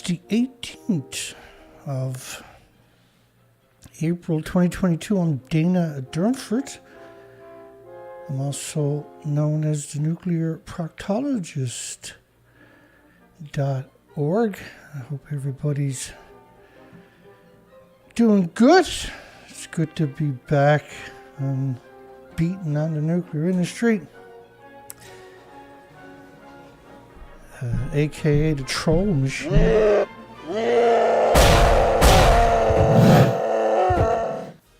the 18th of April 2022. I'm Dana Durnford. I'm also known as the Nuclear Proctologist.org. I hope everybody's doing good. It's good to be back and beating on the nuclear industry. AKA the troll machine.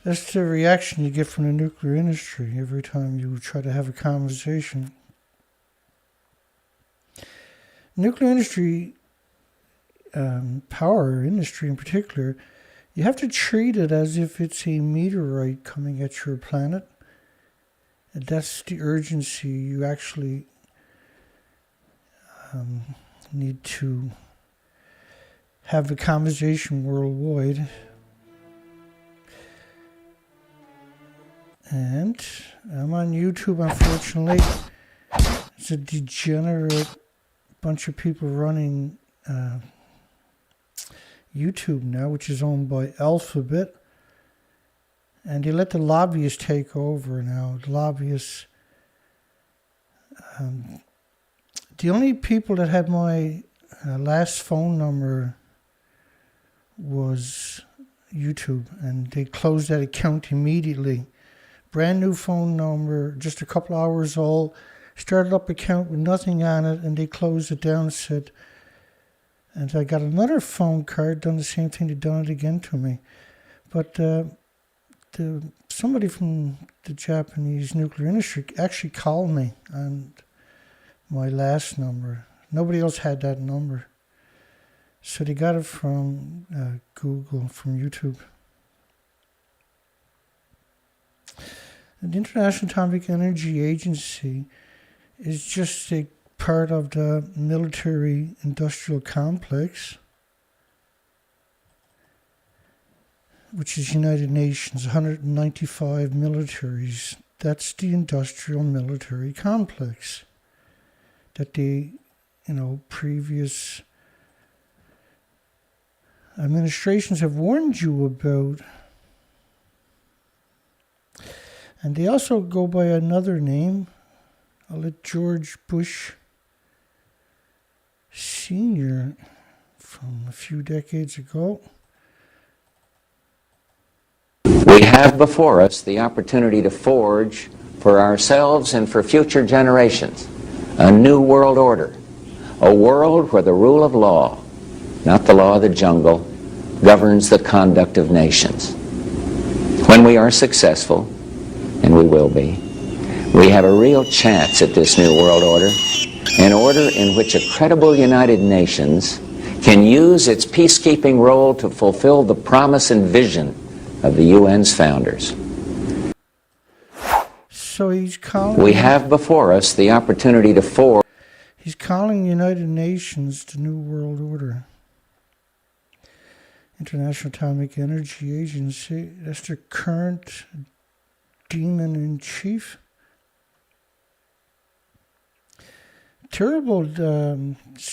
That's the reaction you get from the nuclear industry every time you try to have a conversation. Nuclear industry, power industry in particular, you have to treat it as if it's a meteorite coming at your planet. And that's the urgency you actually need to have a conversation worldwide. And I'm on YouTube, unfortunately. It's a degenerate bunch of people running YouTube now, which is owned by Alphabet. And they let the lobbyists take over now. The lobbyists... the only people that had my last phone number was YouTube, and they closed that account immediately. Brand new phone number, just a couple hours old, started up account with nothing on it, and they closed it down, said, and I got another phone card, done the same thing, they done it again to me. But somebody from the Japanese nuclear industry actually called me on my last number. Nobody else had that number. So they got it from Google, from YouTube. The International Atomic Energy Agency is just a part of the military-industrial complex, which is United Nations, 195 militaries. That's the industrial military complex that the, previous administrations have warned you about. And they also go by another name. I'll let George Bush Sr. from a few decades ago. We have before us the opportunity to forge for ourselves and for future generations a new world order, a world where the rule of law, not the law of the jungle, governs the conduct of nations. When we are successful, and we will be, we have a real chance at this new world order, an order in which a credible United Nations can use its peacekeeping role to fulfill the promise and vision of the UN's founders. So he's calling... We have before us the opportunity to forge... He's calling the United Nations the New World Order. International Atomic Energy Agency, that's the current demon-in-chief. It's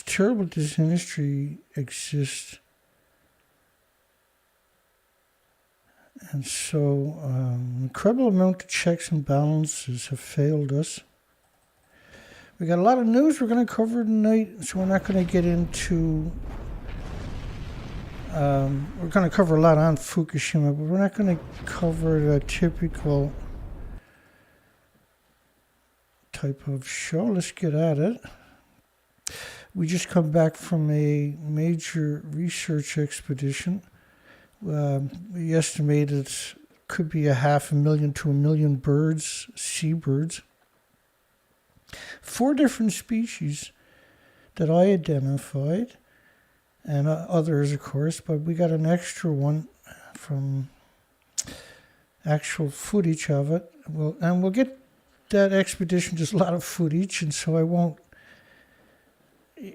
terrible this industry exists. And so, incredible amount of checks and balances have failed us. We got a lot of news we're going to cover tonight, so we're not going to get into... we're going to cover a lot on Fukushima, but we're not going to cover the typical type of show. Let's get at it. We just come back from a major research expedition. We estimate it could be 500,000 to 1 million birds, seabirds. 4 different species that I identified, and others, of course, but we got an extra one from actual footage of it. We'll get that expedition, just a lot of footage, and so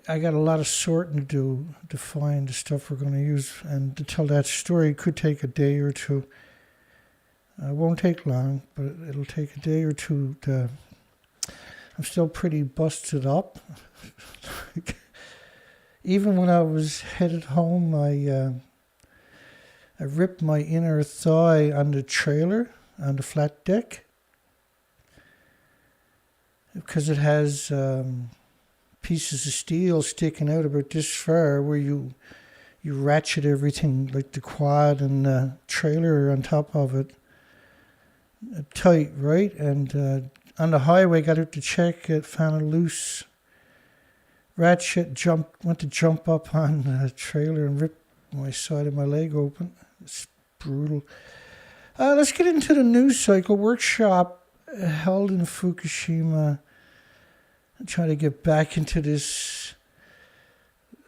I got a lot of sorting to do to find the stuff we're going to use, and to tell that story. It could take a day or two. It won't take long, but it'll take a day or two. I'm still pretty busted up. Even when I was headed home, I ripped my inner thigh on the trailer, on the flat deck, because it has pieces of steel sticking out about this far where you ratchet everything, like the quad and the trailer on top of it, tight, right? And on the highway, got out to check it, found a loose ratchet, went to jump up on the trailer and ripped my side of my leg open. It's brutal. Let's get into the news cycle. Workshop held in Fukushima. I'm trying to get back into this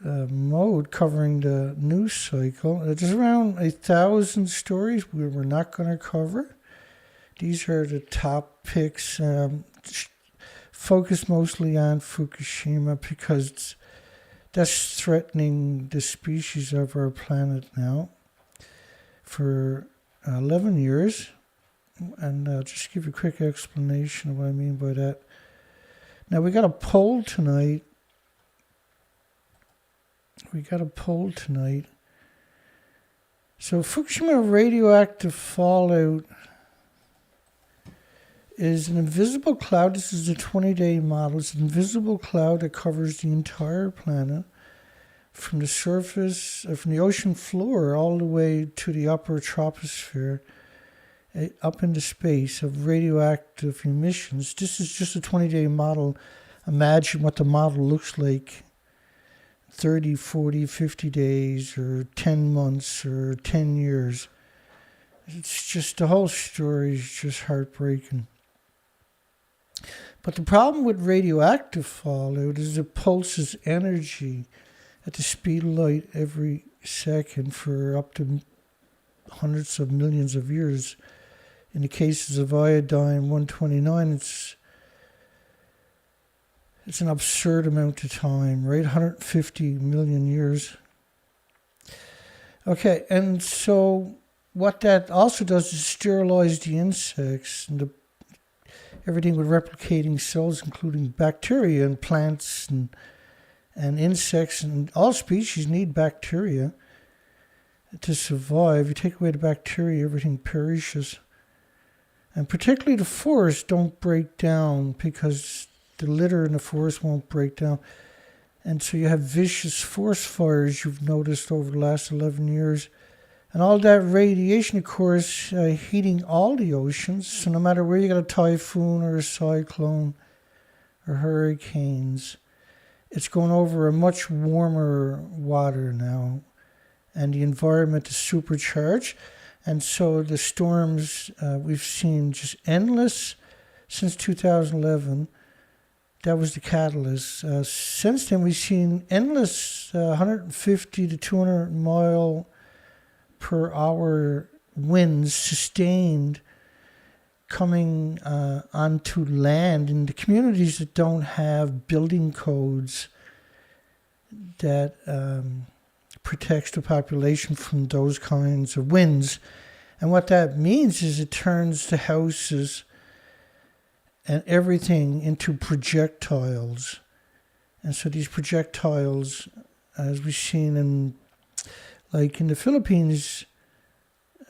mode covering the news cycle. There's around 1,000 stories we're not going to cover. These are the top picks. Focus mostly on Fukushima because that's threatening the species of our planet now for 11 years. And I'll just give you a quick explanation of what I mean by that. Now, we got a poll tonight. So Fukushima radioactive fallout is an invisible cloud. This is a 20-day model. It's an invisible cloud that covers the entire planet from the surface, from the ocean floor all the way to the upper troposphere, up into space of radioactive emissions. This is just a 20-day model. Imagine what the model looks like 30, 40, 50 days or 10 months or 10 years. It's just, the whole story is just heartbreaking. But the problem with radioactive fallout is it pulses energy at the speed of light every second for up to hundreds of millions of years. In the cases of iodine-129, it's an absurd amount of time, right? 150 million years. Okay, and so what that also does is sterilize the insects and everything with replicating cells, including bacteria and plants and insects, and all species need bacteria to survive. You take away the bacteria, everything perishes. And particularly the forests don't break down because the litter in the forest won't break down. And so you have vicious forest fires you've noticed over the last 11 years. And all that radiation, of course, heating all the oceans. So no matter where you got a typhoon or a cyclone or hurricanes, it's going over a much warmer water now. And the environment is supercharged. And so the storms we've seen just endless since 2011. That was the catalyst. Since then, we've seen endless 150 to 200 mile per hour winds sustained coming onto land in the communities that don't have building codes that protects the population from those kinds of winds. And what that means is it turns the houses and everything into projectiles. And so these projectiles, as we've seen in the Philippines,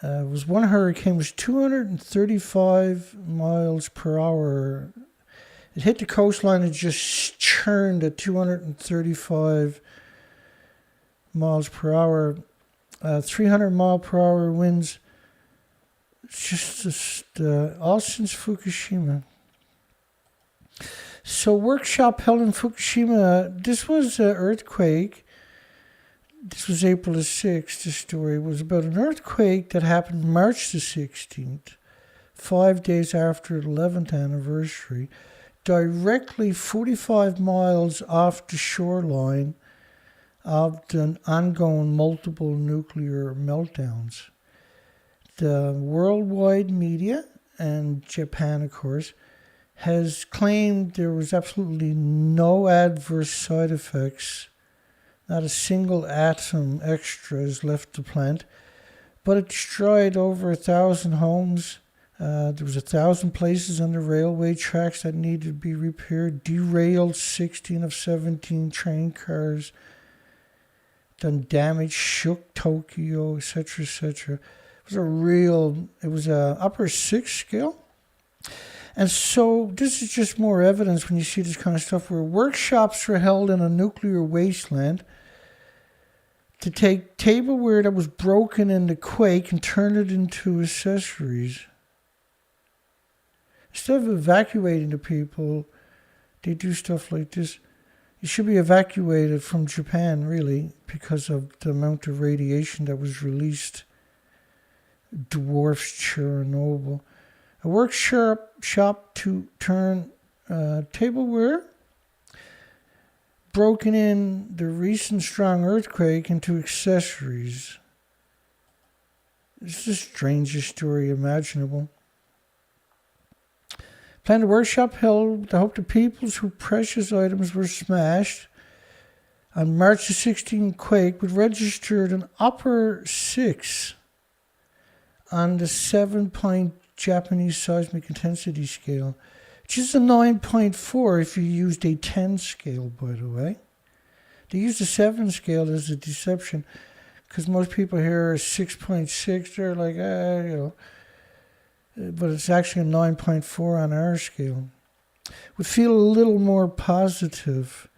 was one hurricane was 235 miles per hour. It hit the coastline and just churned at 235 miles per hour, 300 mile per hour winds. It's just all since Fukushima. So workshop held in Fukushima, this was an earthquake. This was April the 6th. The story was about an earthquake that happened March the 16th, 5 days after the 11th anniversary, directly 45 miles off the shoreline of the ongoing multiple nuclear meltdowns. The worldwide media, and Japan, of course, has claimed there was absolutely no adverse side effects. Not a single atom extra has left the plant, but it destroyed over 1,000 homes. There was 1,000 places on the railway tracks that needed to be repaired, derailed 16 of 17 train cars, done damage, shook Tokyo, etc., etc. It was a upper 6 scale. And so this is just more evidence when you see this kind of stuff where workshops were held in a nuclear wasteland to take tableware that was broken in the quake and turn it into accessories. Instead of evacuating the people, they do stuff like this. You should be evacuated from Japan, really, because of the amount of radiation that was released. Dwarfs Chernobyl. A workshop to turn tableware broken in the recent strong earthquake into accessories. It's the strangest story imaginable. Planned a workshop held to hope the peoples whose precious items were smashed on March the 16th quake would register an upper 6 on the 7-point Japanese seismic intensity scale, which is a 9.4 if you used a 10 scale, by the way. They use the 7 scale as a deception because most people hear 6.6, they're like, but it's actually a 9.4 on our scale. Would feel a little more positive.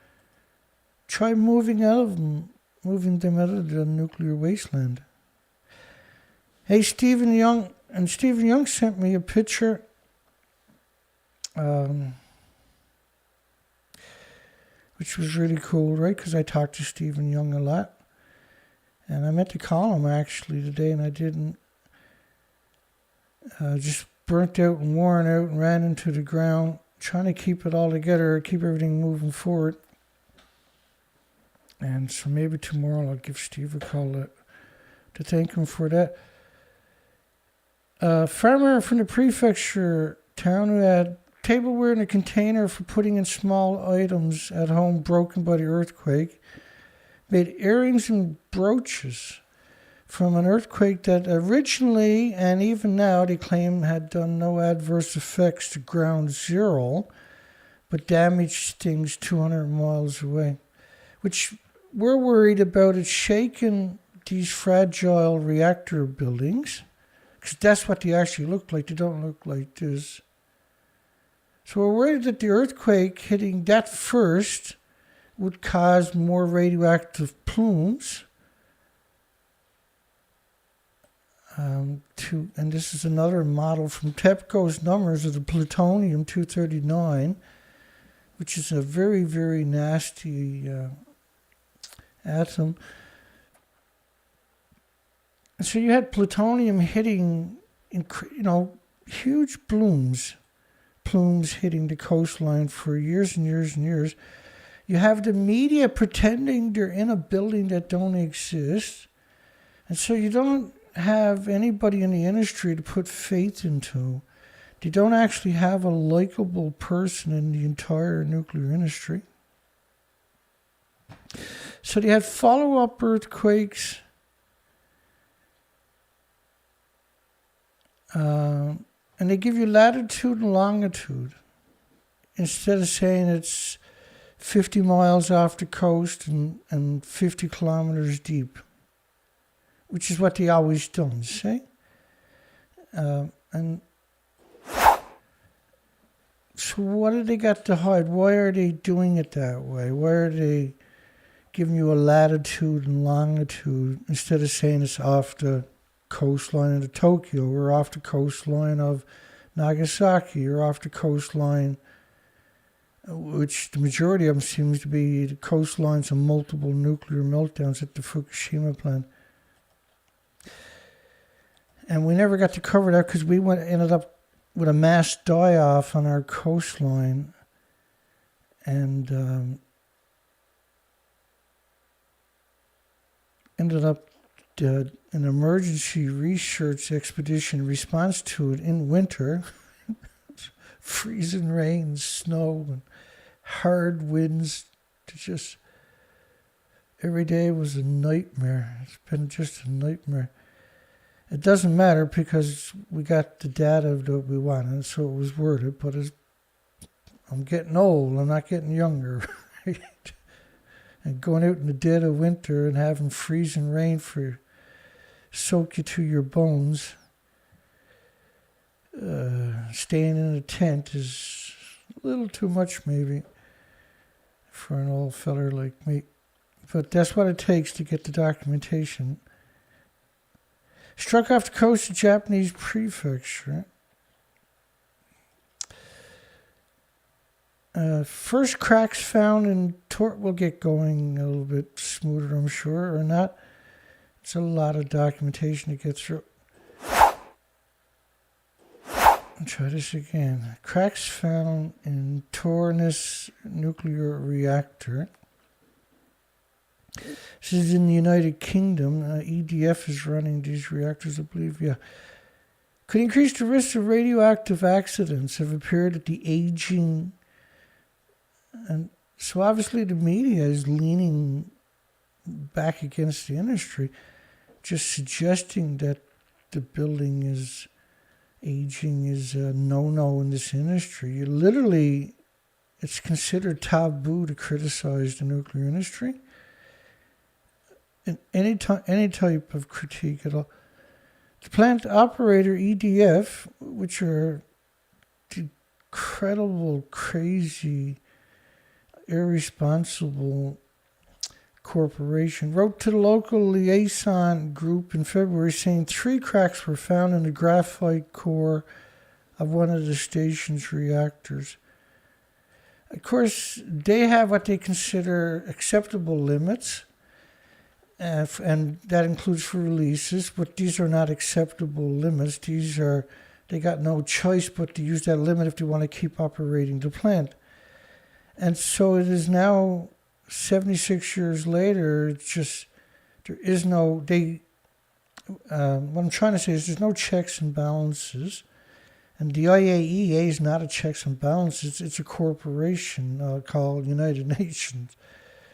Try moving them out of the nuclear wasteland. Hey, Stephen Young sent me a picture. Which was really cool, right? Because I talked to Stephen Young a lot. And I meant to call him actually today, and I didn't. Just burnt out and worn out and ran into the ground, trying to keep it all together, keep everything moving forward. And so maybe tomorrow I'll give Steve a call to thank him for that. Farmer from the prefecture town who had tableware in a container for putting in small items at home broken by the earthquake made earrings and brooches from an earthquake that originally and even now they claim had done no adverse effects to ground zero, but damaged things 200 miles away, which we're worried about it shaking these fragile reactor buildings, because that's what they actually look like. They don't look like this. So we're worried that the earthquake hitting that first would cause more radioactive plumes. And this is another model from TEPCO's numbers of the Plutonium-239, which is a very, very nasty atom. And so you had plutonium hitting, huge plumes hitting the coastline for years and years and years. You have the media pretending they're in a building that don't exist. And so you don't have anybody in the industry to put faith into. They don't actually have a likable person in the entire nuclear industry. So they had follow-up earthquakes. And they give you latitude and longitude. Instead of saying it's 50 miles off the coast and 50 kilometers deep, which is what they always done, see? And so what do they got to hide? Why are they doing it that way? Why are they giving you a latitude and longitude instead of saying it's off the coastline of Tokyo or off the coastline of Nagasaki or off the coastline, which the majority of them seems to be the coastlines of multiple nuclear meltdowns at the Fukushima plant. And we never got to cover that because we ended up with a mass die-off on our coastline. And ended up an emergency research expedition response to it in winter. Freezing rain, snow, and hard winds. Every day was a nightmare. It's been just a nightmare. It doesn't matter because we got the data that we wanted, so it was worth it. But I'm getting old. I'm not getting younger. Right? and going out in the dead of winter and having freezing rain for soak you to your bones. Staying in a tent is a little too much maybe for an old feller like me. But that's what it takes to get the documentation. Struck off the coast of Japanese prefecture. First cracks found in we'll get going a little bit smoother, I'm sure, or not. It's a lot of documentation to get through. I'll try this again. Cracks found in Tornus nuclear reactor. This is in the United Kingdom. EDF is running these reactors, I believe. Yeah. Could increase the risk of radioactive accidents have appeared at the aging. And so obviously the media is leaning back against the industry, just suggesting that the building is aging is a no-no in this industry. It's considered taboo to criticize the nuclear industry. And any type of critique at all. The plant operator EDF, which are the incredible, crazy, irresponsible corporation, wrote to the local liaison group in February saying 3 cracks were found in the graphite core of one of the station's reactors. Of course, they have what they consider acceptable limits, and that includes for releases, but these are not acceptable limits. They got no choice but to use that limit if they want to keep operating the plant. And so it is now 76 years later. It's just, there is no, what I'm trying to say is there's no checks and balances. And the IAEA is not a checks and balances. It's a corporation called United Nations,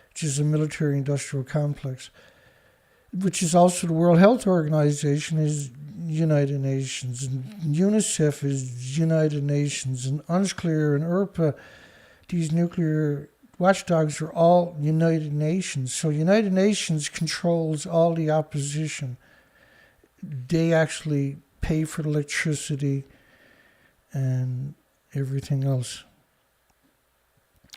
which is a military-industrial complex, which is also the World Health Organization is United Nations, and UNICEF is United Nations, and UNSCLEAR and ERPA, these nuclear watchdogs are all United Nations. So United Nations controls all the opposition. They actually pay for the electricity and everything else.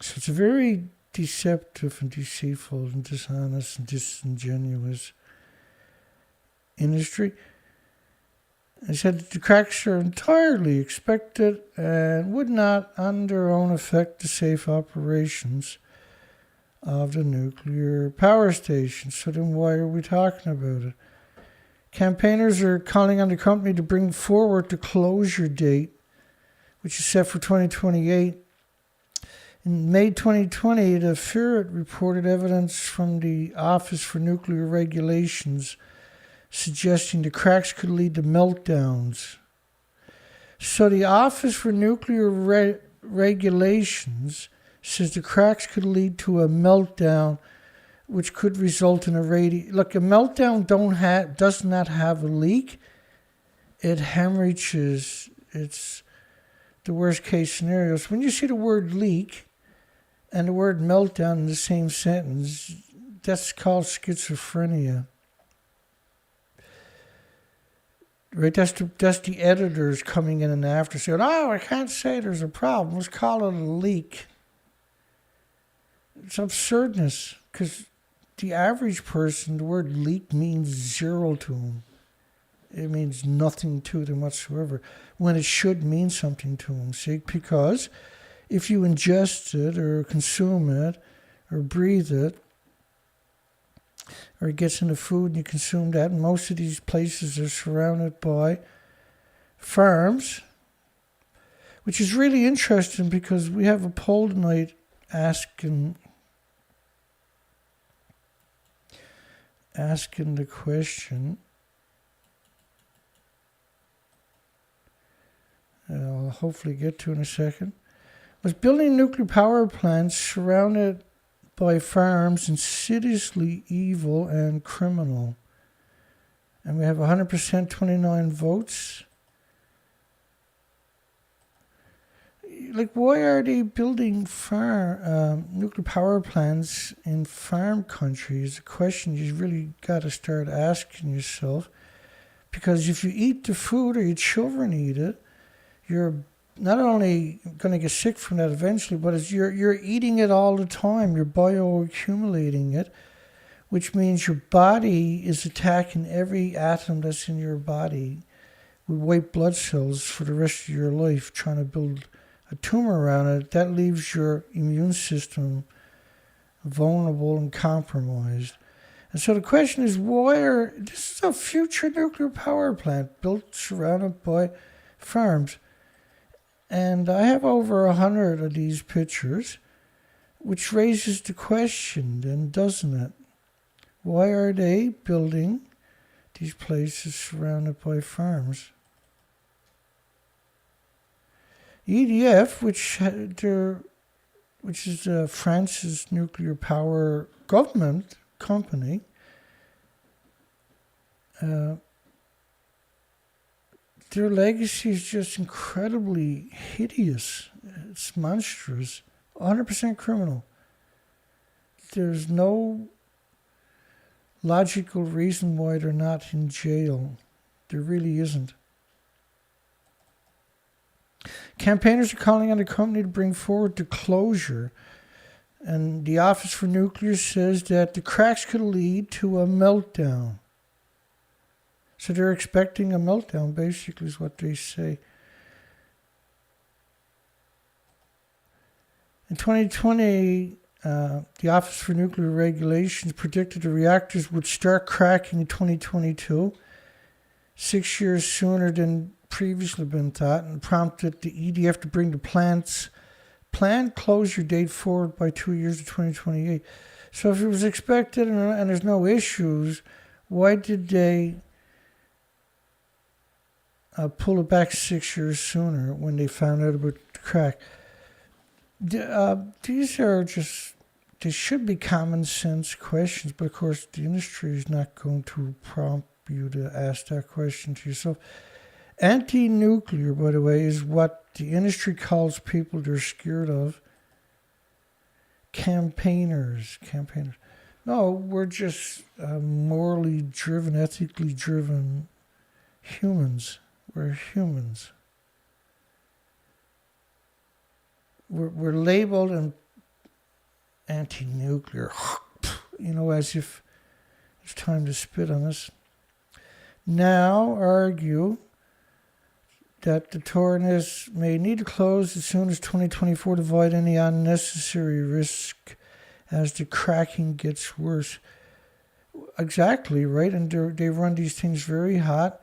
So it's a very deceptive and deceitful and dishonest and disingenuous industry. They said that the cracks are entirely expected and would not on their own affect the safe operations of the nuclear power station. So then why are we talking about it? Campaigners are calling on the company to bring forward the closure date, which is set for 2028. In May 2020, the Ferret reported evidence from the Office for Nuclear Regulations suggesting the cracks could lead to meltdowns. So the Office for Nuclear Regulations says the cracks could lead to a meltdown, which could result in a Look, a meltdown does not have a leak. It hemorrhages. It's the worst case scenario. So when you see the word leak and the word meltdown in the same sentence, that's called schizophrenia. Right, that's the editors coming in and after saying, "Oh, I can't say there's a problem. Let's call it a leak." It's absurdness, because the average person, the word leak means zero to them. It means nothing to them whatsoever, when it should mean something to them. See, because if you ingest it or consume it or breathe it, or it gets in the food and you consume that, and most of these places are surrounded by farms, which is really interesting because we have a poll tonight asking the question. I'll hopefully get to in a second. Was building nuclear power plants surrounded by farms insidiously evil and criminal? And we have 100%, 29 votes. like, why are they building nuclear power plants in farm countries? A question you really got to start asking yourself. Because if you eat the food or your children eat it, you're not only going to get sick from that eventually, but you're eating it all the time. You're bioaccumulating it, which means your body is attacking every atom that's in your body with white blood cells for the rest of your life, trying to build a tumor around it. That leaves your immune system vulnerable and compromised. And so the question is, this is a future nuclear power plant built surrounded by farms. And I have over 100 of these pictures, which raises the question then, doesn't it? Why are they building these places surrounded by farms? EDF, which is France's nuclear power government company, their legacy is just incredibly hideous. It's monstrous. 100% criminal. There's no logical reason why they're not in jail. There really isn't. Campaigners are calling on the company to bring forward the closure. And the Office for Nuclear says that the cracks could lead to a meltdown. So they're expecting a meltdown, basically, is what they say. In 2020, the Office for Nuclear Regulations predicted the reactors would start cracking in 2022, 6 years sooner than previously been thought, and prompted the EDF to bring the plant's planned closure date forward by 2 years to 2028. So if it was expected and there's no issues, why did they pull it back 6 years sooner when they found out about the crack? These are just, they should be common sense questions, but of course the industry is not going to prompt you to ask that question to yourself. Anti-nuclear, by the way, is what the industry calls people they're scared of. Campaigners. No, we're just morally driven, ethically driven humans. We're humans. We're labeled and anti-nuclear, as if it's time to spit on us. Now argue that the Torrens may need to close as soon as 2024 to avoid any unnecessary risk as the cracking gets worse. Exactly, right? And they run these things very hot.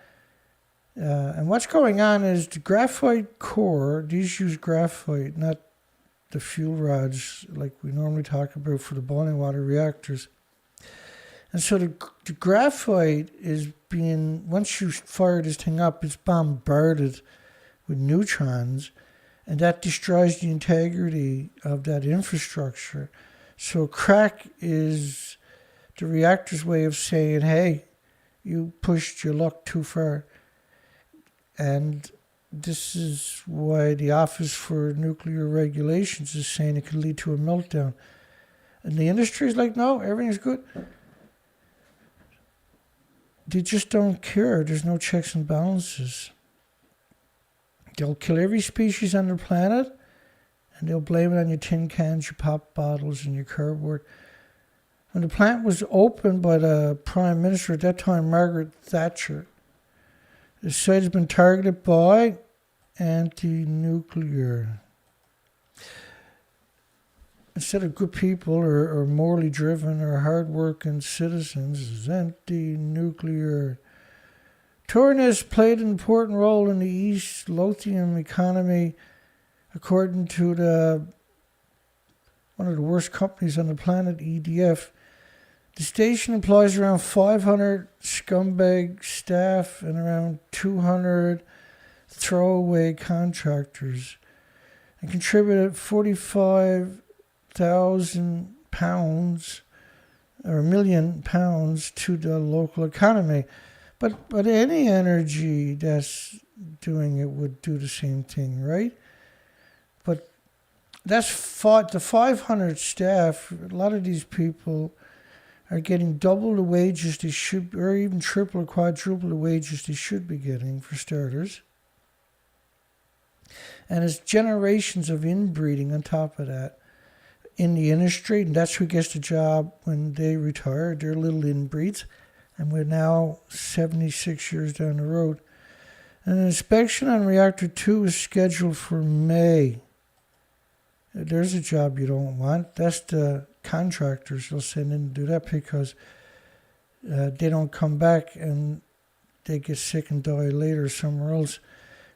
And what's going on is the graphite core, these use graphite, not the fuel rods like we normally talk about for the boiling water reactors. And so the graphite is being, once you fire this thing up, it's bombarded with neutrons, and that destroys the integrity of that infrastructure. So crack is the reactor's way of saying, hey, you pushed your luck too far. And this is why the Office for Nuclear Regulations is saying it could lead to a meltdown. And the industry is like, no, everything's good. They just don't care. There's no checks and balances. They'll kill every species on the planet, and they'll blame it on your tin cans, your pop bottles, and your cardboard. When the plant was opened by the Prime Minister at that time, Margaret Thatcher, the site has been targeted by anti-nuclear. Instead of good people or morally driven or hard-working citizens, is anti-nuclear. Torrens played an important role in the East Lothian economy, according to one of the worst companies on the planet, EDF. The station employs around 500 scumbag staff and around 200 throwaway contractors, and contributed £45,000 or £1 million to the local economy. But any energy that's doing it would do the same thing, right? But the 500 staff. A lot of these people are getting double the wages they should, or even triple or quadruple the wages they should be getting, for starters. And it's generations of inbreeding on top of that in the industry, and that's who gets the job when they retire. They're little inbreeds, and we're now 76 years down the road. And an inspection on Reactor 2 is scheduled for May. There's a job you don't want. That's the contractors you'll send in to do that, because they don't come back and they get sick and die later somewhere else.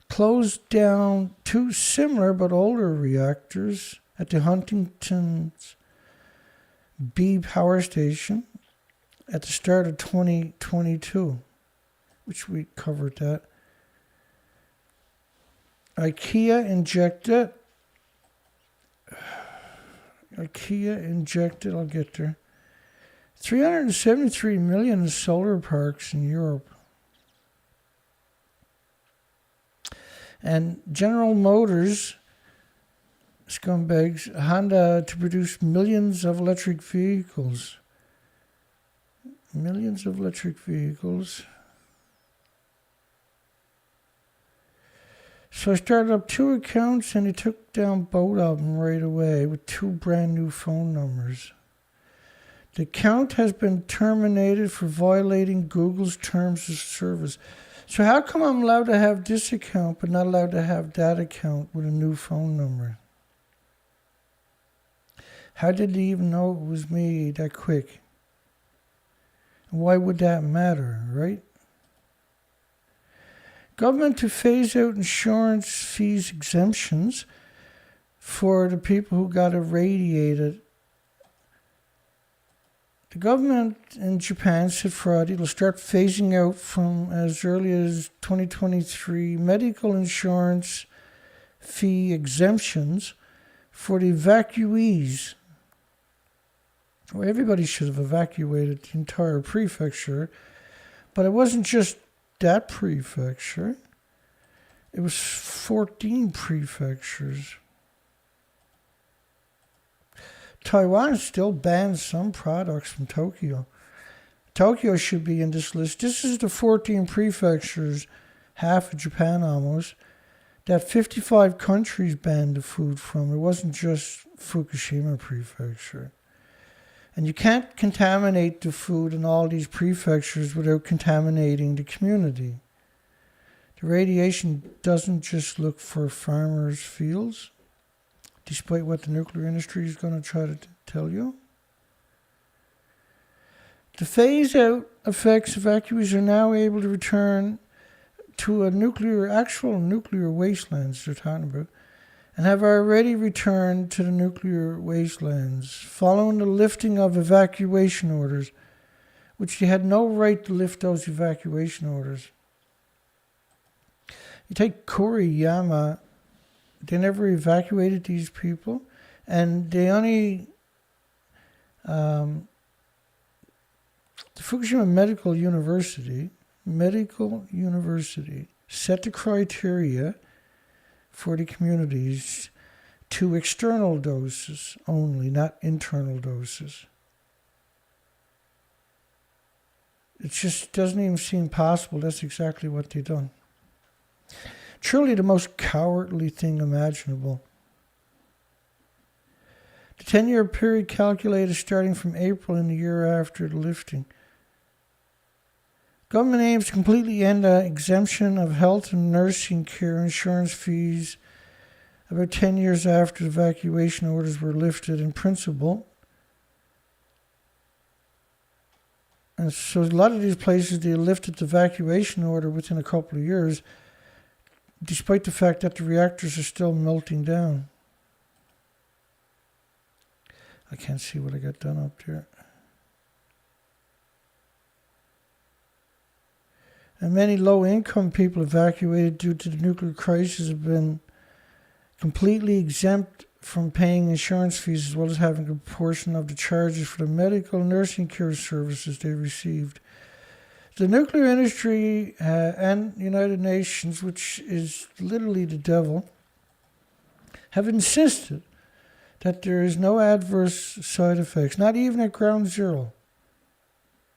Closed down 2 similar but older reactors at the Huntington's B power station at the start of 2022, which we covered that. IKEA injected, I'll get there, 373 million in solar parks in Europe. And General Motors, scumbags, Honda, to produce millions of electric vehicles. Millions of electric vehicles. So I started up 2 accounts, and they took down both of them right away with 2 brand new phone numbers. The account has been terminated for violating Google's terms of service. So how come I'm allowed to have this account but not allowed to have that account with a new phone number? How did they even know it was me that quick? And why would that matter, right? Government to phase out insurance fees exemptions for the people who got irradiated. The government in Japan said Friday it'll start phasing out from as early as 2023 medical insurance fee exemptions for the evacuees. Well, everybody should have evacuated the entire prefecture, but it wasn't just that prefecture. It was 14 prefectures. Taiwan still bans some products from Tokyo. Tokyo should be in this list. This is the 14 prefectures, half of Japan almost, that 55 countries banned the food from. It wasn't just Fukushima prefecture. And you can't contaminate the food in all these prefectures without contaminating the community. The radiation doesn't just look for farmers' fields, despite what the nuclear industry is going to try to tell you. The phase-out effects, evacuees are now able to return to actual nuclear wastelands they're talking about, and have already returned to the nuclear wastelands following the lifting of evacuation orders, which they had no right to lift those evacuation orders. You take Kuriyama, they never evacuated these people, and they only the Fukushima Medical University set the criteria for the communities to external doses only, not internal doses. It just doesn't even seem possible. That's exactly what they've done. Truly the most cowardly thing imaginable. The 10-year period calculated starting from April in the year after the lifting. Government aims to completely end the exemption of health and nursing care insurance fees about 10 years after the evacuation orders were lifted in principle. And so a lot of these places, they lifted the evacuation order within a couple of years, despite the fact that the reactors are still melting down. I can't see what I got done up there. And many low-income people evacuated due to the nuclear crisis have been completely exempt from paying insurance fees, as well as having a portion of the charges for the medical and nursing care services they received. The nuclear industry and the United Nations, which is literally the devil, have insisted that there is no adverse side effects, not even at ground zero,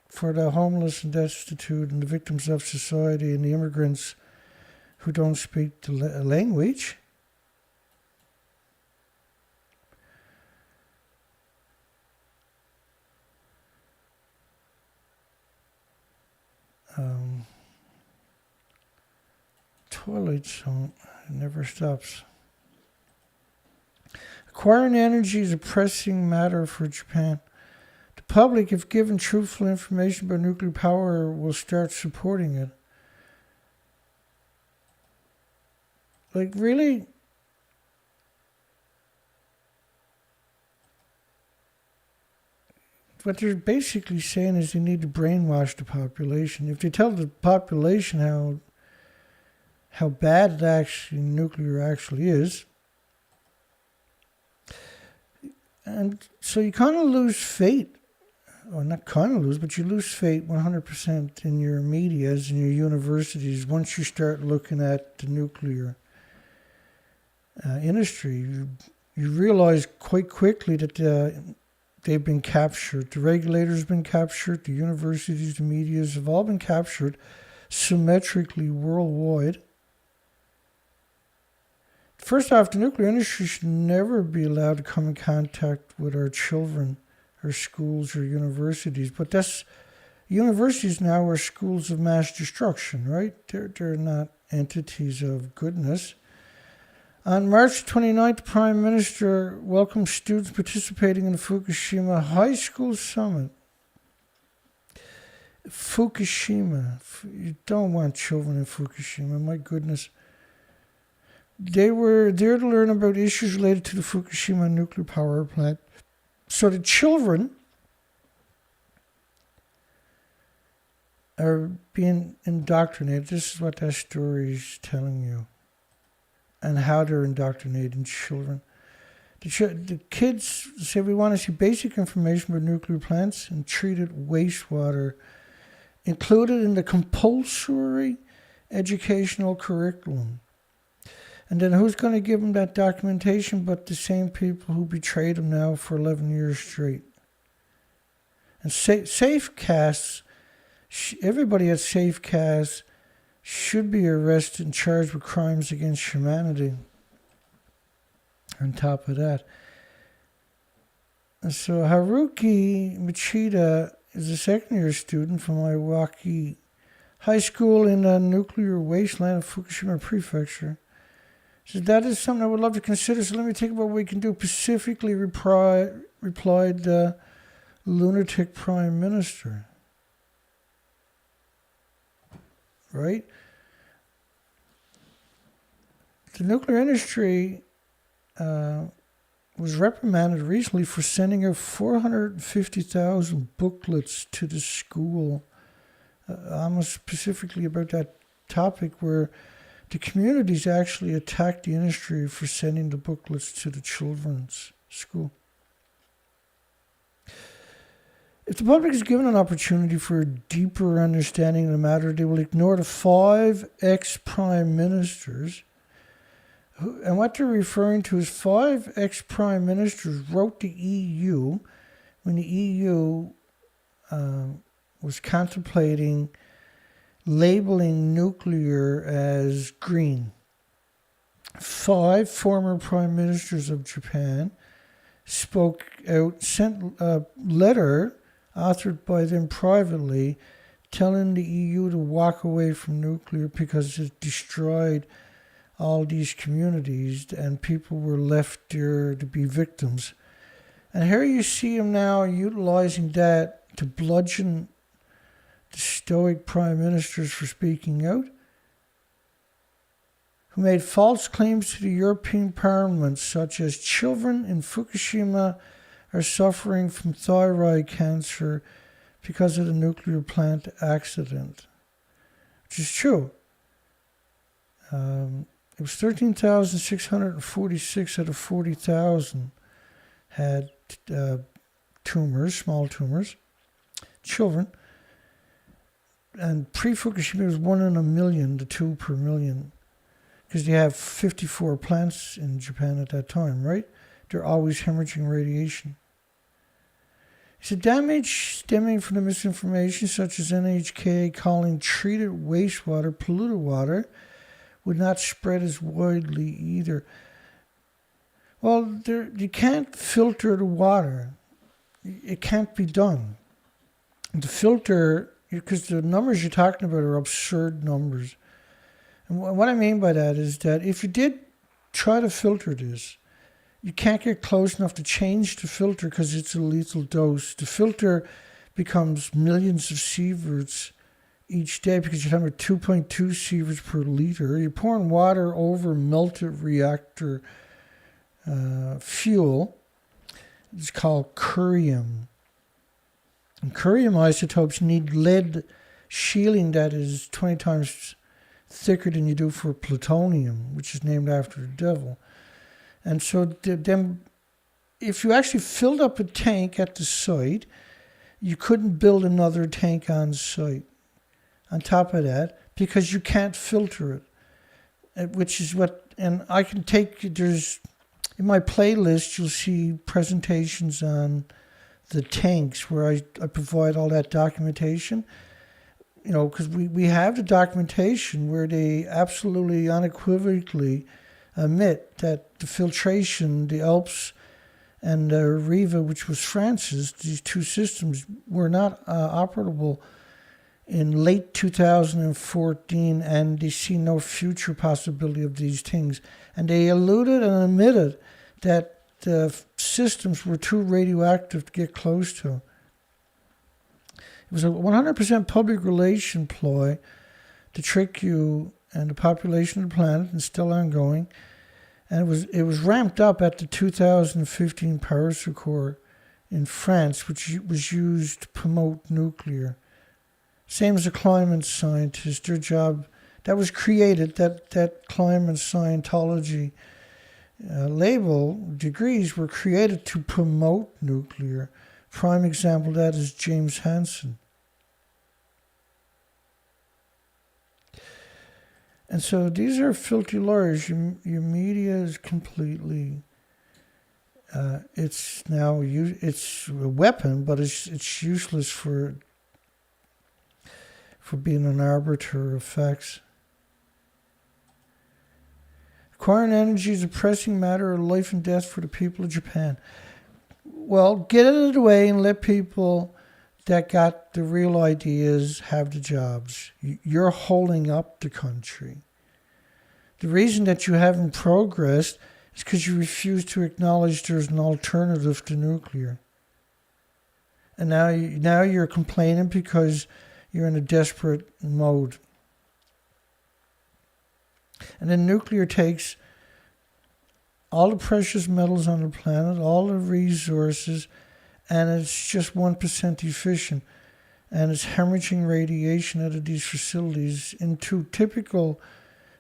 for the homeless and destitute and the victims of society and the immigrants who don't speak the language. Twilight Zone, it never stops. Acquiring energy is a pressing matter for Japan. The public, if given truthful information about nuclear power, will start supporting it. Like, really? What they're basically saying is they need to brainwash the population. If they tell the population how bad nuclear actually is, and so you kind of lose faith, or not kind of lose, but you lose faith 100% in your medias and your universities once you start looking at the nuclear industry. You realize quite quickly that they've been captured. The regulators have been captured. The universities, the medias have all been captured symmetrically worldwide. First off, the nuclear industry should never be allowed to come in contact with our children, or schools, or universities. But universities now are schools of mass destruction, right? They're not entities of goodness. On March 29th, the Prime Minister welcomed students participating in the Fukushima High School Summit. Fukushima. You don't want children in Fukushima, my goodness. They were there to learn about issues related to the Fukushima nuclear power plant. So the children are being indoctrinated. This is what that story is telling you. And how they're indoctrinating children. The kids say, we want to see basic information about nuclear plants and treated wastewater included in the compulsory educational curriculum. And then who's going to give them that documentation but the same people who betrayed them now for 11 years straight? And Safecast, everybody at Safecast should be arrested and charged with crimes against humanity. On top of that. And so Haruki Machida is a second-year student from Iwaki High School in the nuclear wasteland of Fukushima Prefecture. So that is something I would love to consider. So let me think about what we can do. Pacifically replied the lunatic Prime Minister. Right? The nuclear industry was reprimanded recently for sending out 450,000 booklets to the school, almost specifically about that topic, where the communities actually attacked the industry for sending the booklets to the children's school. If the public is given an opportunity for a deeper understanding of the matter, they will ignore the 5 ex-prime ministers. And what they're referring to is 5 ex-prime ministers wrote the EU when the EU was contemplating labeling nuclear as green. 5 former prime ministers of Japan spoke out, sent a letter authored by them privately telling the EU to walk away from nuclear because it destroyed all these communities and people were left there to be victims. And here you see them now utilizing that to bludgeon the stoic prime ministers for speaking out, who made false claims to the European Parliament, such as children in Fukushima are suffering from thyroid cancer because of the nuclear plant accident, which is true. It was 13,646 out of 40,000 had tumors, small tumors, children. And pre-Fukushima was 1 in a million to 2 per million, because they have 54 plants in Japan at that time, right? they're always hemorrhaging radiation. So damage stemming from the misinformation, such as NHK calling treated wastewater polluted water, would not spread as widely either. Well, you can't filter the water. It can't be done. The filter, because the numbers you're talking about are absurd numbers. And what I mean by that is that if you did try to filter this, you can't get close enough to change the filter because it's a lethal dose. The filter becomes millions of sieverts each day because you're talking about 2.2 sieverts per liter. You're pouring water over melted reactor fuel. It's called curium. And curium isotopes need lead shielding that is 20 times thicker than you do for plutonium, which is named after the devil. And so then, if you actually filled up a tank at the site, you couldn't build another tank on site. On top of that, because you can't filter it, which is what, and I can take, there's, in my playlist, you'll see presentations on the tanks where I provide all that documentation. You know, because we have the documentation where they absolutely unequivocally admit that the filtration, the Alps and Riva, which was France's, these two systems were not operable in late 2014, and they see no future possibility of these things. And they alluded and admitted that the systems were too radioactive to get close to. It was a 100% public relation ploy to trick you and the population of the planet, and still ongoing. And it was ramped up at the 2015 Paris Accord in France, which was used to promote nuclear. Same as the climate scientists, their job, that was created, that climate Scientology label, degrees were created to promote nuclear. Prime example of that is James Hansen. And so these are filthy liars. Your media is completely, it's a weapon, but it's useless for being an arbiter of facts. Acquiring energy is a pressing matter of life and death for the people of Japan. Well, get it out of the way and let people that got the real ideas have the jobs. You're holding up the country. The reason that you haven't progressed is because you refuse to acknowledge there's an alternative to nuclear. And now you're complaining because you're in a desperate mode. And then nuclear takes all the precious metals on the planet, all the resources, and it's just 1% efficient. And it's hemorrhaging radiation out of these facilities into typical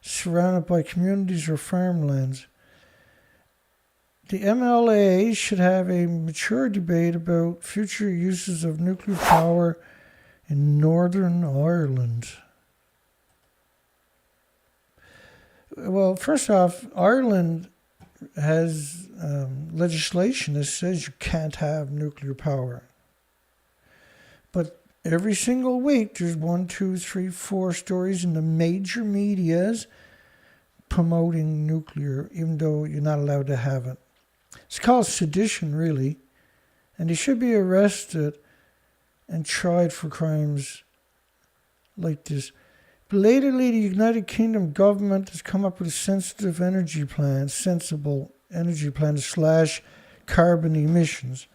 surrounded by communities or farmlands. The MLAs should have a mature debate about future uses of nuclear power in Northern Ireland. Well, first off, Ireland has legislation that says you can't have nuclear power. But every single week, there's 1, 2, 3, 4 stories in the major medias promoting nuclear, even though you're not allowed to have it. It's called sedition, really. And they should be arrested and tried for crimes like this. Belatedly, the United Kingdom government has come up with a sensible energy plan to slash carbon emissions.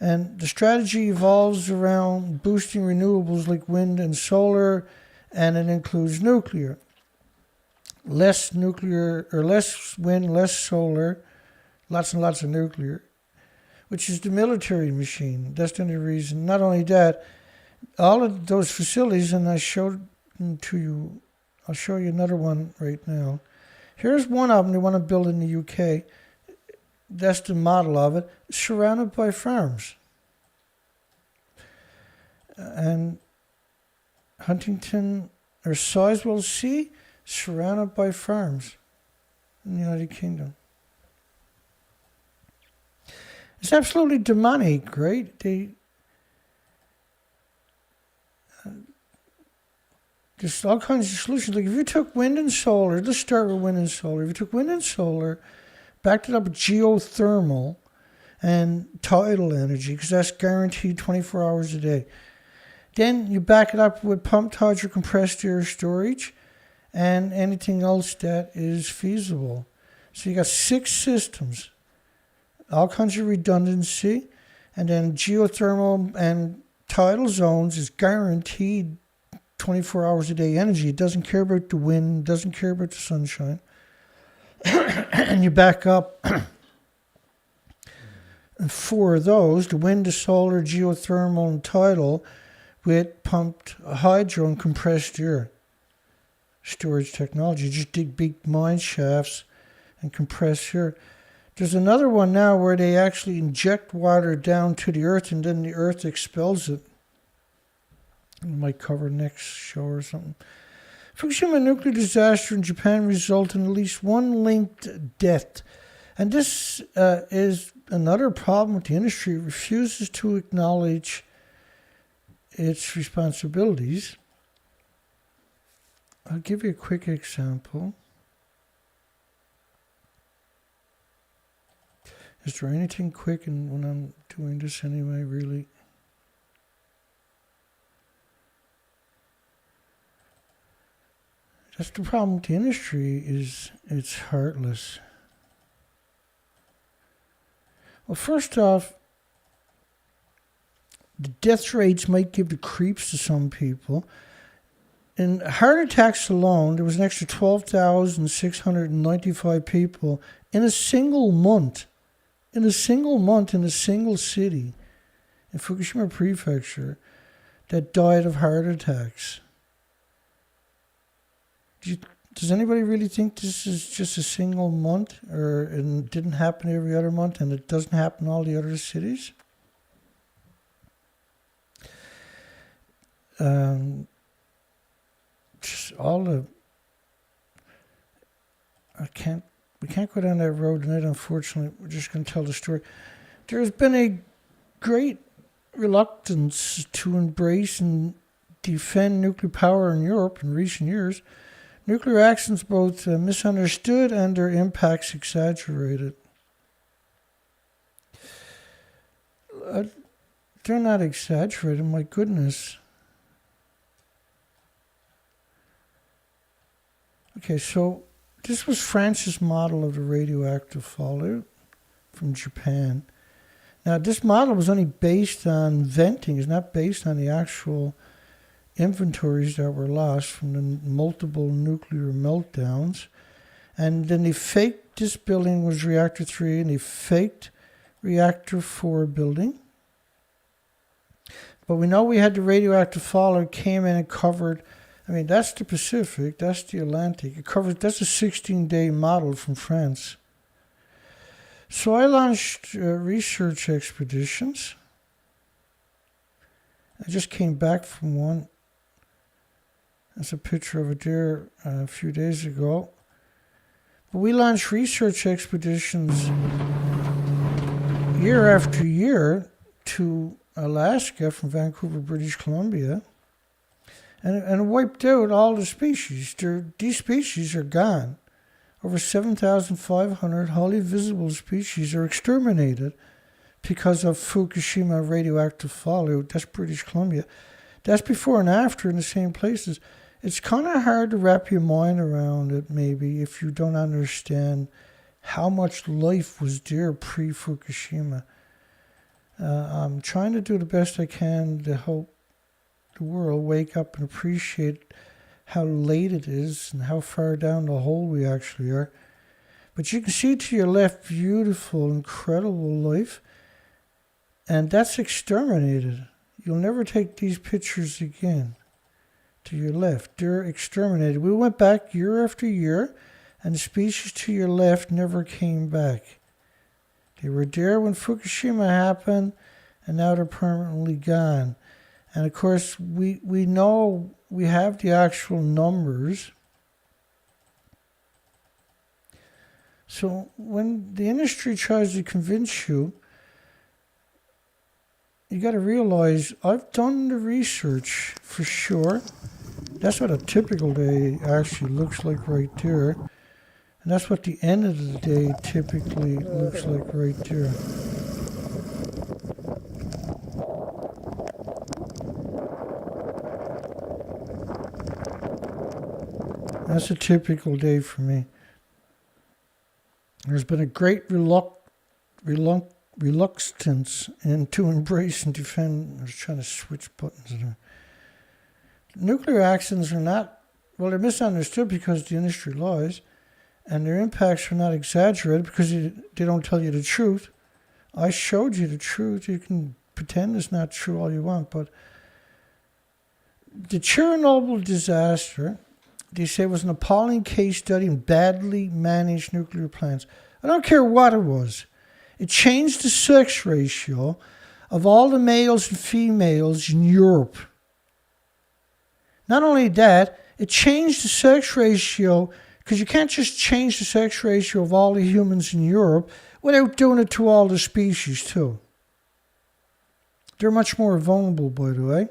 And the strategy evolves around boosting renewables like wind and solar, and it includes nuclear. Less nuclear, or less wind, less solar, lots and lots of nuclear, which is the military machine. That's the only reason. Not only that, all of those facilities, and I showed them to you, I'll show you another one right now. Here's one of them they want to build in the UK. That's the model of it, surrounded by farms. And Huntington, or Sizewell C, surrounded by farms in the United Kingdom. It's absolutely demonic, right? There's all kinds of solutions. Like if you took wind and solar, let's start with wind and solar. If you took wind and solar, backed it up with geothermal and tidal energy, because that's guaranteed 24 hours a day. Then you back it up with pumped hydro compressed air storage and anything else that is feasible. So you got 6 systems, all kinds of redundancy, and then geothermal and tidal zones is guaranteed 24 hours a day energy. It doesn't care about the wind, doesn't care about the sunshine. And you back up 4 of those, the wind, the solar, geothermal, and tidal, with pumped hydro and compressed air storage technology. Just dig big mine shafts and compress air. There's another one now where they actually inject water down to the earth and then the earth expels it. We might cover next show or something. Fukushima nuclear disaster in Japan resulted in at least 1 linked death. And this is another problem with the industry. It refuses to acknowledge its responsibilities. I'll give you a quick example. Is there anything quick when I'm doing this anyway, really? That's the problem with the industry, is it's heartless. Well, first off, the death rates might give the creeps to some people. In heart attacks alone, there was an extra 12,695 people in a single month. In a single month, in a single city, in Fukushima Prefecture, that died of heart attacks. Does anybody really think this is just a single month, or it didn't happen every other month, and it doesn't happen in all the other cities? Just all the... We can't go down that road tonight, unfortunately. We're just going to tell the story. There's been a great reluctance to embrace and defend nuclear power in Europe in recent years. Nuclear actions both misunderstood and their impacts exaggerated. They're not exaggerated, my goodness. Okay, so this was France's model of the radioactive fallout from Japan. Now, this model was only based on venting. It's not based on the actual inventories that were lost from the multiple nuclear meltdowns. And then they faked this building was Reactor 3, and they faked Reactor 4 building. But we know we had the radioactive fallout came in and covered... I mean, that's the Pacific, that's the Atlantic. That's a 16-day model from France. So I launched research expeditions. I just came back from one. That's a picture of it there a few days ago. But we launched research expeditions year after year to Alaska from Vancouver, British Columbia. And wiped out all the species. These species are gone. Over 7,500 highly visible species are exterminated because of Fukushima radioactive fallout. That's British Columbia. That's before and after in the same places. It's kind of hard to wrap your mind around it, maybe, if you don't understand how much life was there pre-Fukushima. I'm trying to do the best I can to help the world wake up and appreciate how late it is and how far down the hole we actually are. But you can see to your left beautiful, incredible life, and that's exterminated. You'll never take these pictures again. To your left, they're exterminated. We went back year after year, and the species to your left never came back. They were there when Fukushima happened, and now they're permanently gone. And of course, we know we have the actual numbers. So when the industry tries to convince you you got to realize I've done the research for sure. That's what a typical day actually looks like right there. And that's what the end of the day typically looks like right there. That's a typical day for me. There's been a great reluctance to embrace and defend. I was trying to switch buttons there. Nuclear accidents are not, well, they're misunderstood because the industry lies, and their impacts are not exaggerated because they don't tell you the truth. I showed you the truth. You can pretend it's not true all you want, but the Chernobyl disaster, they say, was an appalling case study in badly managed nuclear plants. I don't care what it was. It changed the sex ratio of all the males and females in Europe. Not only that, it changed the sex ratio, because you can't just change the sex ratio of all the humans in Europe without doing it to all the species too. They're much more vulnerable, by the way.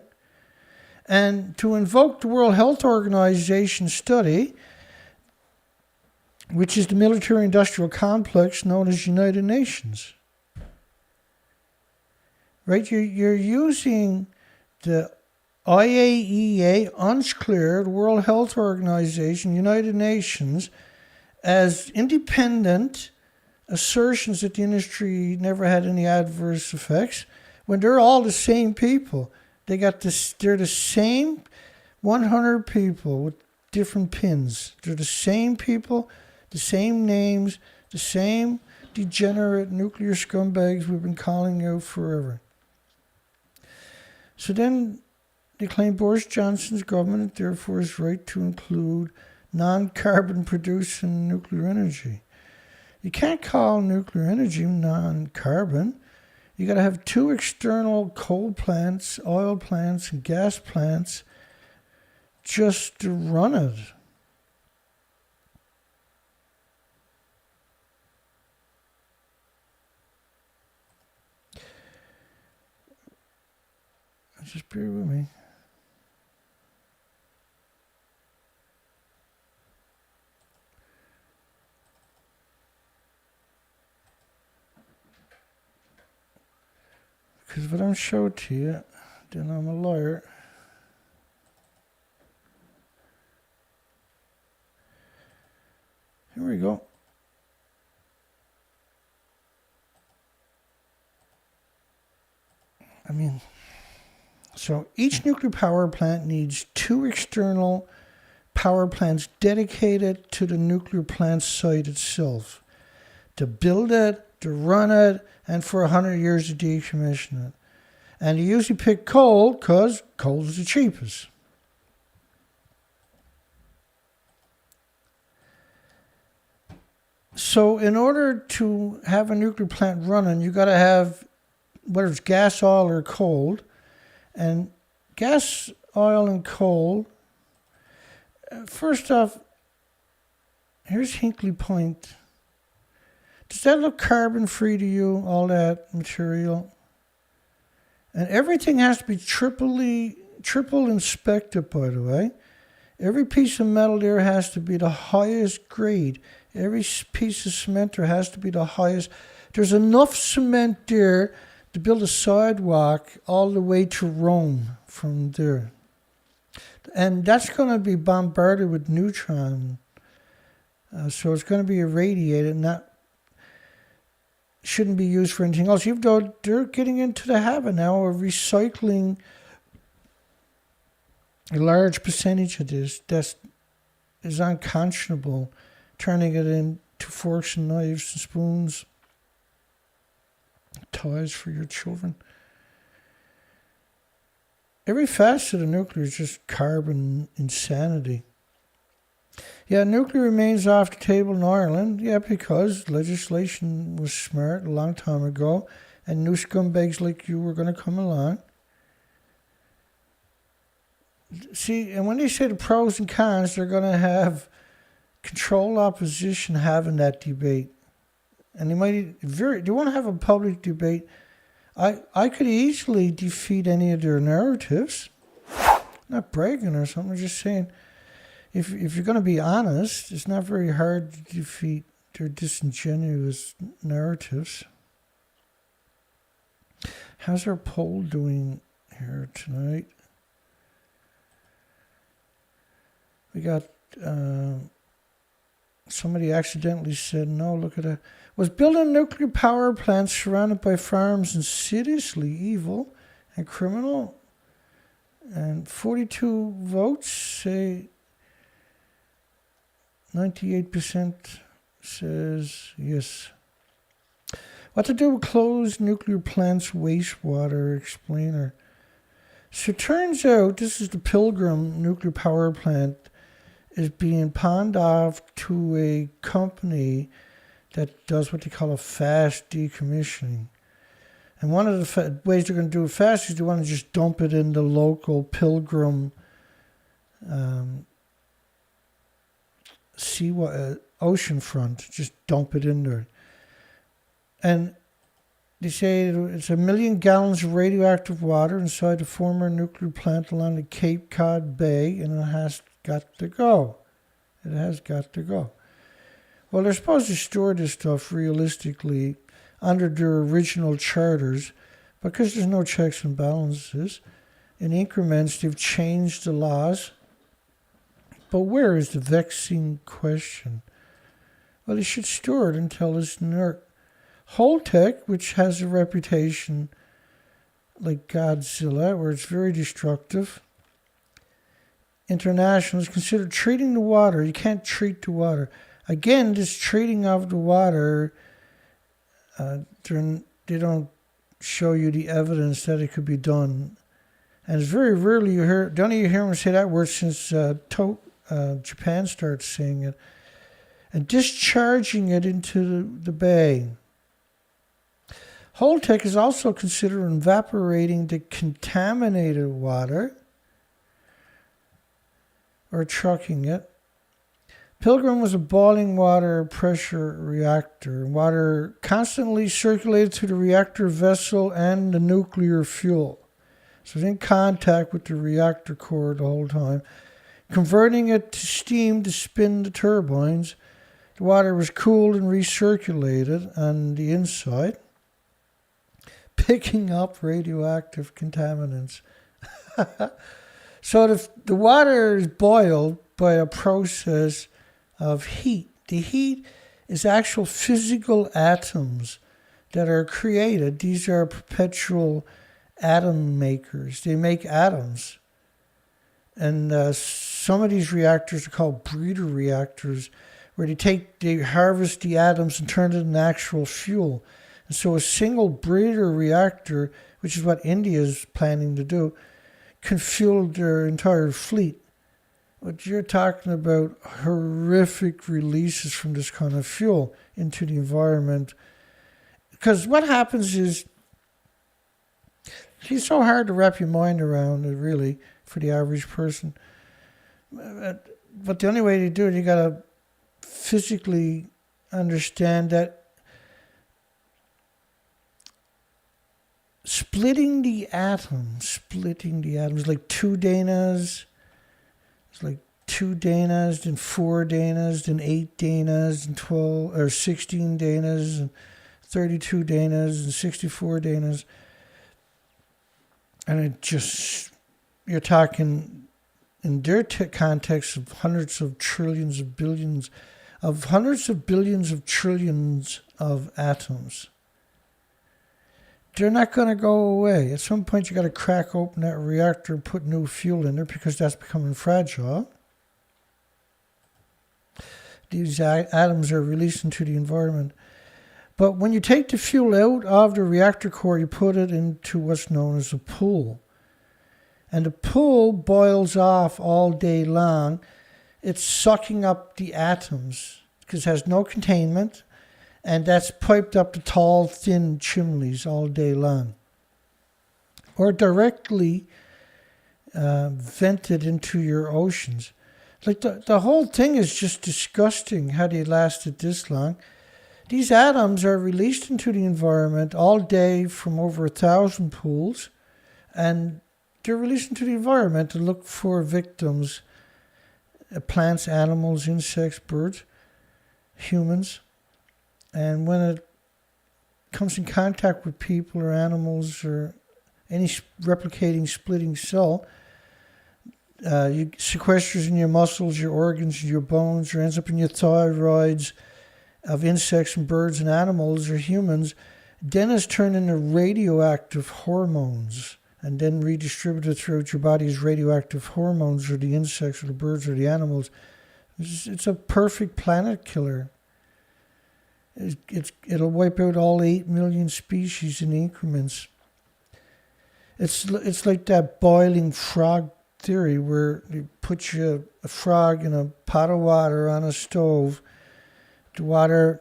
And to invoke the World Health Organization study, which is the military-industrial complex known as United Nations. Right? You're using the IAEA, UNCLEAR, the World Health Organization, United Nations, as independent assertions that the industry never had any adverse effects, when they're all the same people. They're the same 100 people with different pins. They're the same people, the same names, the same degenerate nuclear scumbags we've been calling out forever. So then they claim Boris Johnson's government therefore is right to include non-carbon producing nuclear energy. You can't call nuclear energy non-carbon. You got to have two external coal plants, oil plants, and gas plants just to run it. Just bear with me. Because if I don't show it to you, then I'm a liar. Here we go. So each nuclear power plant needs two external power plants dedicated to the nuclear plant site itself. To build it, to run it, and for 100 years to decommission it. And you usually pick coal because coal is the cheapest. So in order to have a nuclear plant running, you got to have, whether it's gas, oil, or coal. And gas, oil, and coal, first off, here's Hinkley Point. Does that look carbon-free to you, all that material? And everything has to be triple inspected, by the way. Every piece of metal there has to be the highest grade. Every piece of cement there has to be the highest. There's enough cement there to build a sidewalk all the way to Rome from there. And that's going to be bombarded with neutron. So it's going to be irradiated, and shouldn't be used for anything else. Even though they're getting into the habit now of recycling a large percentage of this that is unconscionable, turning it into forks and knives and spoons, toys for your children. Every facet of nuclear is just carbon insanity. Yeah, nuclear remains off the table in Ireland. Yeah, because legislation was smart a long time ago, and new scumbags like you were going to come along. See, and when they say the pros and cons, they're going to have control opposition having that debate. And they want to have a public debate I could easily defeat any of their narratives. Not bragging or something, I'm just saying, if you're going to be honest, it's not very hard to defeat their disingenuous narratives. How's our poll doing here tonight? We got, somebody accidentally said, no, look at that. Was building a nuclear power plant surrounded by farms and seriously evil and criminal? And 42 votes say 98% says yes. What to do with closed nuclear plants' wastewater explainer. So it turns out this is the Pilgrim Nuclear Power Plant is being pawned off to a company that does what they call a fast decommissioning. And one of the ways they're going to do it fast is they want to just dump it in the local Pilgrim ocean front. Just dump it in there. And they say it's 1 million gallons of radioactive water inside the former nuclear plant along the Cape Cod Bay, and it has got to go. It has got to go. Well, they're supposed to store this stuff realistically under their original charters, because there's no checks and balances. In increments, they've changed the laws. But where is the vexing question? Well, they should store it until it's NERC. Holtec, which has a reputation like Godzilla, where it's very destructive. International is considered treating the water. You can't treat the water. Again, this treating of the water, they don't show you the evidence that it could be done. And it's very rarely you hear, don't you hear them say that word since Japan started saying it. And discharging it into the bay. Holtec is also considered evaporating the contaminated water or trucking it. Pilgrim was a boiling water pressure reactor. Water constantly circulated through the reactor vessel and the nuclear fuel. So it's in contact with the reactor core the whole time, converting it to steam to spin the turbines. The water was cooled and recirculated on the inside, picking up radioactive contaminants. So the water is boiled by a process of heat. The heat is actual physical atoms that are created. These are perpetual atom makers. They make atoms. And some of these reactors are called breeder reactors, where they harvest the atoms and turn it into actual fuel. And so a single breeder reactor, which is what India is planning to do, can fuel their entire fleet. But you're talking about horrific releases from this kind of fuel into the environment. Because what happens is, it's so hard to wrap your mind around it, really, for the average person. But the only way to do it, you got to physically understand that splitting the atoms, like 2 Danas. It's like 2 Danas, then 4 Danas, then 8 Danas, and 12 or 16 Danas, and 32 Danas, and 64 Danas. And it just, you're talking in their context of hundreds of trillions of billions, of hundreds of billions of trillions of atoms. They're not going to go away. At some point, you got to crack open that reactor and put new fuel in there, because that's becoming fragile. These atoms are released into the environment. But when you take the fuel out of the reactor core, you put it into what's known as a pool. And the pool boils off all day long. It's sucking up the atoms because it has no containment. And that's piped up the tall, thin chimneys all day long. Or directly vented into your oceans. Like the whole thing is just disgusting how they lasted this long. These atoms are released into the environment all day from over 1,000 pools, and they're released into the environment to look for victims, plants, animals, insects, birds, humans. And when it comes in contact with people or animals or any replicating, splitting cell, you sequesters in your muscles, your organs, your bones, or ends up in your thyroids of insects and birds and animals or humans, then is turned into radioactive hormones and then redistributed throughout your body as radioactive hormones, or the insects or the birds or the animals. It's a perfect planet killer. It'll wipe out all 8 million species in increments. It's like that boiling frog theory where you put a frog in a pot of water on a stove. The water,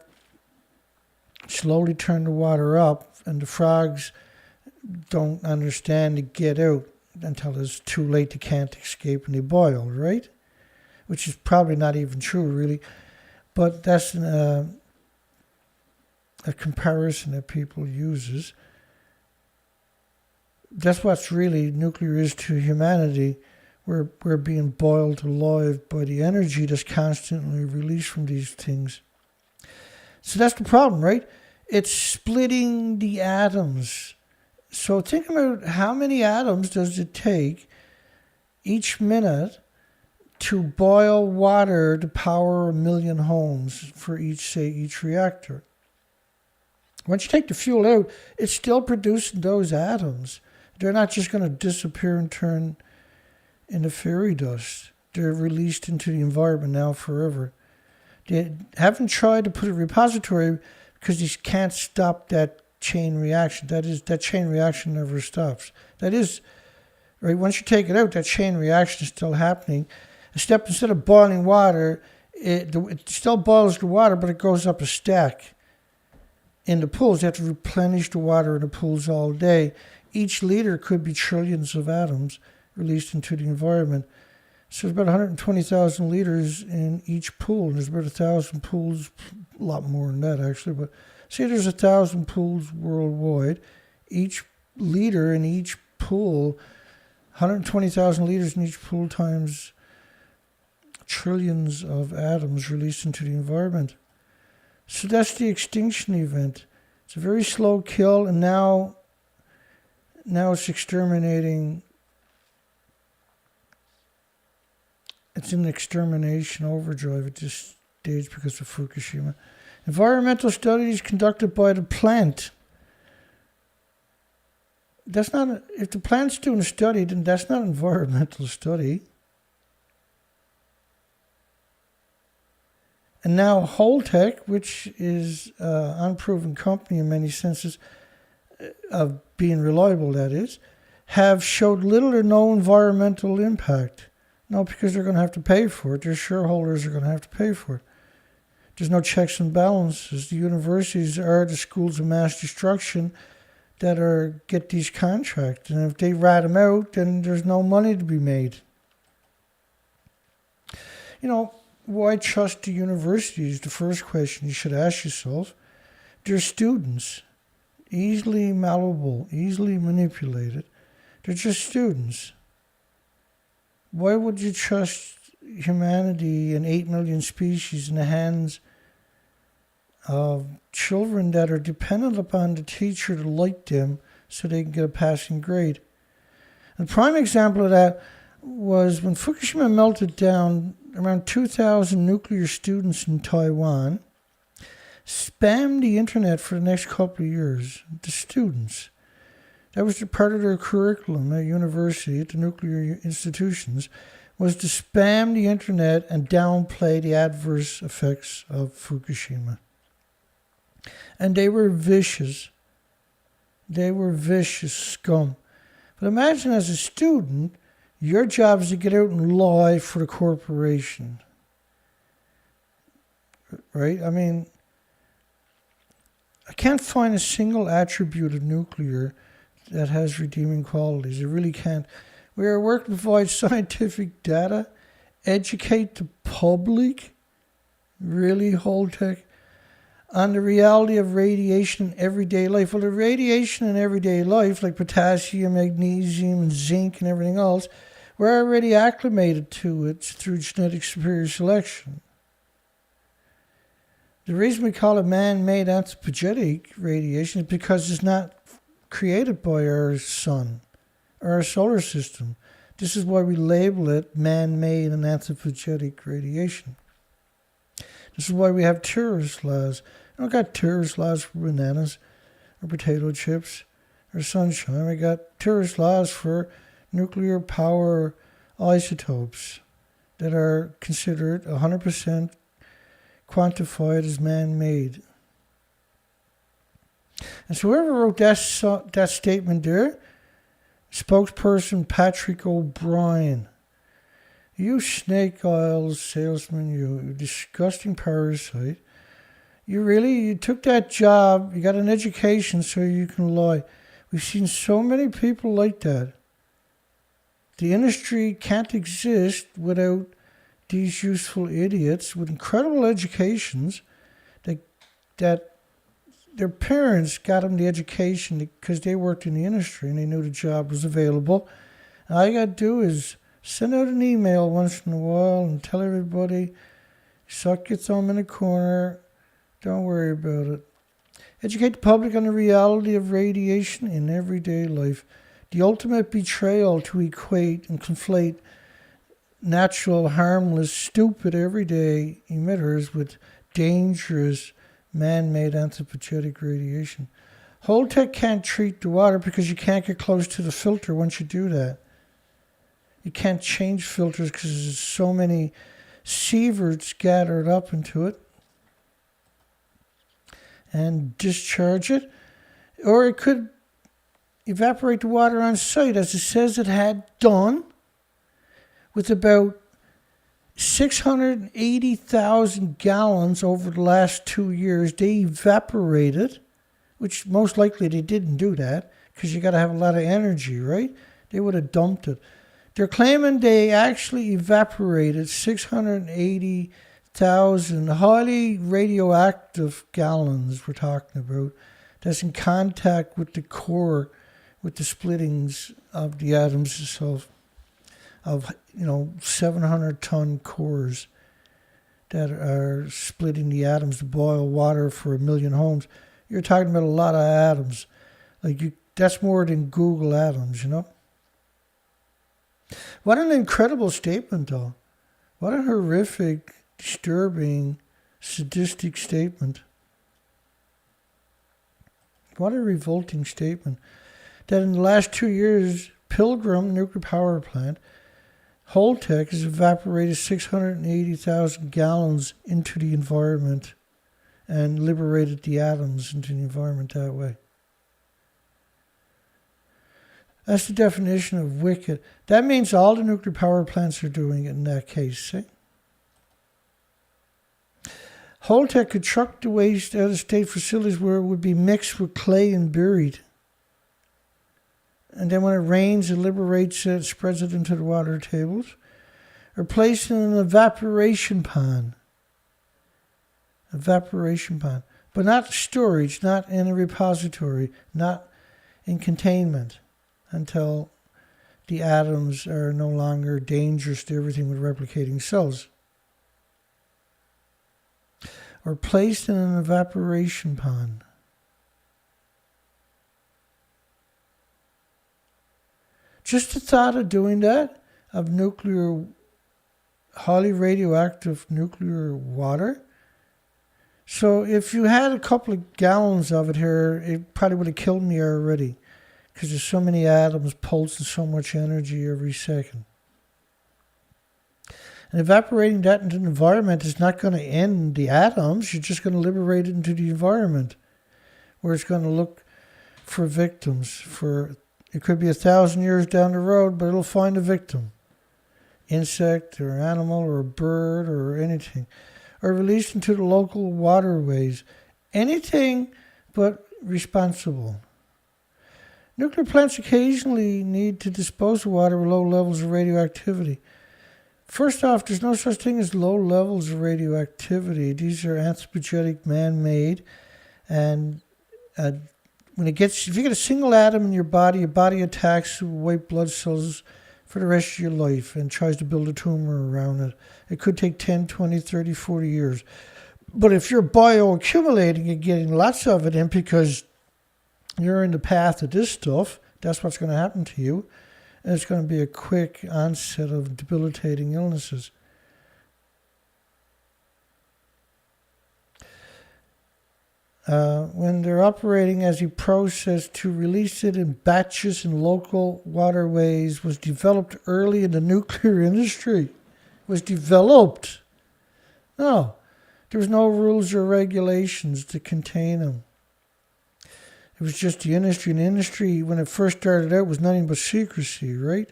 slowly turn the water up, and the frogs don't understand to get out until it's too late. They can't escape and they boil, right? Which is probably not even true, really. But that's a comparison that people uses. That's what's really nuclear is to humanity. We're being boiled alive by the energy that's constantly released from these things. So that's the problem, right? It's splitting the atoms. So think about how many atoms does it take each minute to boil water to power 1 million homes for each reactor. Once you take the fuel out, it's still producing those atoms. They're not just going to disappear and turn into fairy dust. They're released into the environment now forever. They haven't tried to put a repository because you can't stop that chain reaction. That chain reaction never stops. That is, right, once you take it out, that chain reaction is still happening. Instead of boiling water, it still boils the water, but it goes up a stack in the pools. You have to replenish the water in the pools all day. Each liter could be trillions of atoms released into the environment. So there's about 120,000 liters in each pool. And there's about 1,000 pools, a lot more than that actually. But say there's 1,000 pools worldwide. Each liter in each pool, 120,000 liters in each pool times trillions of atoms released into the environment. So that's the extinction event. It's a very slow kill, and now it's exterminating. It's in extermination overdrive at this stage because of Fukushima. Environmental studies conducted by the plant. That's not, if the plant's doing a study, then that's not an environmental study. And now Holtec, which is an unproven company in many senses, of being reliable that is, have showed little or no environmental impact. No, because they're going to have to pay for it. Their shareholders are going to have to pay for it. There's no checks and balances. The universities are the schools of mass destruction that get these contracts. And if they rat them out, then there's no money to be made. You know, why trust the universities? The first question you should ask yourself. They're students, easily malleable, easily manipulated. They're just students. Why would you trust humanity and 8 million species in the hands of children that are dependent upon the teacher to like them so they can get a passing grade? A prime example of that was when Fukushima melted down. Around 2,000 nuclear students in Taiwan spammed the internet for the next couple of years. The students. That was part of their curriculum at university, at the nuclear institutions, was to spam the internet and downplay the adverse effects of Fukushima. And they were vicious. They were vicious scum. But imagine as a student, your job is to get out and lie for the corporation. Right? I mean, I can't find a single attribute of nuclear that has redeeming qualities. I really can't. We are working to provide scientific data, educate the public. Really, Holtec? on the reality of radiation in everyday life. Well, the radiation in everyday life, like potassium, magnesium, and zinc and everything else, we're already acclimated to it through genetic superior selection. The reason we call it man-made anthropogenic radiation is because it's not created by our sun or our solar system. This is why we label it man-made and anthropogenic radiation. This is why we have tourist laws. We don't got tourist laws for bananas or potato chips or sunshine. We got tourist laws for nuclear power isotopes that are considered 100% quantified as man-made. And so whoever wrote that statement there, spokesperson Patrick O'Brien, you snake oil salesman, you disgusting parasite, you took that job, you got an education so you can lie. We've seen so many people like that. The industry can't exist without these useful idiots with incredible educations that their parents got them the education because they worked in the industry and they knew the job was available. And all you got to do is send out an email once in a while and tell everybody, suck your thumb in a corner, don't worry about it. Educate the public on the reality of radiation in everyday life. The ultimate betrayal to equate and conflate natural, harmless, stupid, everyday emitters with dangerous, man-made anthropogenic radiation. Holtec can't treat the water because you can't get close to the filter once you do that. You can't change filters because there's so many sieverts gathered up into it and discharge it. Or it could evaporate the water on site, as it says it had done, with about 680,000 gallons over the last 2 years. They evaporated, which most likely they didn't do that because you got to have a lot of energy, right? They would have dumped it. They're claiming they actually evaporated 680,000 highly radioactive gallons, we're talking about, that's in contact with the core, with the splittings of the atoms itself, of 700-ton cores that are splitting the atoms to boil water for 1 million homes. You're talking about a lot of atoms. That's more than Google atoms, What an incredible statement, though. What a horrific, disturbing, sadistic statement. What a revolting statement. That in the last 2 years, Pilgrim Nuclear Power Plant, Holtec has evaporated 680,000 gallons into the environment and liberated the atoms into the environment that way. That's the definition of wicked. That means all the nuclear power plants are doing it in that case, see? Holtec could truck the waste out of state facilities where it would be mixed with clay and buried. And then when it rains, it liberates it, spreads it into the water tables. Or placed in an evaporation pond. Evaporation pond. But not storage, not in a repository, not in containment until the atoms are no longer dangerous to everything with replicating cells. Or placed in an evaporation pond. Just the thought of doing that, of highly radioactive nuclear water. So if you had a couple of gallons of it here, it probably would have killed me already. Because there's so many atoms pulsing so much energy every second. And evaporating that into the environment is not going to end the atoms. You're just going to liberate it into the environment, where it's going to look for victims. It could be 1,000 years down the road, but it'll find a victim. Insect or animal or a bird or anything. Or released into the local waterways. Anything but responsible. Nuclear plants occasionally need to dispose of water with low levels of radioactivity. First off, there's no such thing as low levels of radioactivity. These are anthropogenic, man-made, and if you get a single atom in your body attacks white blood cells for the rest of your life and tries to build a tumor around it. It could take 10, 20, 30, 40 years. But if you're bioaccumulating and getting lots of it in because you're in the path of this stuff, that's what's going to happen to you. And it's going to be a quick onset of debilitating illnesses. When they're operating as a process to release it in batches in local waterways was developed early in the nuclear industry. Was developed. No, there was no rules or regulations to contain them. It was just the industry. And the industry, when it first started out, was nothing but secrecy, right?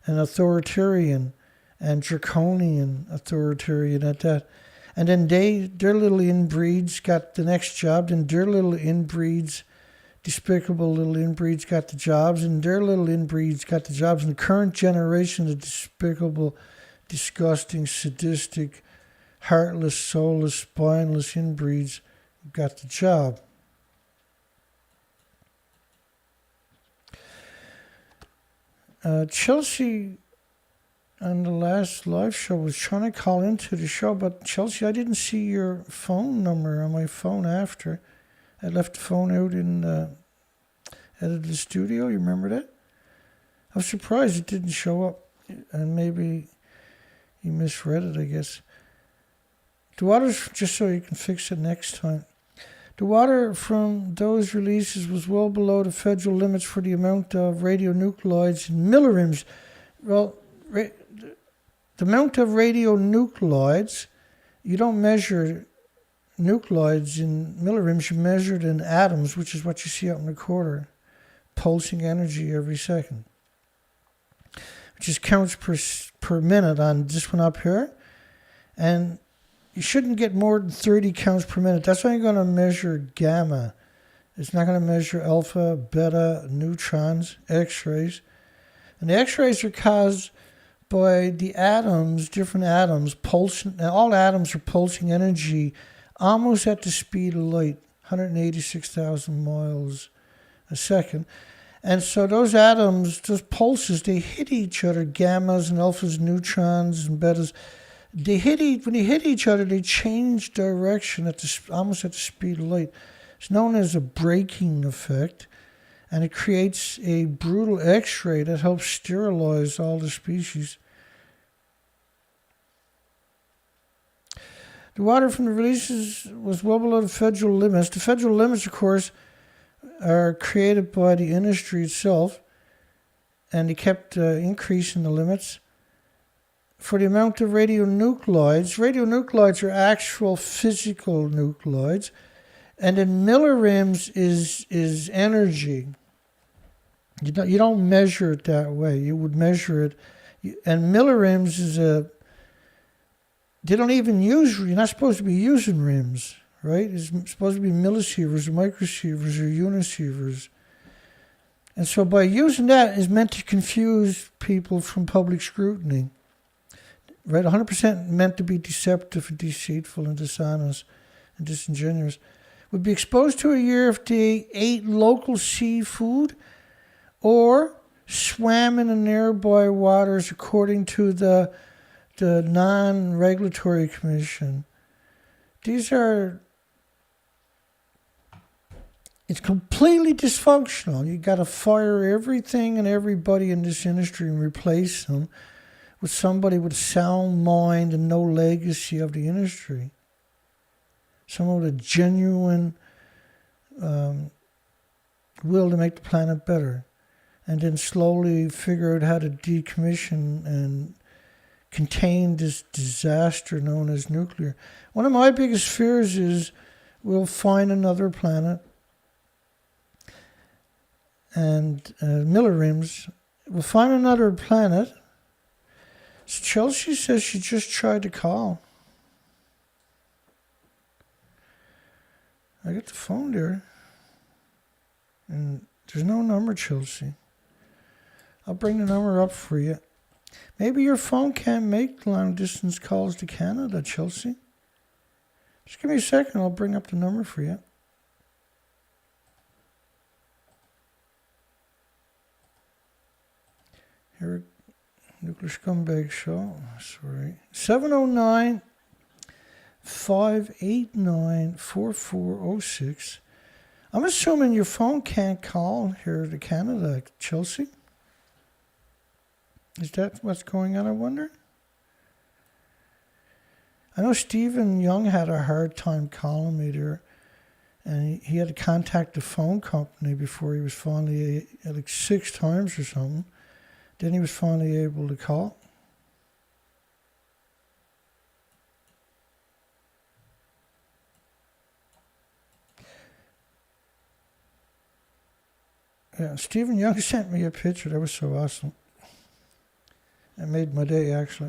And authoritarian and draconian authoritarian at that. And then their little inbreeds got the next job, and their little inbreeds, despicable little inbreeds, got the jobs, and their little inbreeds got the jobs. And the current generation of despicable, disgusting, sadistic, heartless, soulless, spineless inbreeds got the job. Chelsea on the last live show was trying to call into the show, but Chelsea, I didn't see your phone number on my phone after. I left the phone out out of the studio. You remember that? I was surprised it didn't show up, and maybe you misread it, I guess. The water's, just so you can fix it next time. The water from those releases was well below the federal limits for the amount of radionuclides in millirems. Well, the amount of radionuclides, you don't measure nuclides in millirems, you measure it in atoms, which is what you see out in the quarter, pulsing energy every second, which is counts per minute on this one up here. And you shouldn't get more than 30 counts per minute. That's only going to measure gamma. It's not going to measure alpha, beta, neutrons, X-rays. And the X-rays are caused by the atoms, different atoms, pulsing. All atoms are pulsing energy almost at the speed of light, 186,000 miles a second. And so those atoms, those pulses, they hit each other, gammas and alphas, neutrons and betas. When they hit each other, they change direction almost at the speed of light. It's known as a braking effect, and it creates a brutal X-ray that helps sterilize all the species. The water from the releases was well below the federal limits. The federal limits, of course, are created by the industry itself, and they kept increasing the limits. For the amount of radionuclides are actual physical nuclides, and in millirems is energy. You don't measure it that way. You would measure it, and millirems is they don't even use. You're not supposed to be using rims, right? It's supposed to be millisieverts or microsieverts or unisieverts. And so by using that is meant to confuse people from public scrutiny. Right, 100% meant to be deceptive and deceitful and dishonest and disingenuous. Would be exposed to a year if they ate local seafood or swam in the nearby waters according to the non-regulatory commission. It's completely dysfunctional. You got to fire everything and everybody in this industry and replace them with somebody with sound mind and no legacy of the industry. Someone with a genuine will to make the planet better. And then slowly figure out how to decommission and contain this disaster known as nuclear. One of my biggest fears is we'll find another planet. And millirems, we'll find another planet. So Chelsea says she just tried to call. I got the phone there. And there's no number, Chelsea. I'll bring the number up for you. Maybe your phone can't make long-distance calls to Canada, Chelsea. Just give me a second. I'll bring up the number for you. Here, Nuclear Scumbag Show. Sorry. 709-589-4406. I'm assuming your phone can't call here to Canada, Chelsea. Is that what's going on, I wonder? I know Stephen Young had a hard time calling me there, and he had to contact the phone company before he was finally, like 6 times or something. Then he was finally able to call. Yeah, Stephen Young sent me a picture. That was so awesome. It made my day, actually.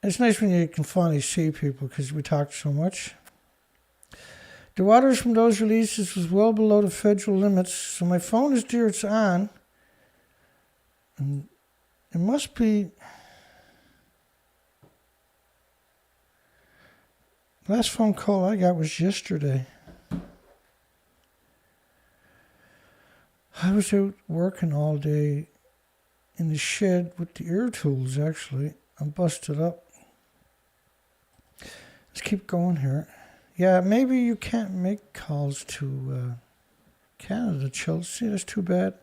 It's nice when you can finally see people because we talk so much. The waters from those releases was well below the federal limits, so my phone is there, it's on. And it must be... Last phone call I got was yesterday. I was out working all day in the shed with the air tools, actually. I'm busted up. Let's keep going here. Yeah, maybe you can't make calls to Canada, Chelsea. That's too bad.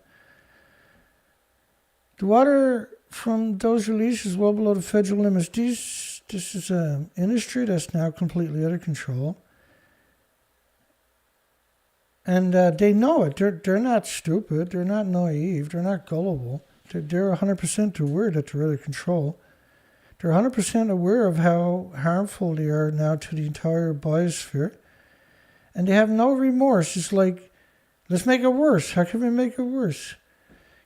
The water from those releases well below the federal limits. This is an industry that's now completely out of control. And they know it. They're not stupid. They're not naive. They're not gullible. They're 100% aware that they're out of control. They're 100% aware of how harmful they are now to the entire biosphere. And they have no remorse. It's like, let's make it worse. How can we make it worse?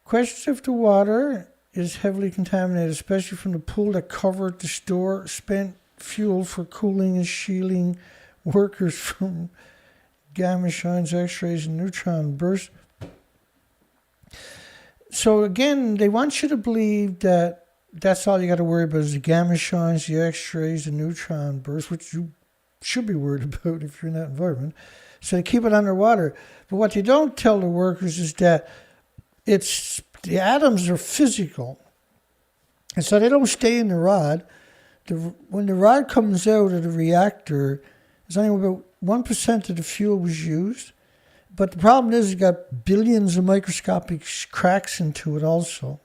Questions if the water is heavily contaminated, especially from the pool that covered the store, spent fuel for cooling and shielding workers from gamma shines, X-rays, and neutron bursts. So again, they want you to believe that that's all you got to worry about is the gamma shines, the X-rays, the neutron bursts, which you should be worried about if you're in that environment. So they keep it underwater. But what they don't tell the workers is that the atoms are physical. And so they don't stay in the rod. When the rod comes out of the reactor, there's only about 1% of the fuel was used. But the problem is you got billions of microscopic cracks into it also,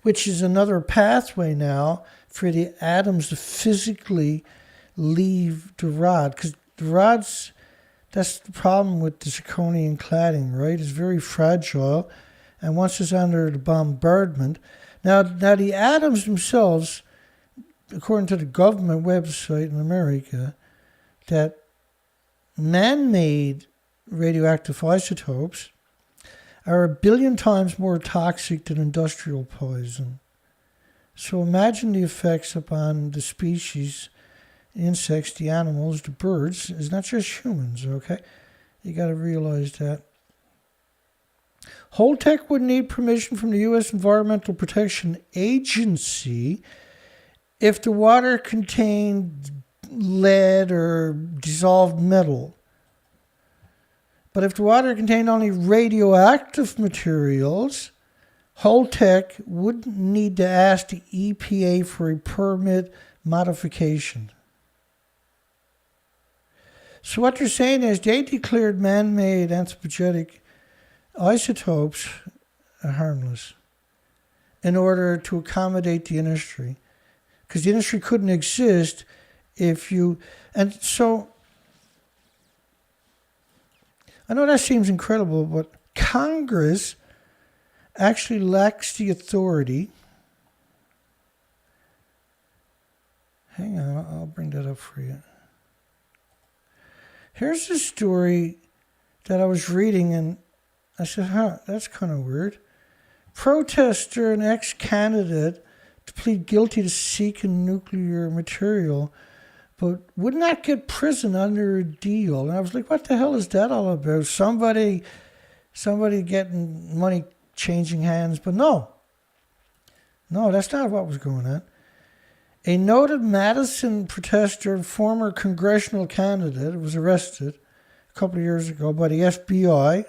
which is another pathway now for the atoms to physically leave the rod. Because the rods, that's the problem with the zirconium cladding, right? It's very fragile. And once it's under the bombardment, now the atoms themselves, according to the government website in America, that man-made radioactive isotopes are 1 billion times more toxic than industrial poison. So imagine the effects upon the species, the insects, the animals, the birds. It's not just humans, okay? You got to realize that. Holtec would need permission from the U.S. Environmental Protection Agency if the water contained lead or dissolved metal. But if the water contained only radioactive materials, Holtec wouldn't need to ask the EPA for a permit modification. So what they're saying is they declared man-made anthropogenic isotopes are harmless in order to accommodate the industry. Because the industry couldn't exist if you... And so, I know that seems incredible, but Congress actually lacks the authority. Hang on, I'll bring that up for you. Here's a story that I was reading, and I said, that's kind of weird. Protester and ex-candidate to plead guilty to seeking nuclear material, but would not get prison under a deal. And I was like, what the hell is that all about? Somebody getting money changing hands. But no, that's not what was going on. A noted Madison protester and former congressional candidate was arrested a couple of years ago by the FBI,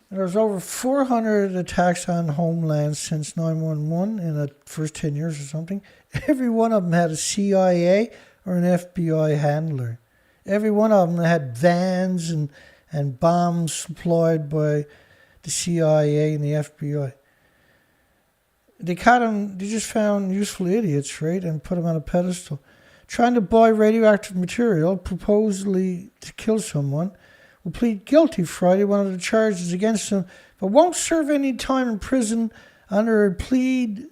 there was over 400 attacks on homeland since 9/11 in the first 10 years or something. Every one of them had a CIA or an FBI handler. Every one of them had vans and bombs supplied by the CIA and the FBI. They caught them, they just found useful idiots, right, and put them on a pedestal. Trying to buy radioactive material, supposedly to kill someone, will plead guilty Friday, one of the charges against him, but won't serve any time in prison under a plea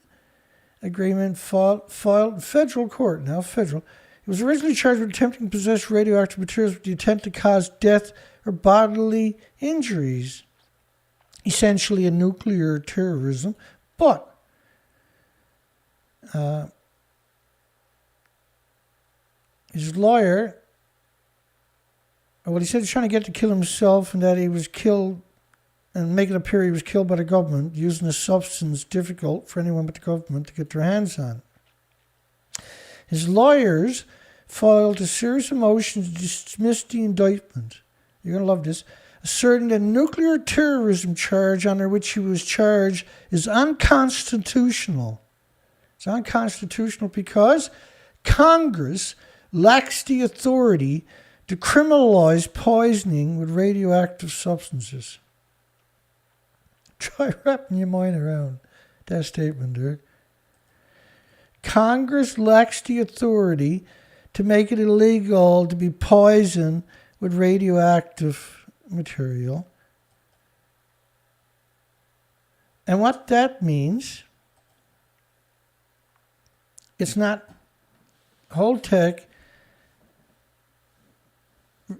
agreement filed in federal court. Now, federal. He was originally charged with attempting to possess radioactive materials with the intent to cause death or bodily injuries, essentially a nuclear terrorism, but his lawyer, well, he said he's trying to get to kill himself and that he was killed and make it appear he was killed by the government using a substance difficult for anyone but the government to get their hands on. His lawyers filed a series of motions to dismiss the indictment. You're going to love this. Asserting the nuclear terrorism charge under which he was charged is unconstitutional. It's unconstitutional because Congress lacks the authority to criminalize poisoning with radioactive substances. Try wrapping your mind around that statement, Dirk. Congress lacks the authority to make it illegal to be poisoned with radioactive material. And what that means, it's not Holtec.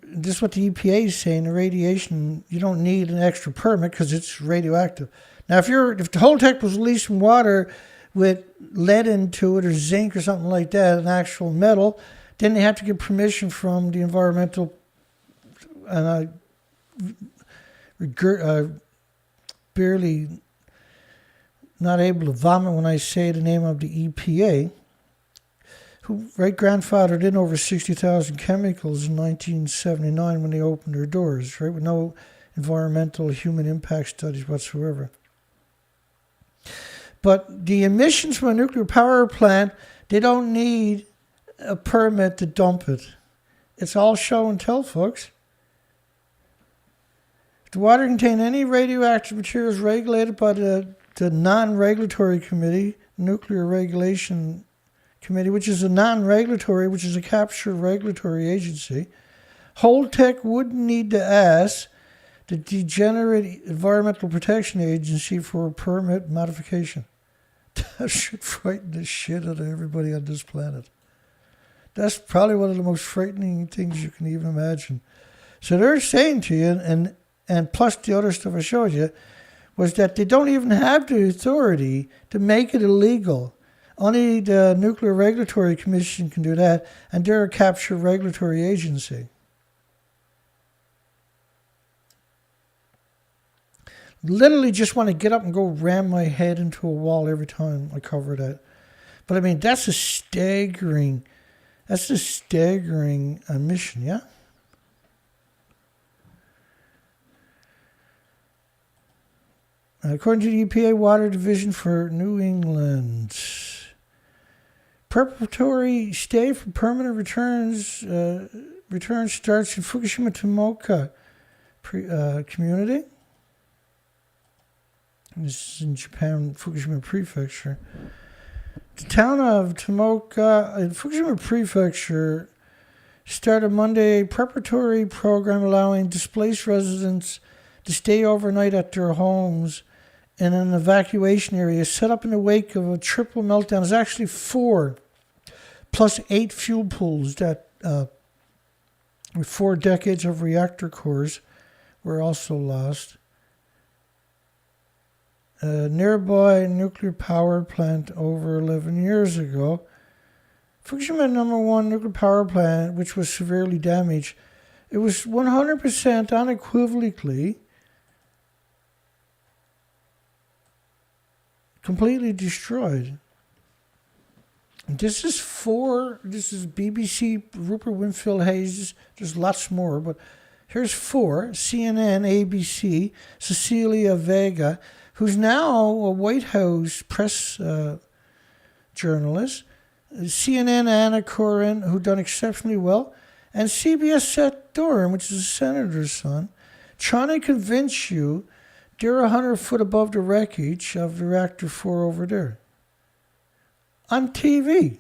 This is what the EPA is saying, the radiation, you don't need an extra permit because it's radioactive. Now, if the Holtec was releasing water with lead into it or zinc or something like that, an actual metal, then they have to get permission from the environmental, and I barely not able to vomit when I say the name of the EPA, who great-grandfathered in over 60,000 chemicals in 1979 when they opened their doors, right, with no environmental human impact studies whatsoever. But the emissions from a nuclear power plant, they don't need a permit to dump it. It's all show and tell, folks. If the water contains any radioactive materials regulated by the non-regulatory committee, Nuclear Regulation Committee, which is a non-regulatory, which is a captured regulatory agency, Holtec wouldn't need to ask the degenerate Environmental Protection Agency for a permit modification. That should frighten the shit out of everybody on this planet. That's probably one of the most frightening things you can even imagine. So they're saying to you, and plus the other stuff I showed you, was that they don't even have the authority to make it illegal. Only the Nuclear Regulatory Commission can do that, and they're a captured regulatory agency. Literally just want to get up and go ram my head into a wall every time I cover that. But I mean, that's a staggering mission, yeah? According to the EPA Water Division for New England, preparatory stay for permanent return starts in Fukushima Tomioka community. This is in Japan, Fukushima Prefecture. The town of Tomioka in Fukushima Prefecture started Monday a preparatory program allowing displaced residents to stay overnight at their homes in an evacuation area set up in the wake of a triple meltdown. There's actually 4 plus 8 fuel pools that with 4 decades of reactor cores were also lost. A nearby nuclear power plant over 11 years ago. Fukushima #1 nuclear power plant, which was severely damaged, it was 100% unequivocally completely destroyed. This is BBC, Rupert Winfield Hayes, there's lots more, but here's 4, CNN, ABC, Cecilia Vega, who's now a White House press journalist, CNN Anna Coren, who done exceptionally well, and CBS Seth Durham, which is a senator's son, trying to convince you they're 100 foot above the wreckage of the Reactor 4 over there. On TV.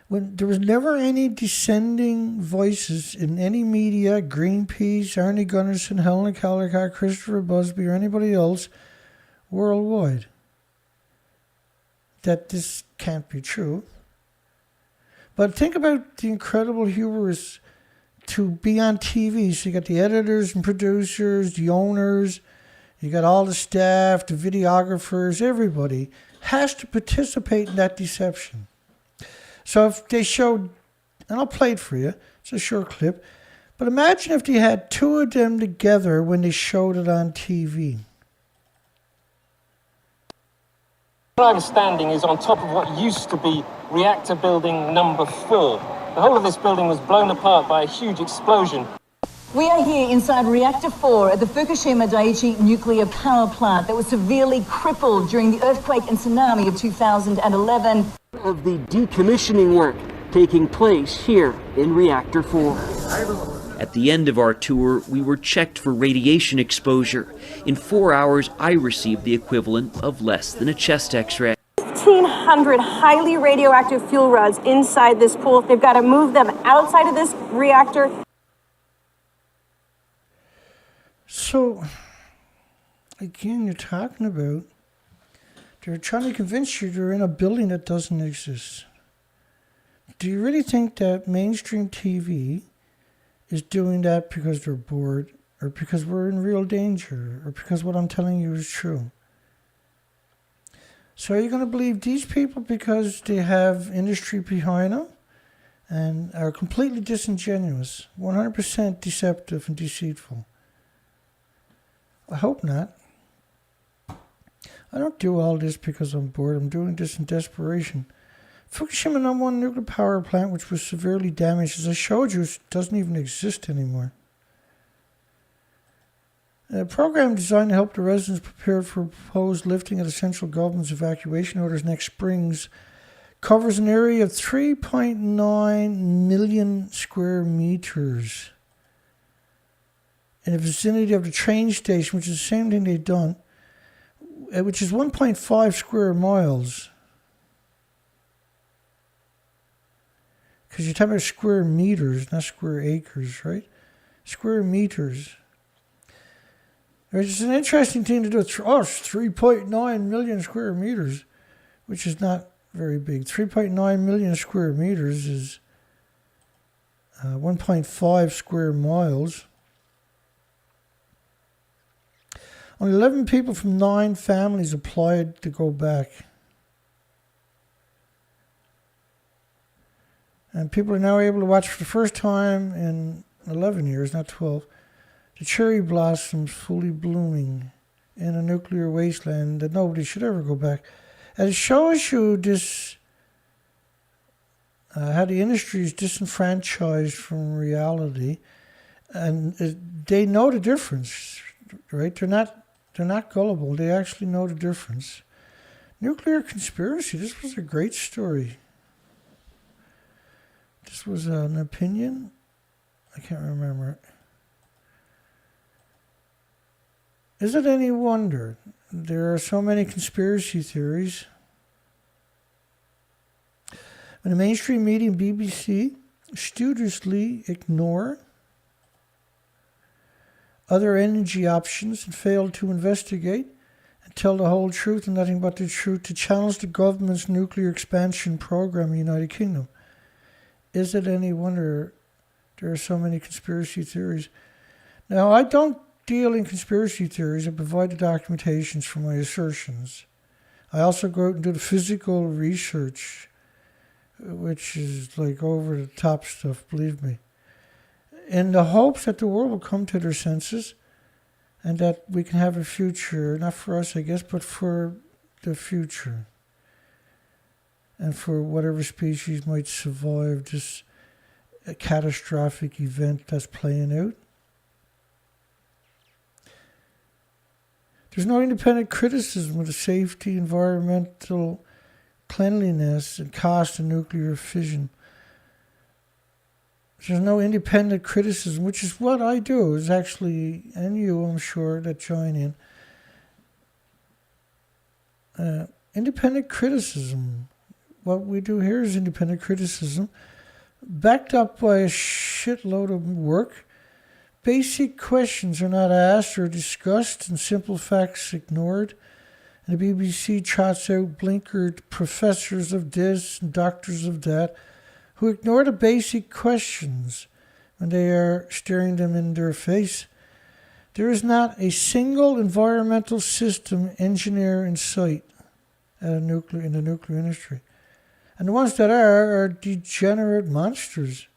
When there was never any dissenting voices in any media, Greenpeace, Arnie Gunnarsson, Helen Caldicott, Christopher Busby, or anybody else worldwide, that this can't be true. But think about the incredible hubris to be on TV. So you got the editors and producers, the owners, you got all the staff, the videographers, everybody has to participate in that deception. So if they showed, and I'll play it for you, it's a short clip, but imagine if they had 2 of them together when they showed it on TV. Where I'm standing is on top of what used to be reactor building number 4. The whole of this building was blown apart by a huge explosion. We are here inside Reactor 4 at the Fukushima Daiichi Nuclear Power Plant that was severely crippled during the earthquake and tsunami of 2011. Of the decommissioning work taking place here in Reactor 4. At the end of our tour, we were checked for radiation exposure. In 4 hours, I received the equivalent of less than a chest x-ray. 1,500 highly radioactive fuel rods inside this pool. They've got to move them outside of this reactor. So, again, you're talking about, they're trying to convince you they're in a building that doesn't exist. Do you really think that mainstream TV is doing that because they're bored, or because we're in real danger, or because what I'm telling you is true? So are you going to believe these people because they have industry behind them and are completely disingenuous, 100% deceptive and deceitful? I hope not. I don't do all this because I'm bored. I'm doing this in desperation. Fukushima No. 1 nuclear power plant, which was severely damaged, as I showed you, doesn't even exist anymore. A program designed to help the residents prepare for proposed lifting of the central government's evacuation orders next spring's covers an area of 3.9 million square meters in the vicinity of the train station, which is the same thing they've done, which is 1.5 square miles. Because you're talking about square meters, not square acres, right? Square meters. It's an interesting thing to do. It's 3.9 million square meters, which is not very big. 3.9 million square meters is 1.5 square miles. Only 11 people from 9 families applied to go back. And people are now able to watch for the first time in 11 years, not 12, the cherry blossoms fully blooming in a nuclear wasteland that nobody should ever go back. And it shows you this, how the industry is disenfranchised from reality, and they know the difference, right? They're not gullible. They actually know the difference. Nuclear conspiracy. This was a great story. This was an opinion. I can't remember it. Is it any wonder there are so many conspiracy theories? When the mainstream media and BBC studiously ignore other energy options and fail to investigate and tell the whole truth and nothing but the truth to challenge the government's nuclear expansion program in the United Kingdom. Is it any wonder there are so many conspiracy theories? Now, I don't deal in conspiracy theories. I provide the documentations for my assertions. I also go out and do the physical research, which is like over the top stuff, believe me, in the hopes that the world will come to their senses and that we can have a future, not for us, I guess, but for the future and for whatever species might survive this catastrophic event that's playing out. There's no independent criticism of the safety, environmental cleanliness, and cost of nuclear fission. There's no independent criticism, which is what I do, is actually, and you, I'm sure, that join in. Independent criticism. What we do here is independent criticism, backed up by a shitload of work. Basic questions are not asked or discussed, and simple facts ignored. And the BBC trots out blinkered professors of this and doctors of that, who ignore the basic questions when they are staring them in their face. There is not a single environmental system engineer in sight in the nuclear industry. And the ones that are degenerate monsters,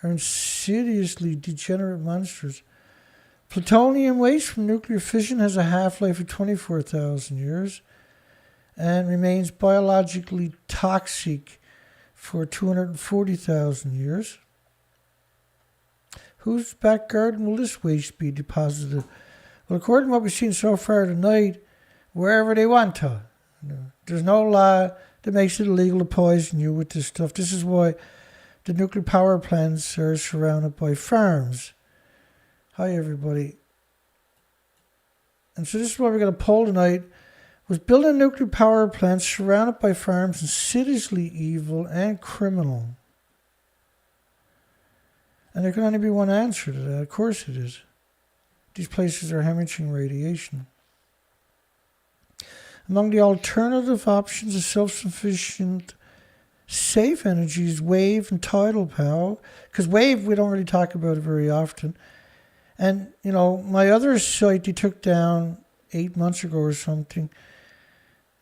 are insidiously degenerate monsters. Plutonium waste from nuclear fission has a half-life of 24,000 years and remains biologically toxic for 240,000 years. Whose back garden will this waste be deposited? Well, according to what we've seen so far tonight, wherever they want to. There's no law that makes it illegal to poison you with this stuff. This is why the nuclear power plants are surrounded by farms. Hi, everybody. And so this is what we're going to poll tonight. Was building nuclear power plants surrounded by farms insidiously evil and criminal? And there can only be one answer to that. Of course it is. These places are hemorrhaging radiation. Among the alternative options of self-sufficient, safe energy is wave and tidal power. Because wave, we don't really talk about it very often. And, you know, my other site they took down 8 months ago or something,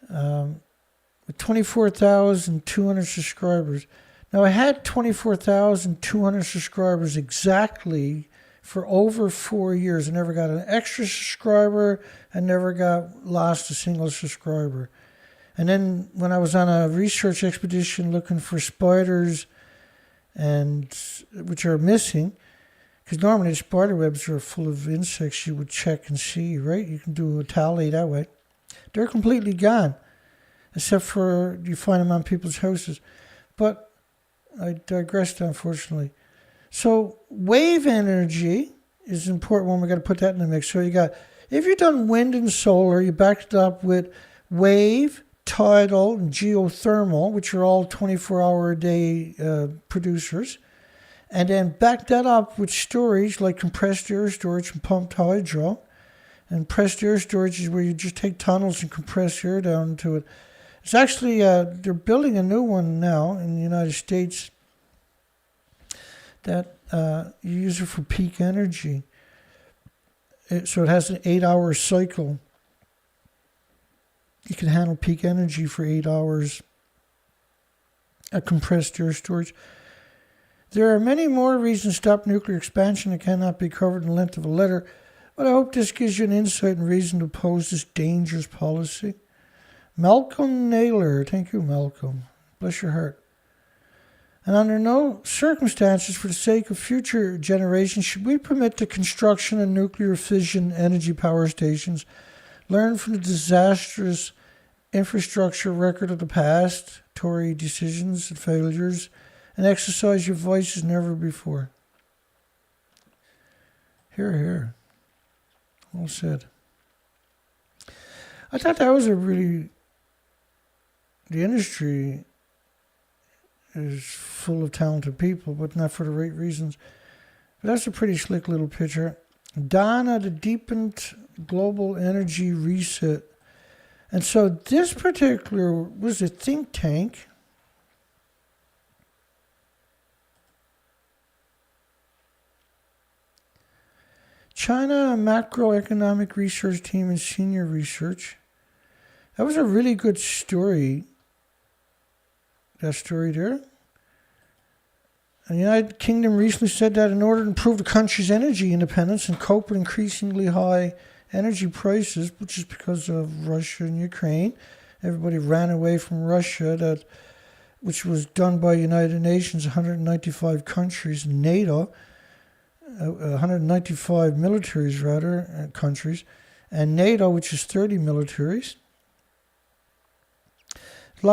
with 24,200 subscribers. Now, I had 24,200 subscribers exactly for over 4 years. I never got an extra subscriber. I never lost a single subscriber. And then when I was on a research expedition looking for spiders, and which are missing, because normally the spider webs are full of insects you would check and see, right? You can do a tally that way. They're completely gone, except for you find them on people's houses. But I digressed, unfortunately. So wave energy is an important one. We got to put that in the mix. So you got, if you've done wind and solar, you backed it up with wave, tidal, and geothermal, which are all 24-hour-a-day producers. And then back that up with storage like compressed air storage and pumped hydro. And compressed air storage is where you just take tunnels and compress air down into it. It's actually, they're building a new one now in the United States that you use it for peak energy. So it has an 8-hour cycle. You can handle peak energy for 8 hours at compressed air storage. There are many more reasons to stop nuclear expansion that cannot be covered in the length of a letter, but I hope this gives you an insight and reason to oppose this dangerous policy. Malcolm Naylor, thank you, Malcolm. Bless your heart. And under no circumstances, for the sake of future generations, should we permit the construction of nuclear fission energy power stations. Learn from the disastrous infrastructure record of the past, Tory decisions and failures, and exercise your voice as never before. Hear, hear. Well said. I thought that was a really... The industry is full of talented people, but not for the right reasons. But that's a pretty slick little picture. Donna, the Deepened Global Energy Reset. And so this particular was a think tank. China Macroeconomic Research Team and Senior Research. That was a really good story. That story there. And the United Kingdom recently said that in order to improve the country's energy independence and cope with increasingly high energy prices, which is because of Russia and Ukraine, everybody ran away from Russia, which was done by United Nations, 195 countries, NATO, 195 militaries rather, countries, and NATO, which is 30 militaries. It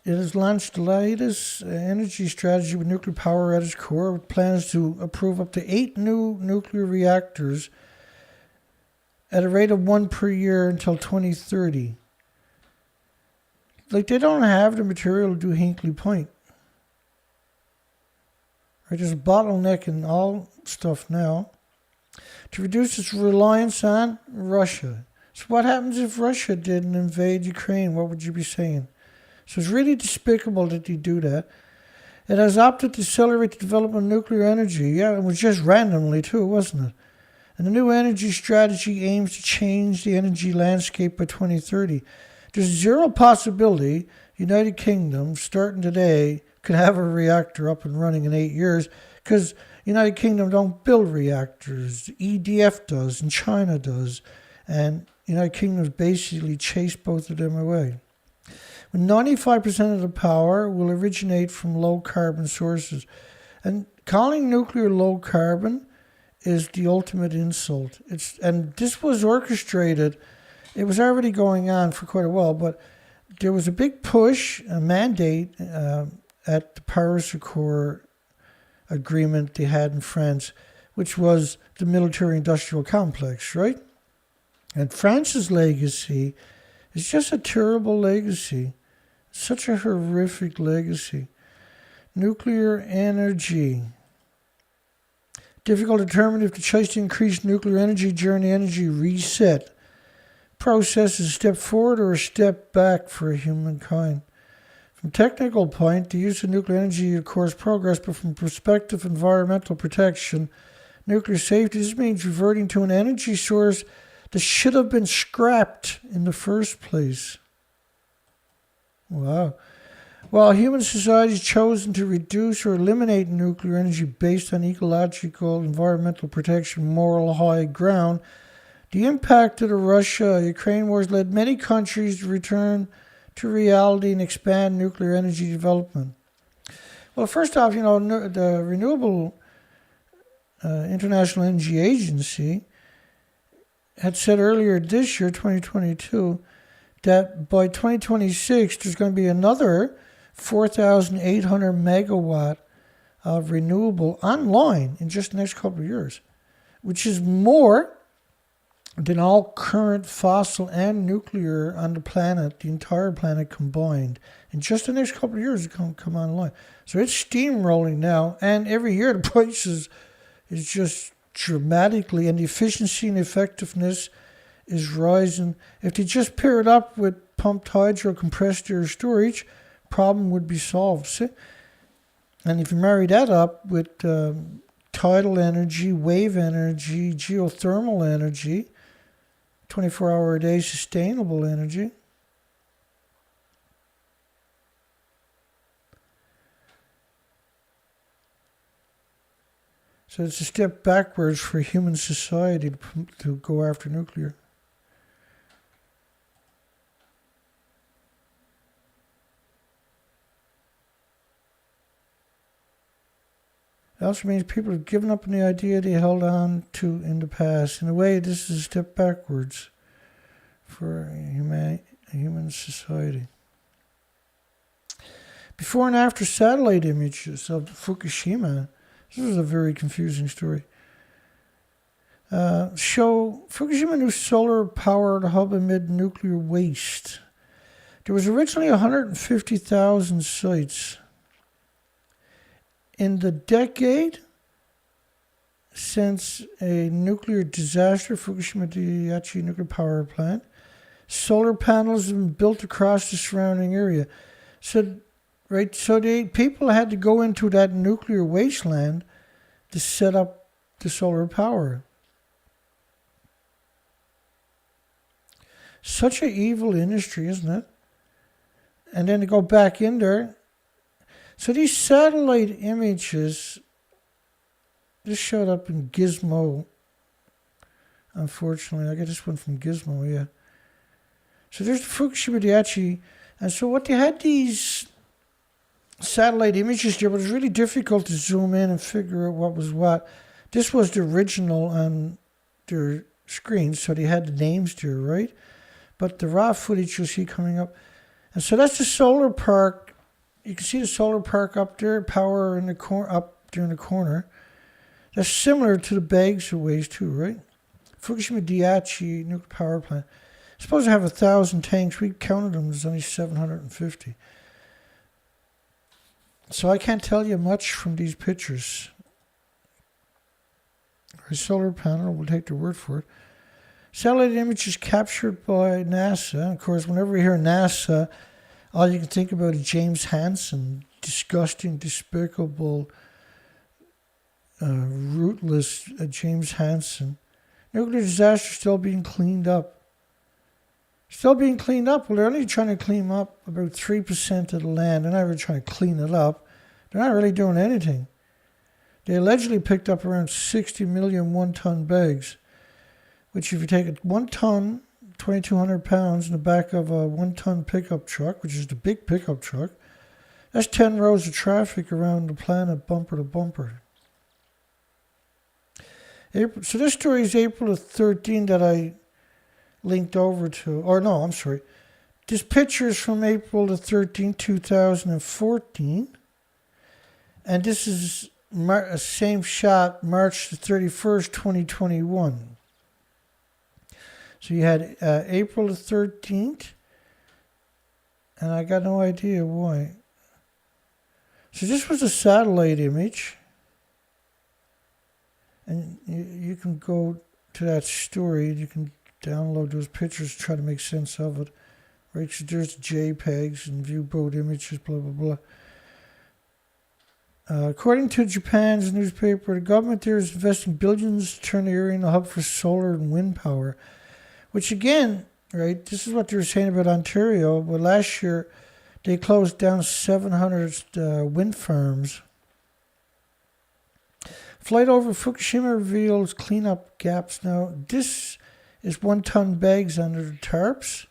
has launched the latest energy strategy with nuclear power at its core, with plans to approve up to 8 new nuclear reactors at a rate of 1 per year until 2030. Like, they don't have the material to do Hinkley Point. Right, there's a bottleneck in all stuff now to reduce its reliance on Russia. So what happens if Russia didn't invade Ukraine? What would you be saying? So it's really despicable that they do that. It has opted to accelerate the development of nuclear energy. Yeah, it was just randomly too, wasn't it? And the new energy strategy aims to change the energy landscape by 2030. There's zero possibility United Kingdom, starting today, could have a reactor up and running in 8 years, because United Kingdom don't build reactors. EDF does, and China does. And United Kingdom's basically chased both of them away. 95% of the power will originate from low carbon sources. And calling nuclear low carbon is the ultimate insult. And this was orchestrated. It was already going on for quite a while, but there was a big push, a mandate at the Paris Accord agreement they had in France, which was the military-industrial complex, right? And France's legacy is just a terrible legacy. Such a horrific legacy. Nuclear energy. Difficult to determine if the choice to increase nuclear energy during the energy reset process is a step forward or a step back for humankind. From a technical point, the use of nuclear energy, of course, progress, but from perspective of environmental protection, nuclear safety, this means reverting to an energy source that should have been scrapped in the first place. Wow. While human society has chosen to reduce or eliminate nuclear energy based on ecological, environmental protection, moral high ground, the impact of the Russia-Ukraine wars led many countries to return to reality and expand nuclear energy development. Well, first off, the Renewable International Energy Agency had said earlier this year, 2022, that by 2026, there's going to be another 4,800 megawatt of renewable online in just the next couple of years, which is more than all current fossil and nuclear on the planet, the entire planet combined. In just the next couple of years, it's going to come online. So it's steamrolling now, and every year the price is just dramatically, and the efficiency and effectiveness is rising. If they just pair it up with pumped hydro, compressed air storage, problem would be solved. See? And if you marry that up with tidal energy, wave energy, geothermal energy, 24-hour a day sustainable energy, so it's a step backwards for human society to go after nuclear. It also means people have given up on the idea they held on to in the past. In a way, this is a step backwards for human society. Before and after satellite images of Fukushima, this is a very confusing story, show Fukushima new solar powered hub amid nuclear waste. There was originally 150,000 sites. In the decade since a nuclear disaster, Fukushima Nuclear Power Plant, solar panels have been built across the surrounding area. So people had to go into that nuclear wasteland to set up the solar power. Such an evil industry, isn't it? And then to go back in there. So these satellite images, this showed up in Gizmo, unfortunately. I got this one from Gizmo, yeah. So there's the Fukushima Daiichi. And so what they had these satellite images there, but it was really difficult to zoom in and figure out what was what. This was the original on their screen, so they had the names there, right? But the raw footage you'll see coming up. And so that's the solar park. You can see the solar park up there, power in the up there in the corner. That's similar to the bags of waste too, right? Fukushima Daiichi nuclear power plant. It's supposed to have 1,000 tanks. We counted them. There's only 750. So I can't tell you much from these pictures. Our solar panel, we'll take their word for it. Satellite images captured by NASA. And of course, whenever we hear NASA, all you can think about is James Hansen. Disgusting, despicable, rootless James Hansen. Nuclear disaster still being cleaned up. Still being cleaned up. Well, they're only trying to clean up about 3% of the land. They're not really trying to clean it up. They're not really doing anything. They allegedly picked up around 60 million one-ton bags, which if you take a 1 ton, 2,200 pounds in the back of a 1-ton pickup truck, which is the big pickup truck, that's 10 rows of traffic around the planet, bumper to bumper. So this story is April the 13th that I linked over to, or no, I'm sorry. This picture is from April the 13th, 2014. And this is a same shot, March the 31st, 2021. So you had April the 13th, and I got no idea why. So this was a satellite image. And you can go to that story, you can download those pictures, try to make sense of it. Right, so there's JPEGs and viewport images, blah, blah, blah. According to Japan's newspaper, the government there is investing billions to turn the area into a hub for solar and wind power. Which again, right, this is what they were saying about Ontario. But last year, they closed down 700 wind farms. Flight over Fukushima reveals cleanup gaps. Now, this is 1-ton bags under the tarps.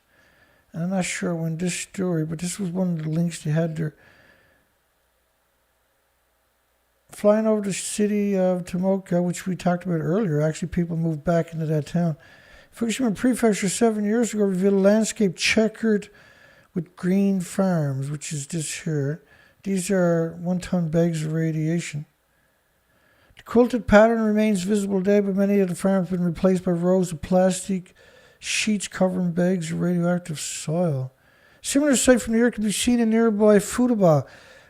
And I'm not sure when this story, but this was one of the links they had there. Flying over the city of Tomioka, which we talked about earlier. Actually, people moved back into that town. Fukushima Prefecture 7 years ago revealed a landscape checkered with green farms, which is this here. These are 1-ton bags of radiation. The quilted pattern remains visible today, but many of the farms have been replaced by rows of plastic sheets covering bags of radioactive soil. Similar sight from the air can be seen in nearby Futaba,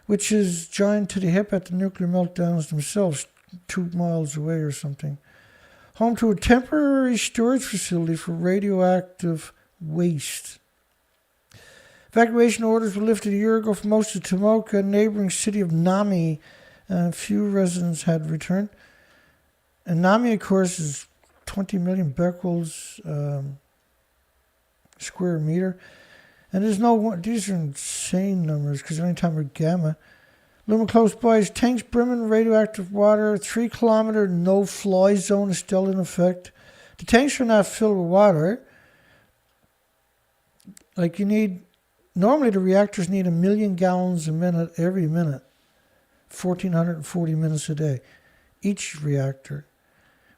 which is joined to the hip at the nuclear meltdowns themselves, 2 miles away or something. Home to a temporary storage facility for radioactive waste. Evacuation orders were lifted a year ago for most of Tomioka and neighboring city of Nami. Few residents had returned. And Nami, of course, is 20 million becquerels square meter. And there's no, these are insane numbers because the only time we're gamma. Looming close by is tanks brimming radioactive water. 3 kilometer no-fly zone is still in effect. The tanks are not filled with water. Like you need, normally the reactors need 1 million gallons a minute every minute. 1,440 minutes a day. Each reactor.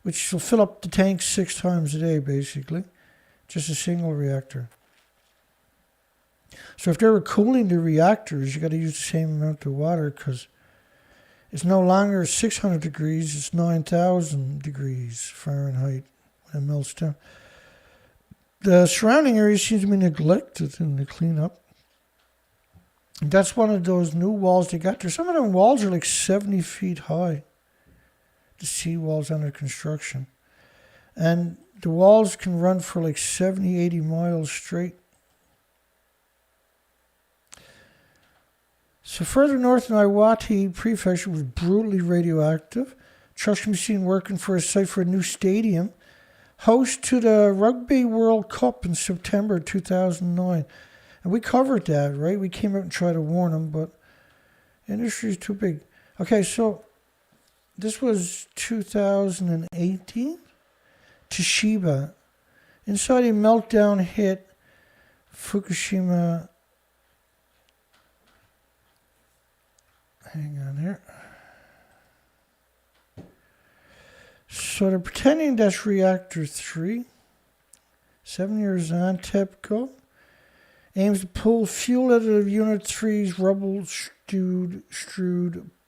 Which will fill up the tank 6 times a day, basically. Just a single reactor. So if they were cooling the reactors, you got to use the same amount of water because it's no longer 600 degrees, it's 9,000 degrees Fahrenheit when it melts down. The surrounding area seems to be neglected in the cleanup. And that's one of those new walls they got there. Some of them walls are like 70 feet high. The sea walls under construction. And the walls can run for like 70, 80 miles straight. So further north in Iwate Prefecture was brutally radioactive. Trucks can be seen working for a site for a new stadium, host to the Rugby World Cup in September 2009. And we covered that, right? We came out and tried to warn them, but the industry is too big. Okay, so this was 2018. Toshiba. Inside a meltdown hit Fukushima. Hang on here. So they're pretending that's Reactor 3. 7 years on, TEPCO aims to pull fuel out of Unit 3's rubble-strewed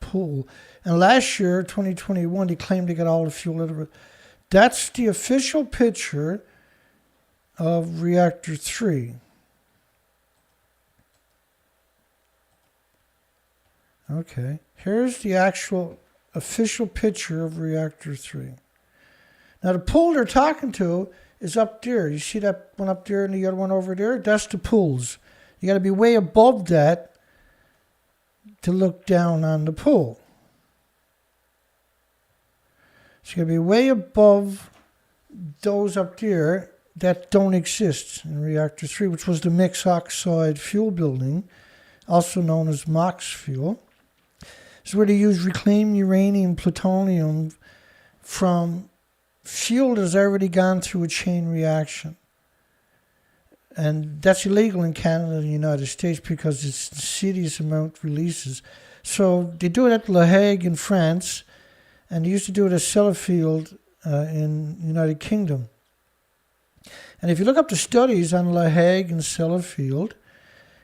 pool. And last year, 2021, they claimed they got all the fuel out of it. That's the official picture of Reactor 3. Okay, here's the actual official picture of Reactor 3. Now the pool they're talking to is up there. You see that one up there and the other one over there? That's the pools. You got to be way above that to look down on the pool. So you got to be way above those up there that don't exist in Reactor 3, which was the mixed oxide fuel building, also known as MOX fuel. This is where they use reclaimed uranium, plutonium from fuel that has already gone through a chain reaction. And that's illegal in Canada and the United States because it's insidious amount releases. So they do it at La Hague in France, and they used to do it at Sellafield in the United Kingdom. And if you look up the studies on La Hague and Sellafield,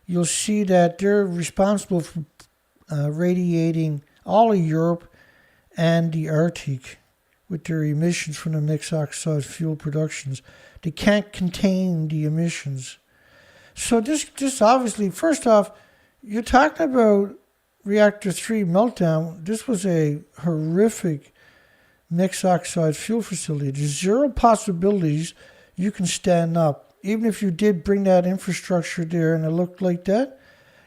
you'll see that they're responsible for radiating all of Europe and the Arctic with their emissions from the mixed oxide fuel productions. They can't contain the emissions. So this obviously, first off, you're talking about Reactor 3 meltdown. This was a horrific mixed oxide fuel facility. There's zero possibilities you can stand up. Even if you did bring that infrastructure there and it looked like that,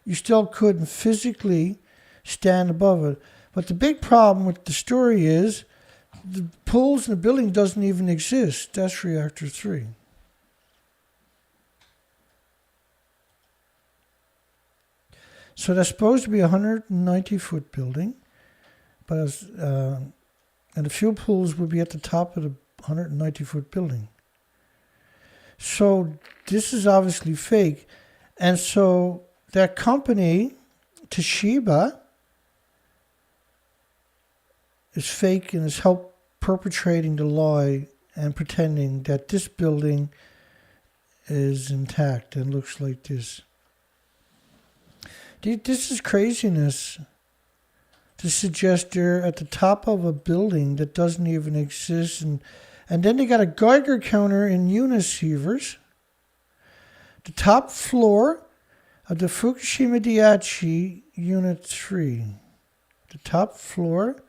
you still couldn't physically stand above it. But the big problem with the story is the pools in the building doesn't even exist. That's Reactor 3. So that's supposed to be a 190-foot building, but and the fuel pools would be at the top of the 190-foot building. So this is obviously fake. And so that company, Toshiba, is fake and has helped perpetrating the lie and pretending that this building is intact and looks like this. This is craziness to suggest they're at the top of a building that doesn't even exist. And then they got a Geiger counter in unisievers. The top floor of the Fukushima Daiichi Unit 3. The top floor.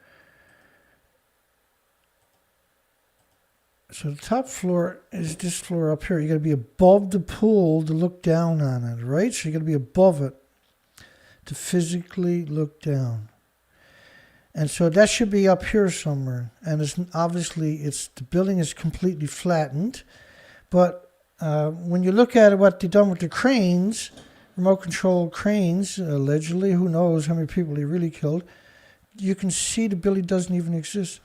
So the top floor is this floor up here. You got to be above the pool to look down on it, right? So you got to be above it to physically look down. And so that should be up here somewhere. And it's obviously the building is completely flattened. But when you look at what they've done with the cranes, remote control cranes, allegedly, who knows how many people they really killed, you can see the building doesn't even exist.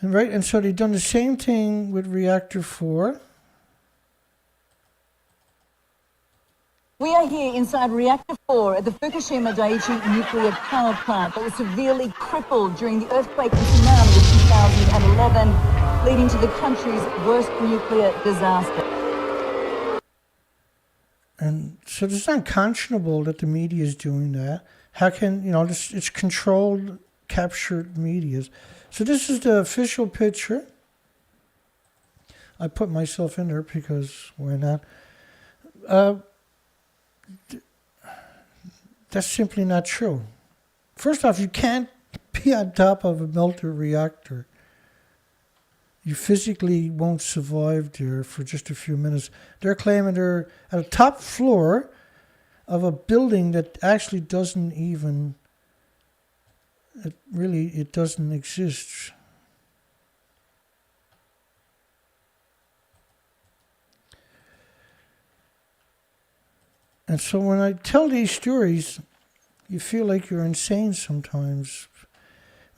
And so they've done the same thing with Reactor 4. We are here inside Reactor 4 at the Fukushima Daiichi Nuclear Power Plant that was severely crippled during the earthquake and tsunami of 2011, leading to the country's worst nuclear disaster. And so it's unconscionable that the media is doing that. How can, it's controlled, captured media. So this is the official picture. I put myself in there because why not? That's simply not true. First off, you can't be on top of a melter reactor. You physically won't survive there for just a few minutes. They're claiming they're at the top floor of a building that actually doesn't even, it doesn't exist. And so when I tell these stories, you feel like you're insane sometimes.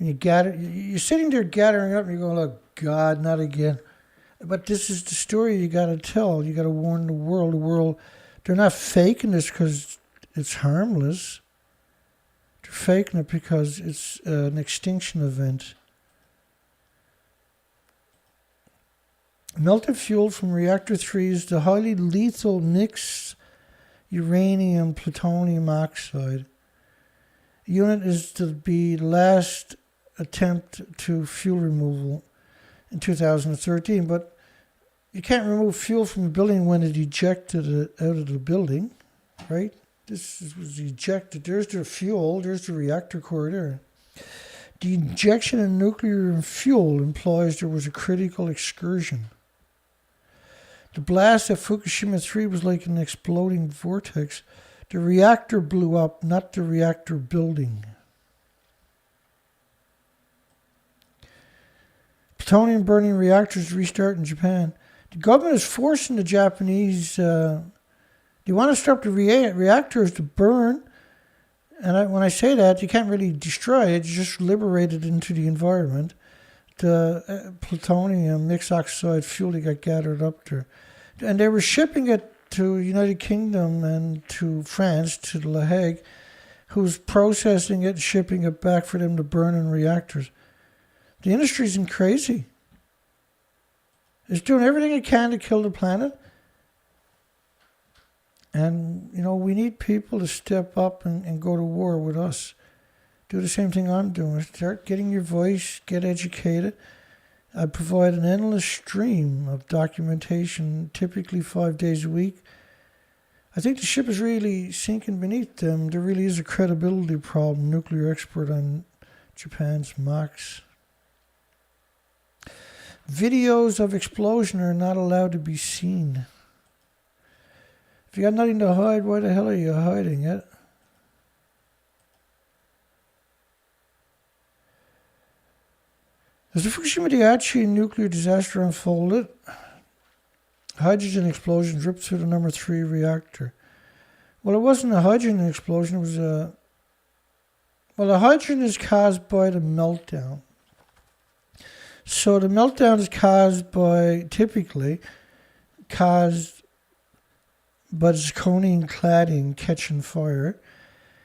When you gather, you're sitting there gathering up and you're going, oh, God, not again. But this is the story you got to tell. You got to warn the world. The world, they're not faking this because it's harmless. They're faking it because it's an extinction event. Melted fuel from Reactor 3 is the highly lethal mixed uranium plutonium oxide. The unit is to be the last attempt to fuel removal in 2013, but you can't remove fuel from a building when it ejected it out of the building, right? Was ejected. There's the fuel, there's the reactor core there. The injection of nuclear fuel implies there was a critical excursion. The blast at Fukushima 3 was like an exploding vortex. The reactor blew up, not the reactor building. Plutonium burning reactors restart in Japan. The government is forcing the Japanese, they want to stop the reactors to burn. And when I say that, you can't really destroy it, you just liberate it into the environment. The plutonium mixed oxide fuel that got gathered up there. And they were shipping it to United Kingdom and to France, to The Hague, who's processing it, shipping it back for them to burn in reactors. The industry's crazy. It's doing everything it can to kill the planet. And, we need people to step up and go to war with us. Do the same thing I'm doing. Start getting your voice, get educated. I provide an endless stream of documentation, typically 5 days a week. I think the ship is really sinking beneath them. There really is a credibility problem. Nuclear expert on Japan's MOX. Videos of explosion are not allowed to be seen. If you got nothing to hide, why the hell are you hiding it? As the Fukushima Daiichi nuclear disaster unfolded, hydrogen explosion dripped through the number 3 reactor. Well, it wasn't a hydrogen explosion, it was a... Well, the hydrogen is caused by the meltdown. So the meltdown is typically caused by the zirconium cladding catching fire.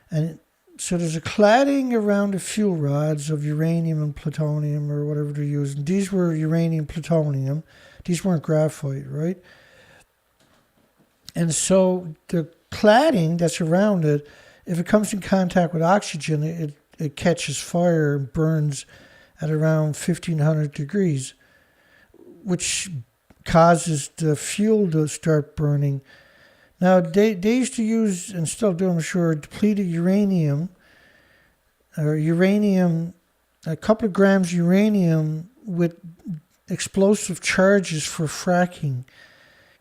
And so there's a cladding around the fuel rods of uranium and plutonium or whatever they're using. These were uranium plutonium. These weren't graphite, right? And so the cladding that's around it, if it comes in contact with oxygen, it catches fire and burns at around 1500 degrees, which causes the fuel to start burning. Now, they used to use, and still do, I'm sure, depleted uranium, a couple of grams uranium with explosive charges for fracking.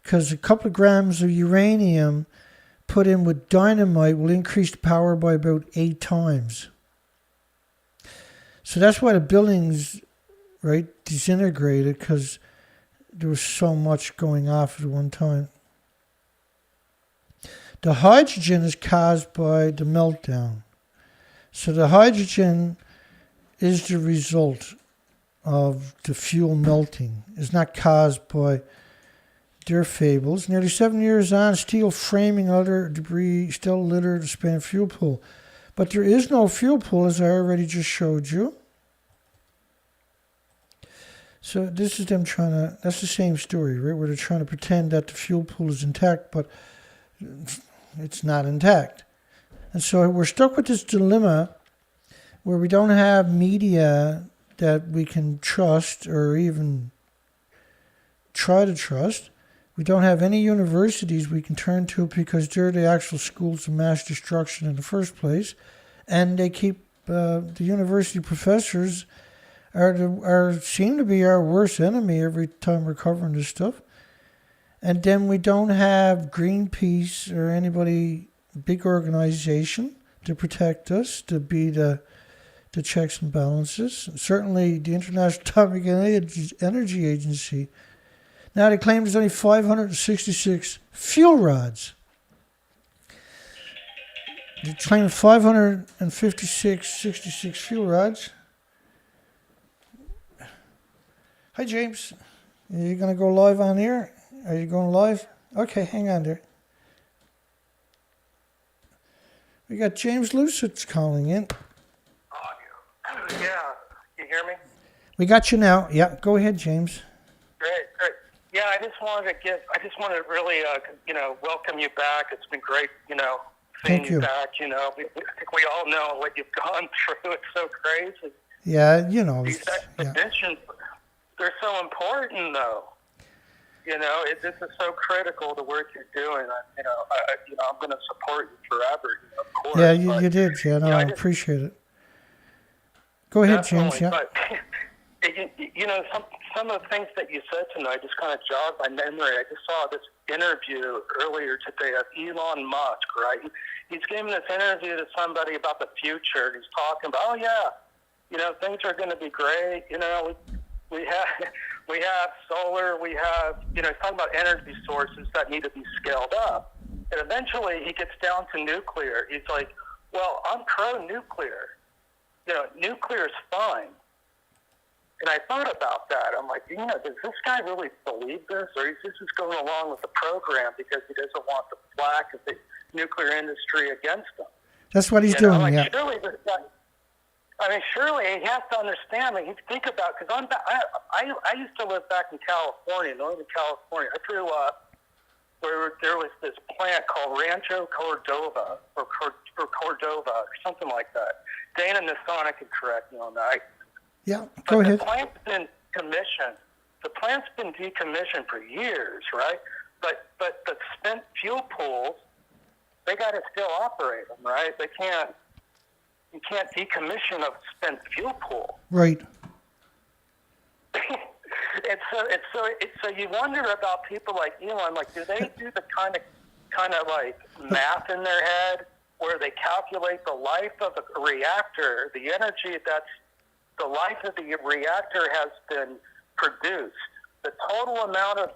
Because a couple of grams of uranium put in with dynamite will increase the power by about 8 times. So that's why the buildings, right, disintegrated, because there was so much going off at one time. The hydrogen is caused by the meltdown. So the hydrogen is the result of the fuel melting. It's not caused by their fables. Nearly 7 years on, steel framing and other debris still litter the spent fuel pool. But there is no fuel pool, as I already just showed you. So this is them that's the same story, right? Where they're trying to pretend that the fuel pool is intact, but it's not intact. And so we're stuck with this dilemma where we don't have media that we can trust or even try to trust. We don't have any universities we can turn to because they're the actual schools of mass destruction in the first place. And they keep the university professors seem to be our worst enemy every time we're covering this stuff. And then we don't have Greenpeace or anybody, big organization, to protect us, to be the checks and balances. Certainly the International Atomic Energy Agency. Now they claim there's only 566 fuel rods. They claim 566 fuel rods. Hi, James. Are you going to go live on here? Are you going live? Okay, hang on there. We got James Lucid's calling in. Yeah, you hear me? We got you now. Yeah, go ahead, James. Great. Yeah, I just wanted to really, welcome you back. It's been great, seeing Thank you. back. I think we all know what you've gone through. It's so crazy. Yeah, These expeditions, they're so important, though. This is so critical, the work you're doing. I'm going to support you forever, of course. Yeah, you did. Yeah, no, I appreciate it. Go ahead, James. Yeah. But, some of the things that you said tonight just kind of jogged my memory. I just saw this interview earlier today of Elon Musk, right? He's giving this interview to somebody about the future. He's talking about, things are going to be great. We have solar. We have, he's talking about energy sources that need to be scaled up. And eventually he gets down to nuclear. He's like, well, I'm pro-nuclear. Nuclear is fine. And I thought about that. I'm like, does this guy really believe this? Or is this just going along with the program because he doesn't want the flack of the nuclear industry against him? That's what he's doing, yeah. Surely this guy, surely he has to understand. Think about, because I used to live back in California, Northern California. I grew up where there was this plant called Rancho Cordova, or Cordova, or something like that. Dana Nassana can correct me on that. Yeah, go ahead. The plant's been commissioned. The plant's been decommissioned for years, right? But the spent fuel pools, they got to still operate them, right? You can't decommission a spent fuel pool. Right. So you wonder about people like Elon. Like, do they do the kind of like math in their head where they calculate the life of a reactor, the energy that's the life of the reactor has been produced, the total amount of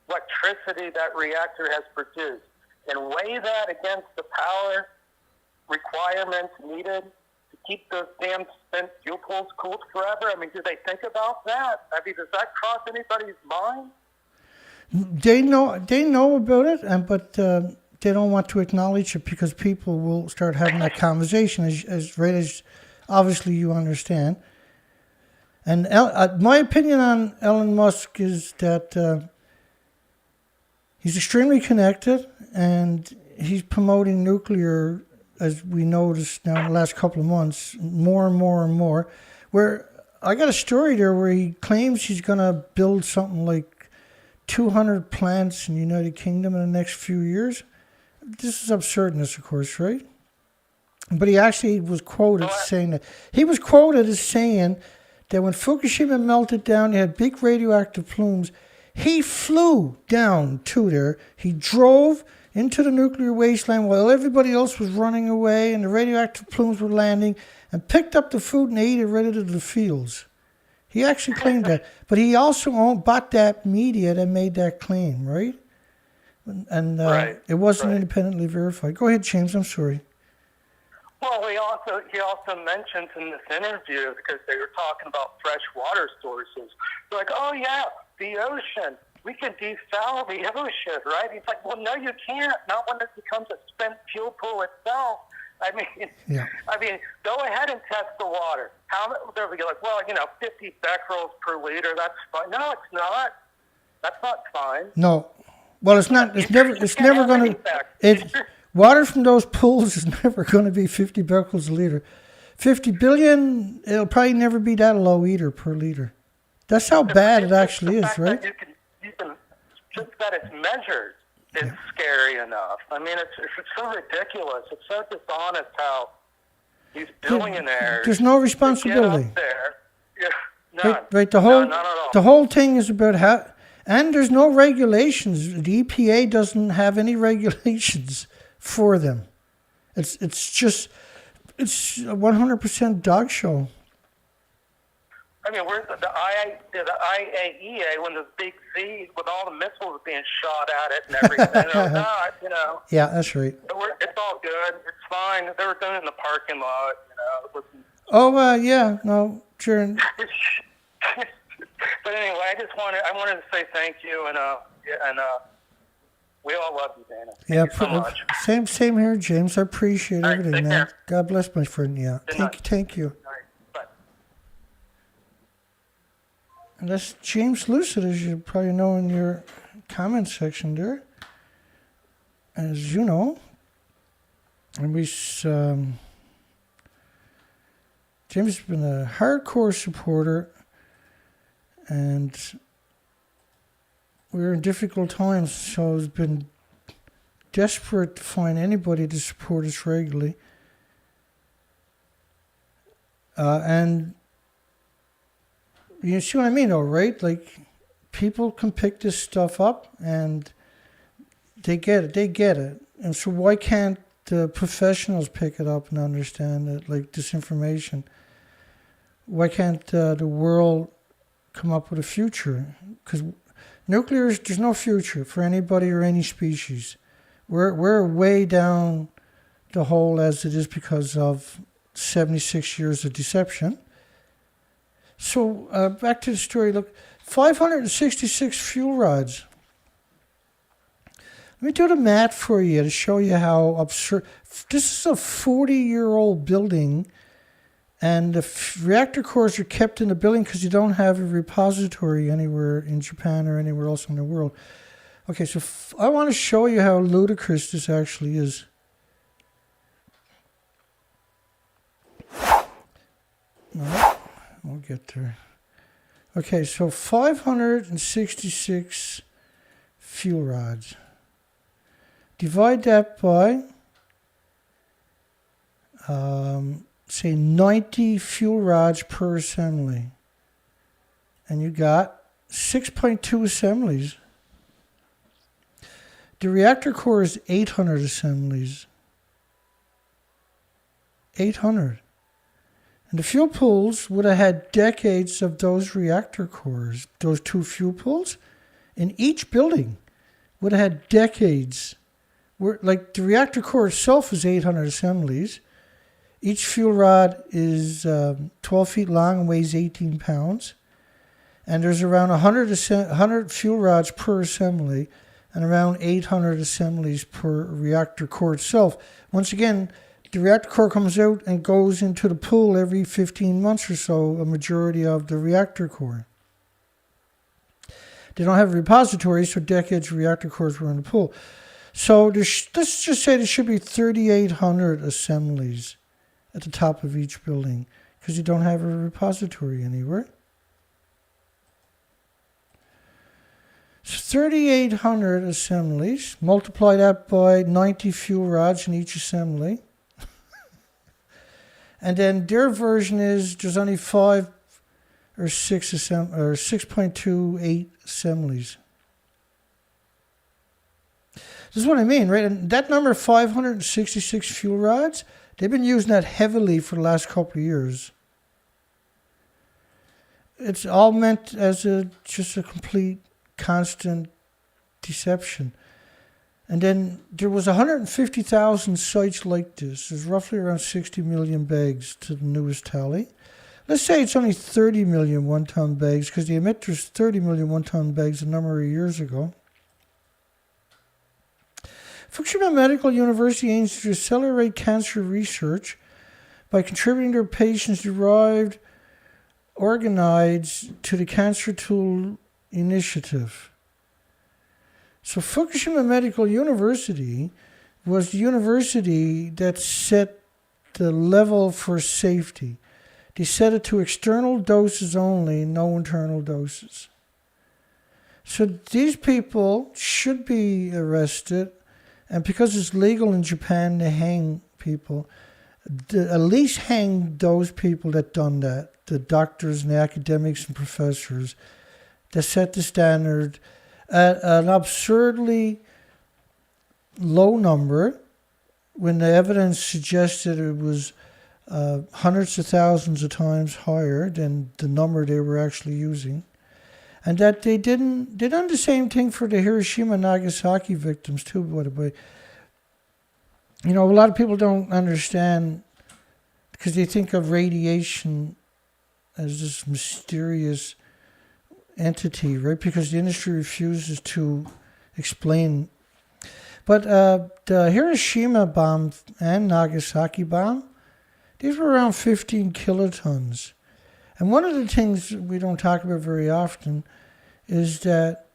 electricity that reactor has produced, and weigh that against the power requirements needed to keep those damn spent fuel pools cooled forever? Do they think about that? Does that cross anybody's mind? They know about it, but they don't want to acknowledge it because people will start having that conversation, as obviously you understand. And my opinion on Elon Musk is that he's extremely connected, and he's promoting nuclear, as we noticed now in the last couple of months, more and more and more. Where I got a story there where he claims he's going to build something like 200 plants in the United Kingdom in the next few years. This is absurdness, of course, right? But he actually was quoted saying that. He was quoted as saying that when Fukushima melted down, they had big radioactive plumes. He flew down to there. He drove into the nuclear wasteland while everybody else was running away and the radioactive plumes were landing, and picked up the food and ate it right out of the fields. He actually claimed that. But he also bought that media that made that claim, right? And it wasn't independently verified. Go ahead, James. I'm sorry. Well, he also mentions in this interview, because they were talking about fresh water sources, they're like, oh yeah, the ocean, we can defoul the ocean, right? He's like, well, no, you can't. Not when it becomes a spent fuel pool itself. Go ahead and test the water. They'll be like, well, 50 becquerels per liter, that's fine. No, it's not. That's not fine. No. Well, it's not. It's never going to. Water from those pools is never going to be 50 becquerels a liter. 50 billion, it'll probably never be that low either per liter. That's how bad it actually is, right? Just that it's measured is scary enough. It's so ridiculous. It's so dishonest how these billionaires. There's no responsibility. Get up there. Yeah, none. Right. None at all. The whole thing is about how, and there's no regulations. The EPA doesn't have any regulations for them. It's a 100% dog show. Where's the IAEA when the big Z with all the missiles being shot at it and everything? Yeah, that's right. It's all good. It's fine. They were doing it in the parking lot. Yeah, no, sure. But But anyway, I wanted to say thank you, and we all love you, Dana. Thank you so much. Same here, James. I appreciate everything, take man. care. God bless my friend. Yeah. Good night. Thank you. All right, bye. And that's James Lucid, as you probably know in your comment section there. As you know, and James has been a hardcore supporter, and we're in difficult times, so he's been desperate to find anybody to support us regularly. And you see what I mean, though, right? Like, people can pick this stuff up, and they get it. And so why can't the professionals pick it up and understand it, like disinformation? Why can't the world come up with a future? Because there's no future for anybody or any species. We're way down the hole as it is because of 76 years of deception. So back to the story. Look, 566 fuel rods. Let me do the math for you to show you how absurd. This is a 40-year-old building, and the reactor cores are kept in the building because you don't have a repository anywhere in Japan or anywhere else in the world. Okay, so I want to show you how ludicrous this actually is. No, we'll get there. Okay, so 566 fuel rods. Divide that by, say, 90 fuel rods per assembly. And you got 6.2 assemblies. The reactor core is 800 assemblies. 800. And the fuel pools would have had decades of those reactor cores, those two fuel pools, in each building would have had decades. Like, the reactor core itself is 800 assemblies. Each fuel rod is 12 feet long and weighs 18 pounds. And there's around 100 fuel rods per assembly and around 800 assemblies per reactor core itself. Once again, the reactor core comes out and goes into the pool every 15 months or so, a majority of the reactor core. They don't have a repository, so decades of reactor cores were in the pool. So let's just say there should be 3,800 assemblies at the top of each building because you don't have a repository anywhere. So 3,800 assemblies, multiply that by 90 fuel rods in each assembly. And then their version is there's only 5 or 6 or 6.28 assemblies. This is what I mean, right? And that number, 566 fuel rods, they've been using that heavily for the last couple of years. It's all meant as just a complete, constant deception. And then there was 150,000 sites like this. There's roughly around 60 million bags to the newest tally. Let's say it's only 30 million one-ton bags because they admit there's 30 million one-ton bags a number of years ago. Fukushima Medical University aims to accelerate cancer research by contributing their patients-derived organoids to the Cancer Tool Initiative. So Fukushima Medical University was the university that set the level for safety. They set it to external doses only, no internal doses. So these people should be arrested. And because it's legal in Japan to hang people, at least hang those people that done that, the doctors and the academics and professors that set the standard at an absurdly low number when the evidence suggested it was hundreds of thousands of times higher than the number they were actually using. And that they done the same thing for the Hiroshima and Nagasaki victims too, by the way. You know, a lot of people don't understand because they think of radiation as this mysterious entity, right? Because the industry refuses to explain. But the Hiroshima bomb and Nagasaki bomb, these were around 15 kilotons. And one of the things we don't talk about very often is that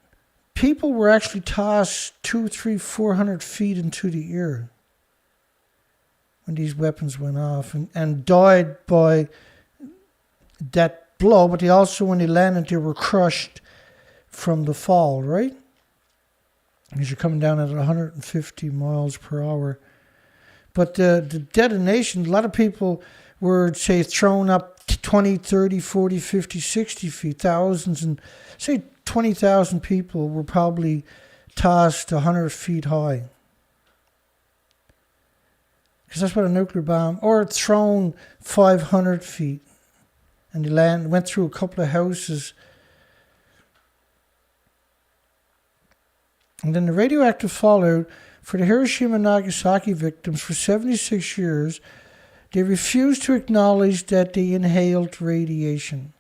people were actually tossed 200, 300, 400 feet into the air when these weapons went off and died by that blow, but they also, when they landed, they were crushed from the fall, right? Because you're coming down at 150 miles per hour. But the detonation, a lot of people were, say, thrown up 20, 30, 40, 50, 60 feet, thousands, and say 20,000 people were probably tossed 100 feet high. Because that's what a nuclear bomb, or thrown 500 feet, and they went through a couple of houses. And then the radioactive fallout for the Hiroshima and Nagasaki victims for 76 years, they refused to acknowledge that they inhaled radiation.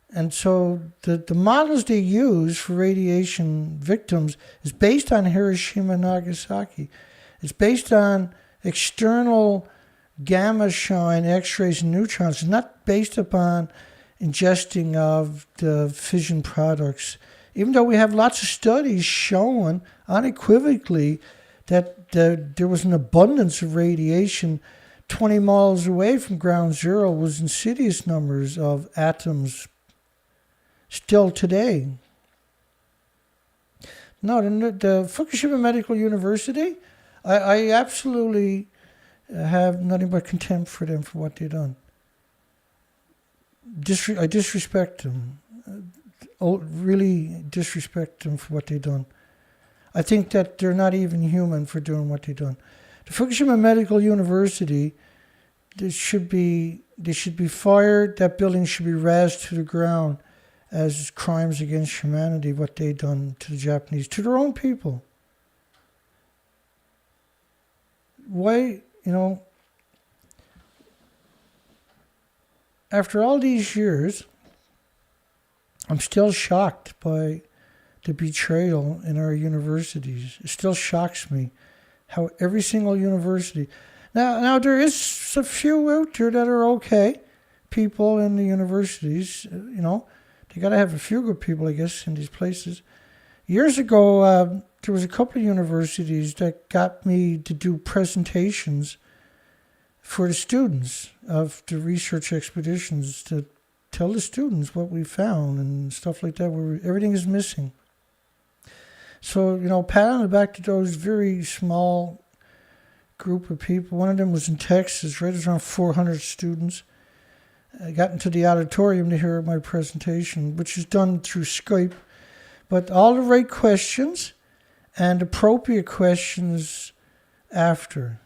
And so the models they use for radiation victims is based on Hiroshima and Nagasaki. It's based on external gamma shine, X-rays, and neutrons. It's not based upon ingesting of the fission products. Even though we have lots of studies showing unequivocally that there was an abundance of radiation 20 miles away from ground zero, was insidious numbers of atoms still today. No, the Fukushima Medical University, I absolutely have nothing but contempt for them for what they've done. I disrespect them. Really disrespect them for what they've done. I think that they're not even human for doing what they've done. The Fukushima Medical University, they should be fired. That building should be razed to the ground as crimes against humanity, what they've done to the Japanese, to their own people. Why, after all these years, I'm still shocked by the betrayal in our universities. It still shocks me how every single university... Now there is a few out there that are okay. People in the universities, they got to have a few good people, I guess, in these places. Years ago, there was a couple of universities that got me to do presentations for the students of the research expeditions to tell the students what we found and stuff like that, where everything is missing. So, pat on the back to those very small group of people. One of them was in Texas, right? It was around 400 students. I got into the auditorium to hear my presentation, which is done through Skype. But all the right questions and appropriate questions after,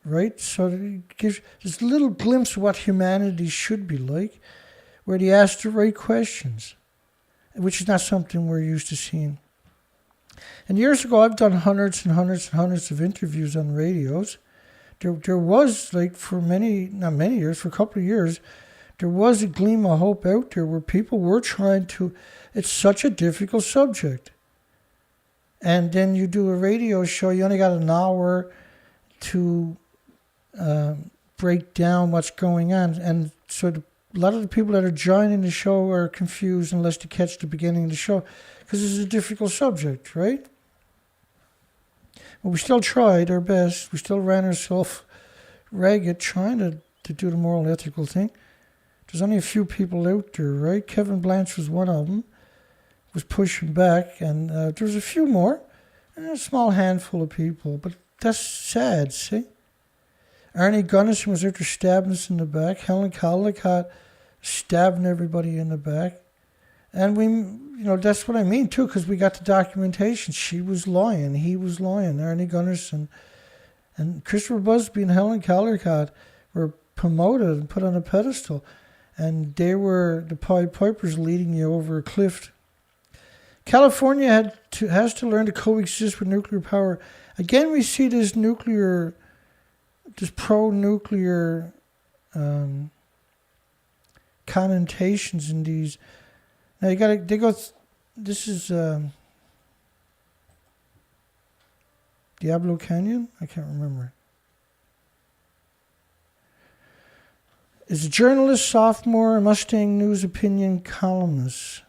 right? So it gives this little glimpse of what humanity should be like, where they ask the right questions, which is not something we're used to seeing. And years ago, I've done hundreds and hundreds and hundreds of interviews on radios. There was, for a couple of years, there was a gleam of hope out there where people were trying to... It's such a difficult subject. And then you do a radio show, you only got an hour to break down what's going on. And so a lot of the people that are joining the show are confused unless they catch the beginning of the show, because this is a difficult subject, right? But we still tried our best. We still ran ourselves ragged trying to do the moral, ethical thing. There's only a few people out there, right? Kevin Blanche was one of them, was pushing back, and there was a few more, a small handful of people, but that's sad, see? Arnie Gunnison was out there stabbing us in the back. Helen Caldicott stabbing everybody in the back. And that's what I mean, too, because we got the documentation. She was lying. He was lying. Arnie Gunnison and Christopher Busby and Helen Caldicott were promoted and put on a pedestal. And they were the Pied Pipers leading you over a cliff. California has to learn to coexist with nuclear power. Again, we see this pro-nuclear connotations in these Now you gotta, they go, this is Diablo Canyon? I can't remember. Is a journalist, sophomore, Mustang News opinion columnist.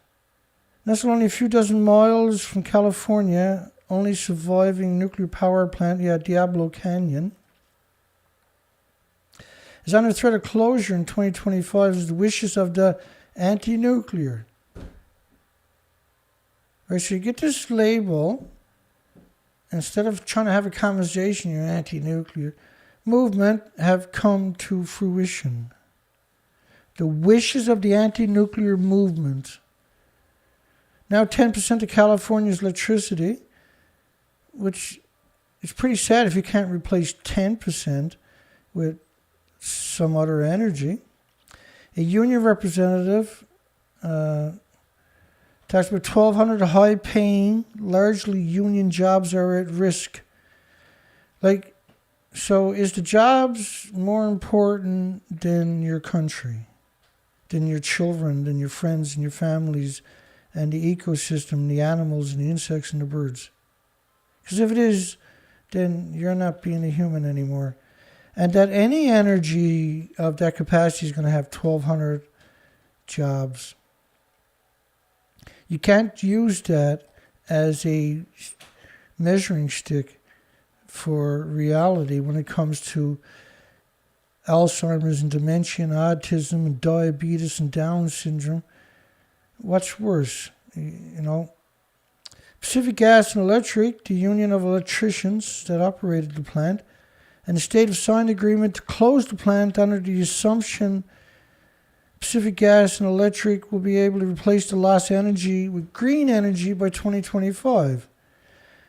Nestled only a few dozen miles from California, only surviving nuclear power plant, Diablo Canyon, is under threat of closure in 2025 as the wishes of the anti-nuclear. Right, so you get this label, instead of trying to have a conversation, you're anti-nuclear, movement have come to fruition. The wishes of the anti-nuclear movement. Now 10% of California's electricity, which is pretty sad if you can't replace 10% with some other energy. A union representative talks about 1,200 high-paying, largely union jobs are at risk. Like, so is the jobs more important than your country, than your children, than your friends and your families, and the ecosystem, the animals and the insects and the birds? Because if it is, then you're not being a human anymore. And that any energy of that capacity is going to have 1,200 jobs. You can't use that as a measuring stick for reality when it comes to Alzheimer's and dementia and autism and diabetes and Down syndrome. What's worse? You know, Pacific Gas and Electric, the union of electricians that operated the plant, and the state have signed an agreement to close the plant under the assumption Pacific Gas and Electric will be able to replace the lost energy with green energy by 2025.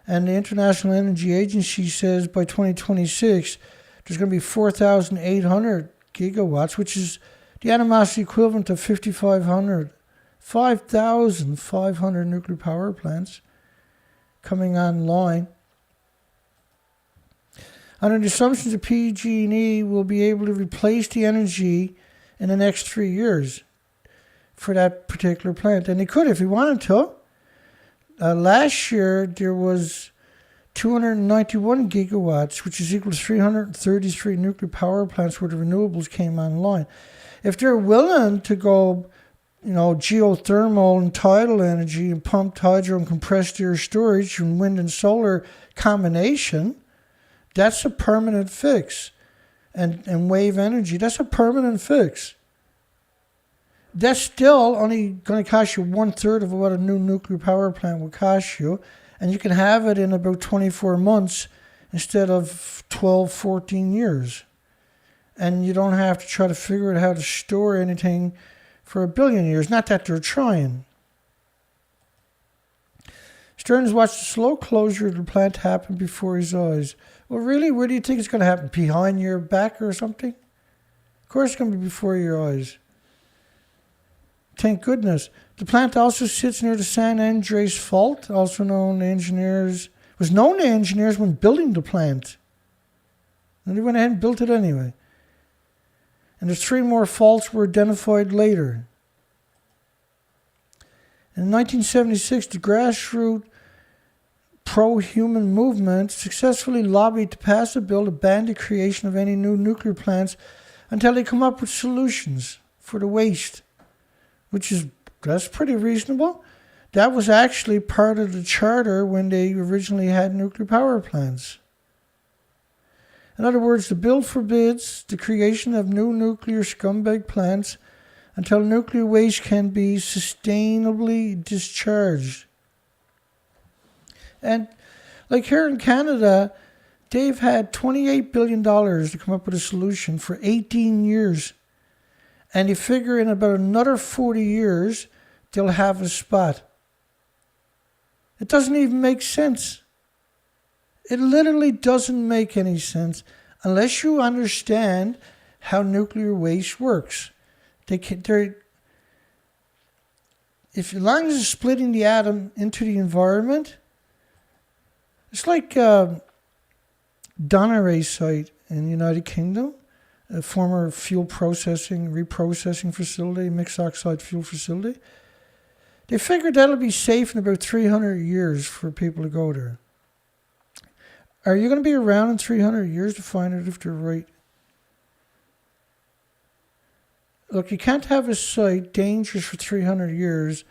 And the International Energy Agency says by 2026, there's going to be 4,800 gigawatts, which is the animosity equivalent of 5,500 nuclear power plants coming online. Under the assumptions that PG&E will be able to replace the energy in the next 3 years for that particular plant. And they could if they wanted to. Last year, there was 291 gigawatts, which is equal to 333 nuclear power plants where the renewables came online. If they're willing to go, you know, geothermal and tidal energy and pumped hydro and compressed air storage and wind and solar combination, that's a permanent fix. And wave energy, that's a permanent fix. That's still only going to cost you 1/3 of what a new nuclear power plant would cost you. And you can have it in about 24 months instead of 12, 14 years. And you don't have to try to figure out how to store anything for 1 billion years. Not that they're trying. Stearns watched the slow closure of the plant happen before his eyes. Well, really? Where do you think it's going to happen? Behind your back or something? Of course it's going to be before your eyes. Thank goodness. The plant also sits near the San Andres Fault, also known to engineers, was known to engineers when building the plant. And they went ahead and built it anyway. And there's 3 more faults were identified later. In 1976, the grassroots pro-human movement successfully lobbied to pass a bill to ban the creation of any new nuclear plants until they come up with solutions for the waste, that's pretty reasonable. That was actually part of the charter when they originally had nuclear power plants. In other words, the bill forbids the creation of new nuclear scumbag plants until nuclear waste can be sustainably discharged. And like here in Canada, they've had $28 billion to come up with a solution for 18 years. And they figure in about another 40 years, they'll have a spot. It doesn't even make sense. It literally doesn't make any sense unless you understand how nuclear waste works. As long as it's splitting the atom into the environment, it's like Donneray site in the United Kingdom, a former fuel processing, reprocessing facility, mixed oxide fuel facility. They figured that'll be safe in about 300 years for people to go there. Are you going to be around in 300 years to find out if they're right? Look, you can't have a site dangerous for 300 years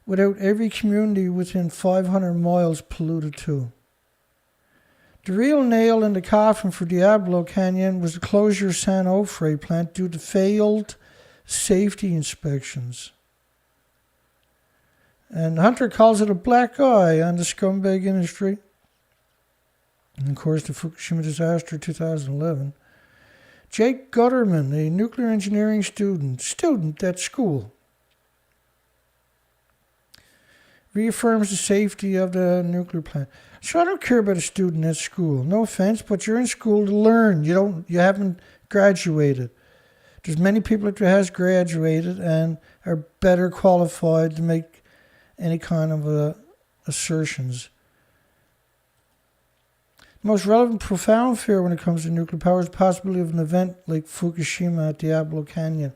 without every community within 500 miles polluted too. The real nail in the coffin for Diablo Canyon was the closure of San Onofre plant due to failed safety inspections. And Hunter calls it a black eye on the scumbag industry. And of course, the Fukushima disaster 2011. Jake Gutterman, a nuclear engineering student at school, reaffirms the safety of the nuclear plant. So I don't care about a student at school. No offense, but you're in school to learn. You haven't graduated. There's many people that has graduated and are better qualified to make any kind of assertions. The most relevant, profound fear when it comes to nuclear power is the possibility of an event like Fukushima at Diablo Canyon.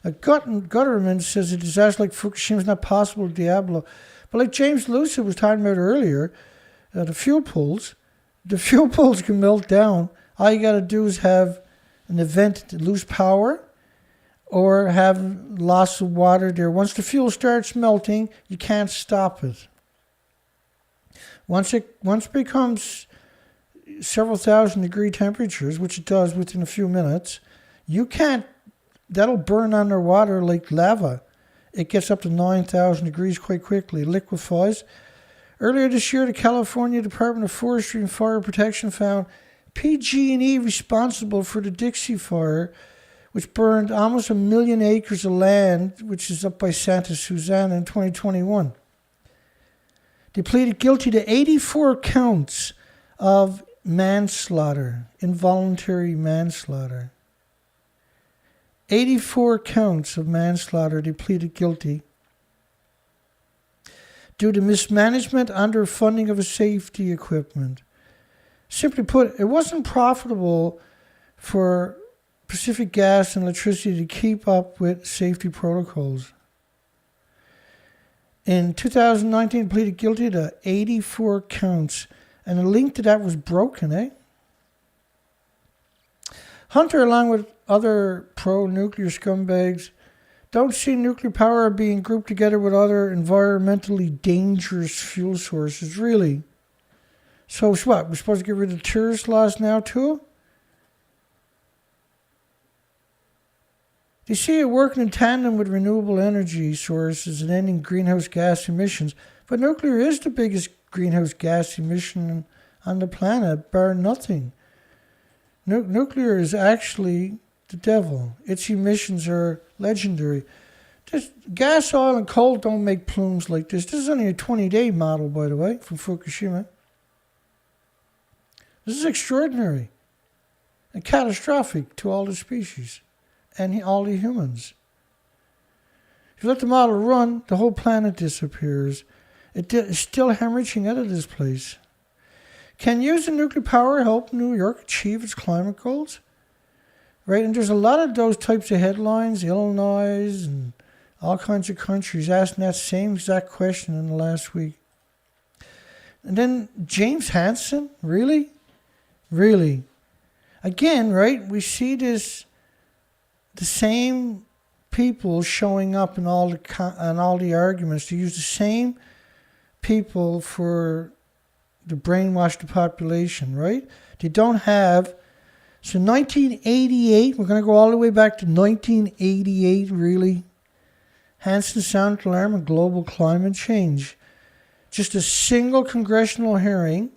Gutterman says a disaster like Fukushima is not possible at Diablo. But like James Lucid was talking about earlier, the fuel pools can melt down. All you got to do is have an event to lose power or have loss of water there. Once the fuel starts melting, you can't stop it. Once it becomes several thousand degree temperatures, which it does within a few minutes, that'll burn underwater like lava. It gets up to 9,000 degrees quite quickly, liquefies. Earlier this year, the California Department of Forestry and Fire Protection found PG&E responsible for the Dixie Fire, which burned almost 1 million acres of land, which is up by Santa Susana in 2021. They pleaded guilty to 84 counts of manslaughter, involuntary manslaughter. 84 counts of manslaughter they pleaded guilty due to mismanagement, underfunding of safety equipment. Simply put, it wasn't profitable for Pacific Gas and Electricity to keep up with safety protocols. In 2019, pleaded guilty to 84 counts, and the link to that was broken, Hunter, along with other pro-nuclear scumbags, don't see nuclear power being grouped together with other environmentally dangerous fuel sources, really. So what, we're supposed to get rid of tourist laws now too? They see it working in tandem with renewable energy sources and ending greenhouse gas emissions, but nuclear is the biggest greenhouse gas emission on the planet, bar nothing. Nuclear is actually the devil. Its emissions are legendary. Just gas, oil, and coal don't make plumes like this. This is only a 20-day model, by the way, from Fukushima. This is extraordinary and catastrophic to all the species and all the humans. If you let the model run, the whole planet disappears. It's still hemorrhaging out of this place. Can using nuclear power help New York achieve its climate goals? Right, and there's a lot of those types of headlines, Illinois and all kinds of countries asking that same exact question in the last week. And then James Hansen, really? Really? Again, right, we see the same people showing up in all the arguments. They use the same people for to brainwash the population, right? They don't have. So 1988, we're going to go all the way back to 1988, really. Hansen sounded alarm on global climate change. Just a single congressional hearing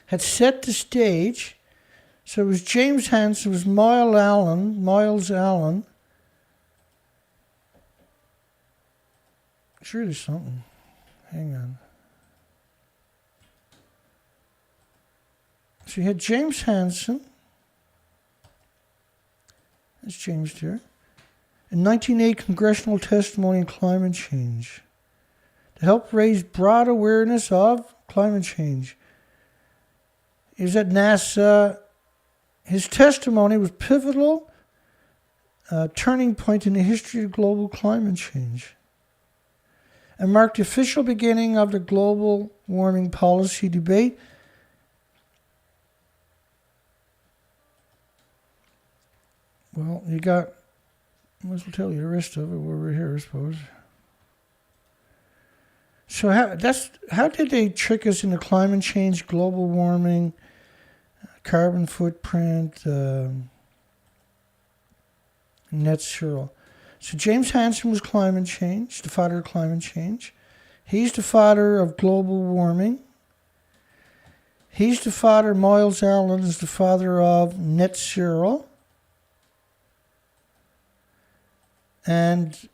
had set the stage. So it was James Hansen, it was Miles Allen. It's really something. Hang on. So you had James Hansen. That's James there. In 1980, congressional testimony on climate change to help raise broad awareness of climate change. He was at NASA. His testimony was pivotal, turning point in the history of global climate change. and marked the official beginning of the global warming policy debate. Well, you got, I might as well tell you the rest of it while we're here, I suppose. So how did they trick us into climate change, global warming, carbon footprint, net zero? So James Hansen was climate change, the father of climate change. He's the father of global warming. He's the father, Miles Allen is the father of net zero. And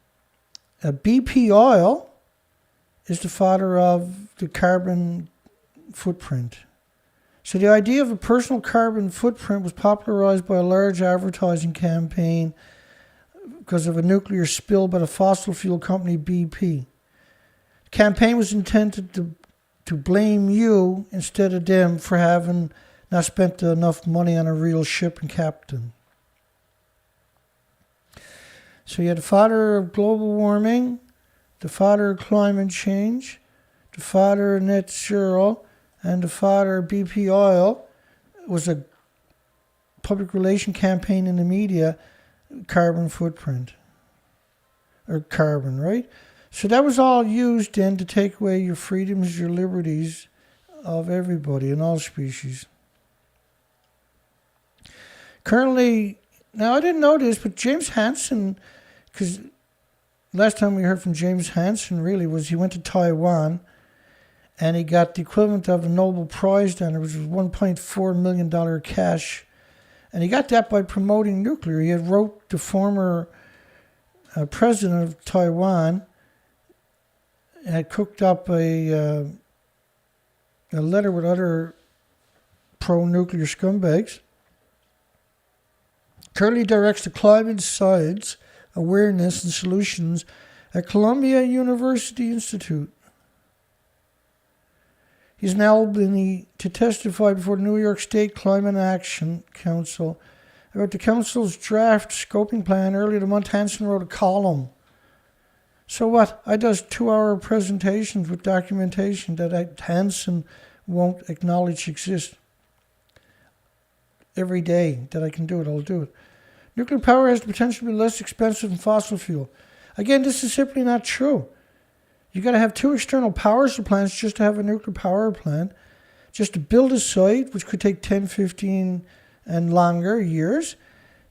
BP Oil is the father of the carbon footprint. So the idea of a personal carbon footprint was popularized by a large advertising campaign because of a nuclear spill by the fossil fuel company BP. The campaign was intended to blame you instead of them for having not spent enough money on a real ship and captain. So you had the father of global warming, the father of climate change, the father of net zero, and the father of BP Oil. It was a public relation campaign in the media, carbon footprint. Or carbon, right? So that was all used then to take away your freedoms, your liberties of everybody and all species. Currently, now I didn't know this, but James Hansen, because last time we heard from James Hansen really was he went to Taiwan and he got the equivalent of the Nobel Prize down there, which was $1.4 million cash. And he got that by promoting nuclear. He had wrote the former president of Taiwan, had cooked up a letter with other pro-nuclear scumbags. Currently directs the climate science, awareness, and solutions at Columbia University Institute. He's now Albany to testify before the New York State Climate Action Council about the council's draft scoping plan. Earlier the month, Hansen wrote a column. So what? I does 2-hour presentations with documentation that Hansen won't acknowledge exists. Every day that I can do it, I'll do it. Nuclear power has the potential to be less expensive than fossil fuel. Again, this is simply not true. You got to have 2 external power plants just to have a nuclear power plant. Just to build a site, which could take 10, 15, and longer years,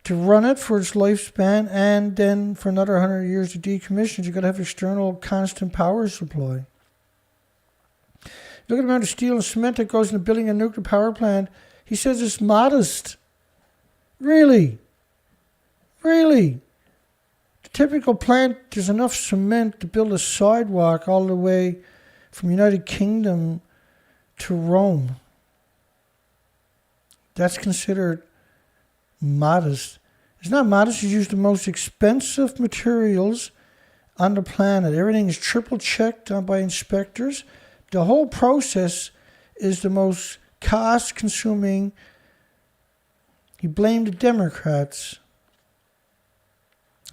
to run it for its lifespan, and then for another 100 years to decommission. You got to have external constant power supply. Look at the amount of steel and cement that goes into building a nuclear power plant. He says it's modest. Really? Really? The typical plant, there's enough cement to build a sidewalk all the way from United Kingdom to Rome. That's considered modest. It's not modest. You use the most expensive materials on the planet. Everything is triple checked by inspectors. The whole process is the most cost-consuming. He blamed the Democrats,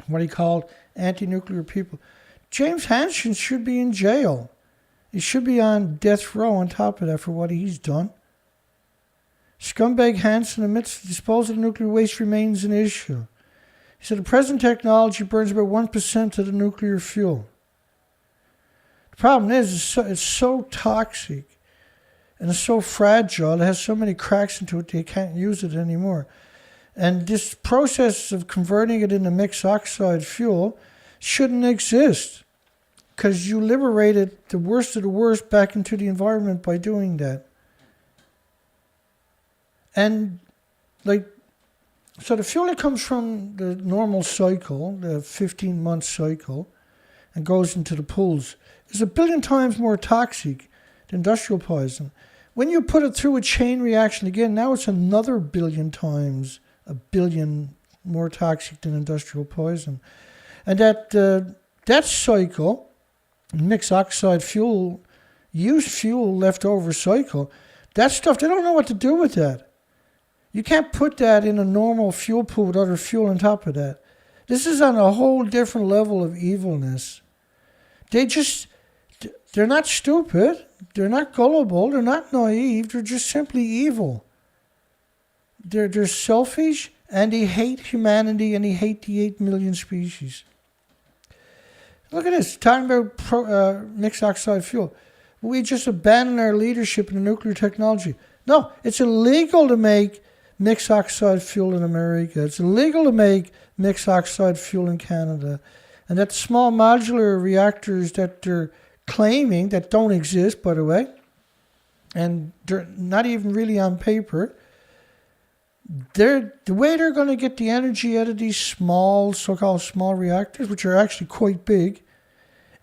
what he called anti-nuclear people. James Hansen should be in jail. He should be on death row on top of that for what he's done. Scumbag Hansen admits the disposal of nuclear waste remains an issue. He said the present technology burns about 1% of the nuclear fuel. The problem is it's so toxic and it's so fragile, it has so many cracks into it they can't use it anymore. And this process of converting it into mixed oxide fuel shouldn't exist, because you liberated the worst of the worst back into the environment by doing that. And so the fuel that comes from the normal cycle, the 15-month cycle, and goes into the pools, is 1 billion times more toxic than industrial poison. When you put it through a chain reaction again, now it's another 1 billion times, 1 billion more toxic than industrial poison. And that cycle, mixed oxide fuel, used fuel leftover cycle, that stuff, they don't know what to do with that. You can't put that in a normal fuel pool with other fuel on top of that. This is on a whole different level of evilness. They just They're not stupid. They're not gullible. They're not naive. They're just simply evil. They're selfish, and they hate humanity, and they hate the 8 million species. Look at this, talking about mixed oxide fuel. We just abandoned our leadership in the nuclear technology. No, it's illegal to make mixed oxide fuel in America. It's illegal to make mixed oxide fuel in Canada. And that small modular reactors that they're claiming, that don't exist, by the way, and they're not even really on paper, the way they're going to get the energy out of these small, so-called small reactors, which are actually quite big,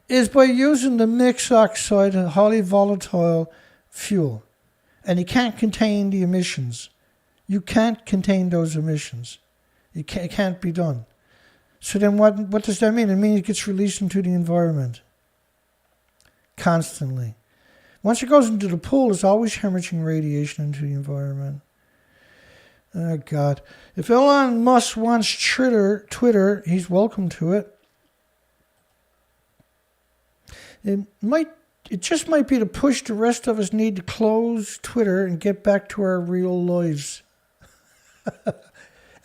is by using the mixed oxide, highly volatile fuel. And you can't contain the emissions. You can't contain those emissions. It can't be done. So then what does that mean? It means it gets released into the environment constantly. Once it goes into the pool, it's always hemorrhaging radiation into the environment. Oh, God. If Elon Musk wants Twitter, he's welcome to it. It just might be to push the rest of us need to close Twitter and get back to our real lives.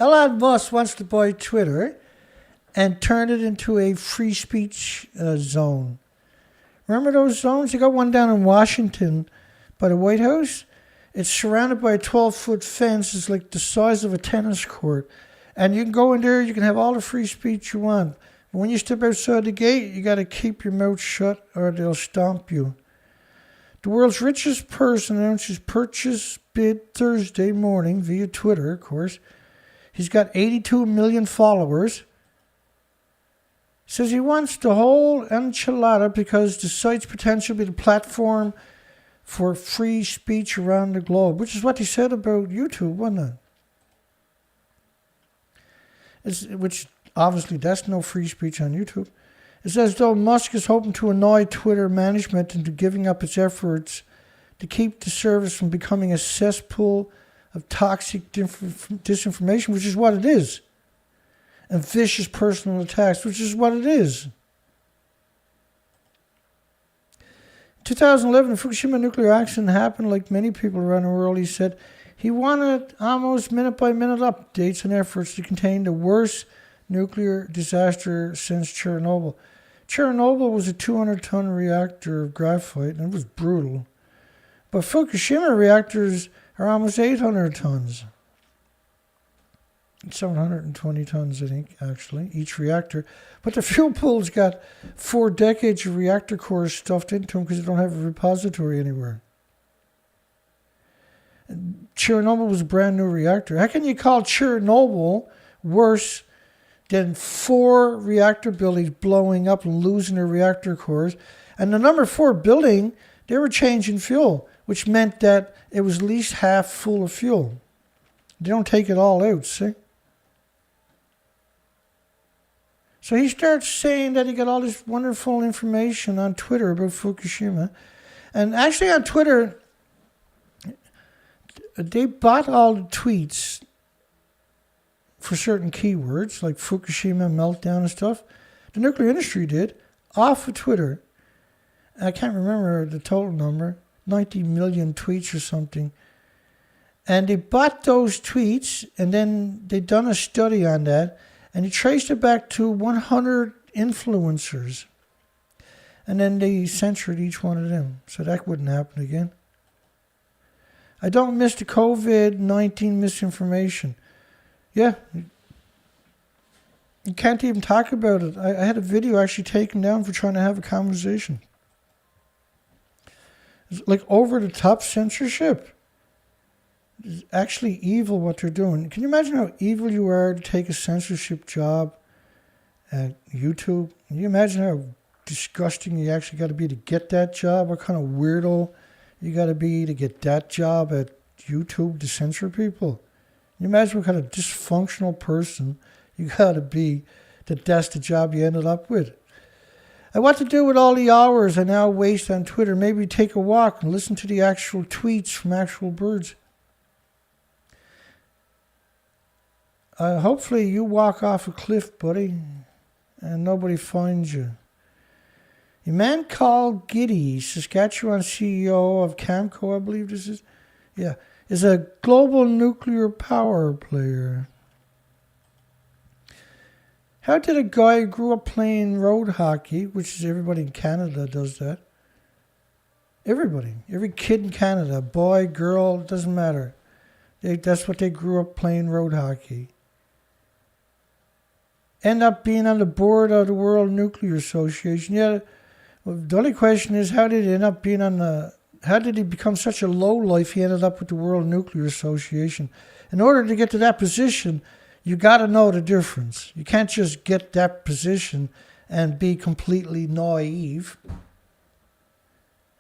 Elon Musk wants to buy Twitter and turn it into a free speech zone. Remember those zones? They got one down in Washington by the White House. It's surrounded by a 12-foot fence. It's like the size of a tennis court. And you can go in there, you can have all the free speech you want. But when you step outside the gate, you got to keep your mouth shut or they'll stomp you. The world's richest person announced his purchase bid Thursday morning via Twitter, of course. He's got 82 million followers. Says he wants the whole enchilada because the site's potential will be the platform for free speech around the globe, which is what he said about YouTube, wasn't it? Which obviously that's no free speech on YouTube. It's as though Musk is hoping to annoy Twitter management into giving up its efforts to keep the service from becoming a cesspool of toxic disinformation, which is what it is, and vicious personal attacks, which is what it is. 2011, the Fukushima nuclear accident happened like many people around the world. He said he wanted almost minute-by-minute updates on efforts to contain the worst nuclear disaster since Chernobyl. Chernobyl was a 200-ton reactor of graphite, and it was brutal. But Fukushima reactors are almost 800 tons. 720 tons, I think, actually, each reactor. But the fuel pool's got 4 decades of reactor cores stuffed into them because they don't have a repository anywhere. And Chernobyl was a brand new reactor. How can you call Chernobyl worse than 4 reactor buildings blowing up and losing their reactor cores? And the number 4 building, they were changing fuel, which meant that it was at least half full of fuel. They don't take it all out, see? So he starts saying that he got all this wonderful information on Twitter about Fukushima. And actually on Twitter, they bought all the tweets for certain keywords, like Fukushima meltdown and stuff. The nuclear industry did, off of Twitter. I can't remember the total number, 90 million tweets or something. And they bought those tweets, and then they done a study on that, and they traced it back to 100 influencers. And then they censored each one of them. So that wouldn't happen again. I don't miss the COVID-19 misinformation. Yeah. You can't even talk about it. I had a video actually taken down for trying to have a conversation. It's like over-the-top censorship. It's actually evil what they're doing. Can you imagine how evil you are to take a censorship job at YouTube? Can you imagine how disgusting you actually got to be to get that job? What kind of weirdo you got to be to get that job at YouTube to censor people? Can you imagine what kind of dysfunctional person you got to be that that's the job you ended up with? And what to do with all the hours I now waste on Twitter? Maybe take a walk and listen to the actual tweets from actual birds. Hopefully you walk off a cliff, buddy, and nobody finds you. A man called Giddy, Saskatchewan CEO of Camco, I believe this is. Yeah, is a global nuclear power player. How did a guy who grew up playing road hockey, which is everybody in Canada does that. Everybody, every kid in Canada, boy, girl, doesn't matter. That's what they grew up playing, road hockey. End up being on the board of the World Nuclear Association. Yeah, well, the only question is, how did he end up being on the... How did he become such a lowlife he ended up with the World Nuclear Association? In order to get to that position, you got to know the difference. You can't just get that position and be completely naive.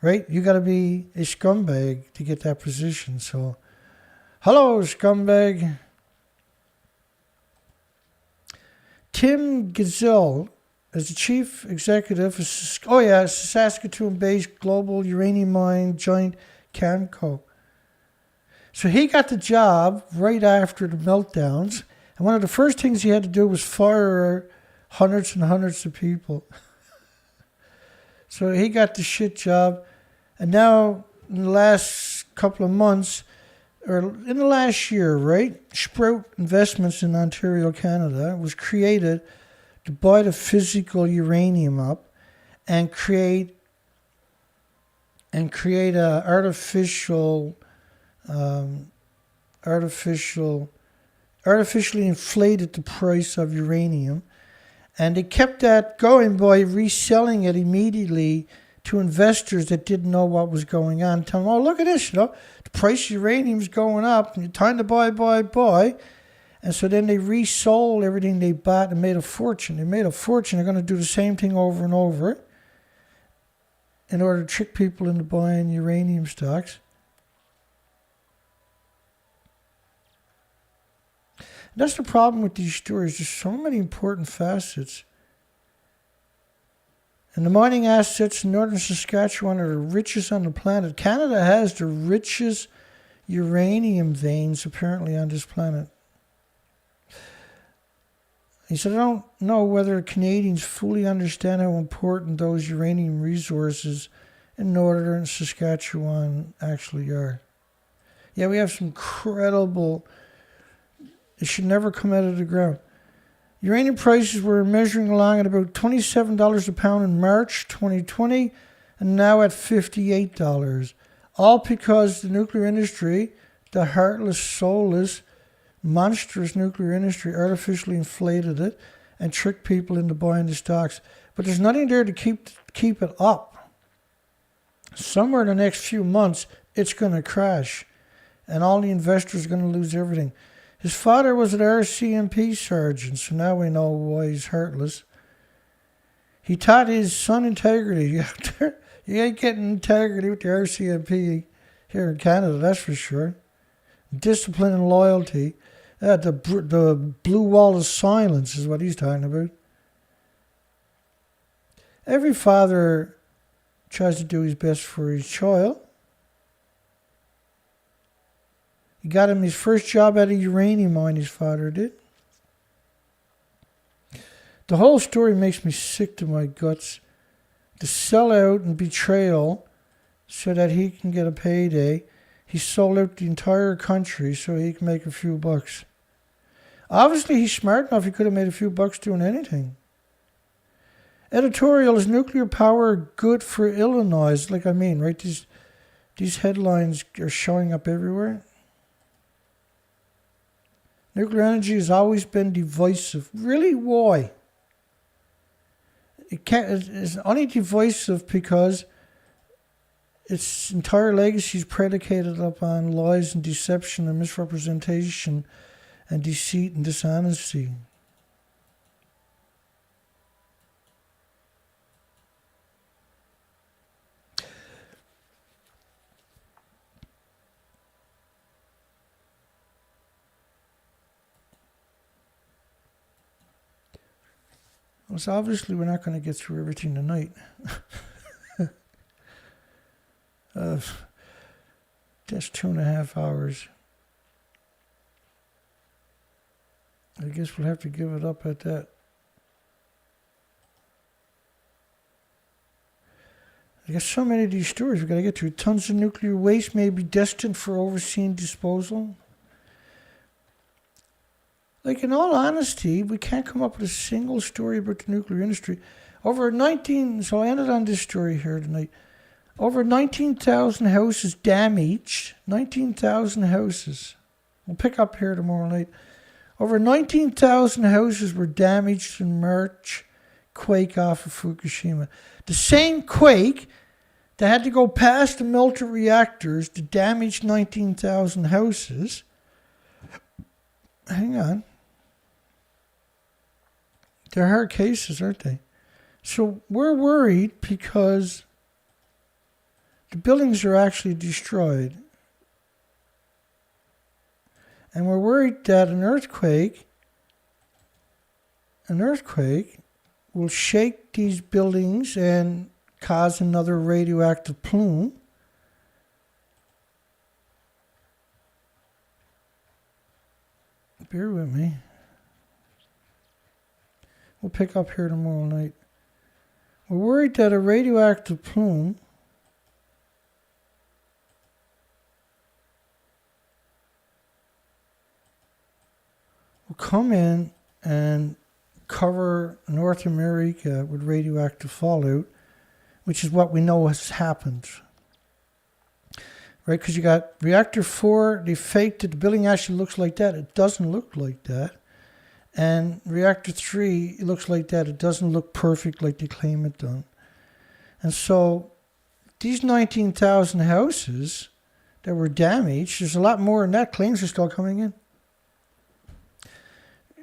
Right? You got to be a scumbag to get that position. So, hello, scumbag. Tim Gazelle is the chief executive of Saskatoon-based global uranium mine joint Camco. So he got the job right after the meltdowns, and one of the first things he had to do was fire hundreds and hundreds of people. So he got the shit job, and now in the last couple of months, or in the last year, right, Sprout Investments in Ontario, Canada, was created to buy the physical uranium up and create a artificially inflated the price of uranium, and they kept that going by reselling it immediately to investors that didn't know what was going on. Tell them, oh, look at this, the price of uranium's going up, and time to buy. And so then they resold everything they bought and made a fortune. They made a fortune. They're going to do the same thing over and over in order to trick people into buying uranium stocks. And that's the problem with these stories. There's so many important facets. And the mining assets in northern Saskatchewan are the richest on the planet. Canada has the richest uranium veins apparently on this planet. He said, I don't know whether Canadians fully understand how important those uranium resources in northern Saskatchewan actually are. Yeah, we have some incredible... It should never come out of the ground. Uranium prices were measuring along at about $27 a pound in March 2020 and now at $58. All because the nuclear industry, the heartless, soulless, monstrous nuclear industry artificially inflated it and tricked people into buying the stocks. But there's nothing there to keep it up. Somewhere in the next few months, it's going to crash. And all the investors are going to lose everything. His father was an RCMP sergeant, so now we know why he's heartless. He taught his son integrity. You ain't getting integrity with the RCMP here in Canada, that's for sure. Discipline and loyalty. The blue wall of silence is what he's talking about. Every father tries to do his best for his child. He got him his first job at a uranium mine, his father did. The whole story makes me sick to my guts. The sellout and betrayal so that he can get a payday. He sold out the entire country so he can make a few bucks. Obviously, he's smart enough. He could have made a few bucks doing anything. Editorial, is nuclear power good for Illinois? Right? These headlines are showing up everywhere. Nuclear energy has always been divisive. Really, why? It's only divisive because its entire legacy is predicated upon lies and deception and misrepresentation and deceit and dishonesty. Well, so obviously we're not going to get through everything tonight. Just 2.5 hours. I guess we'll have to give it up at that. I got so many of these stories we got to get through. Tons of nuclear waste may be destined for overseen disposal. Like, in all honesty, we can't come up with a single story about the nuclear industry. So I ended on this story here tonight. Over 19,000 houses damaged. 19,000 houses. We'll pick up here tomorrow night. Over 19,000 houses were damaged in March quake off of Fukushima. The same quake that had to go past the melted reactors to damage 19,000 houses. Hang on. They're hard cases, aren't they? So we're worried because the buildings are actually destroyed. And we're worried that an earthquake will shake these buildings and cause another radioactive plume. Bear with me. We'll pick up here tomorrow night. We're worried that a radioactive plume will come in and cover North America with radioactive fallout, which is what we know has happened. Right? Because you got Reactor 4, they faked it. The building actually looks like that. It doesn't look like that. And Reactor 3, it looks like that. It doesn't look perfect like they claim it done. And so these 19,000 houses that were damaged, there's a lot more than that. Claims are still coming in.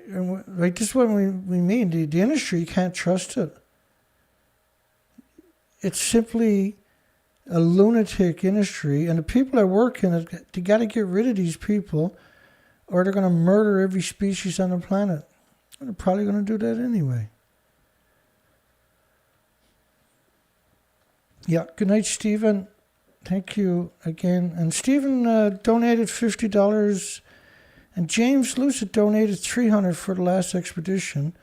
And like, this is what we mean. The industry, you can't trust it. It's simply a lunatic industry. And the people that work in it, they got to get rid of these people, or they're going to murder every species on the planet. And they're probably going to do that anyway. Yeah, good night, Stephen. Thank you again. And Stephen donated $50, and James Lucid donated $300 for the last expedition.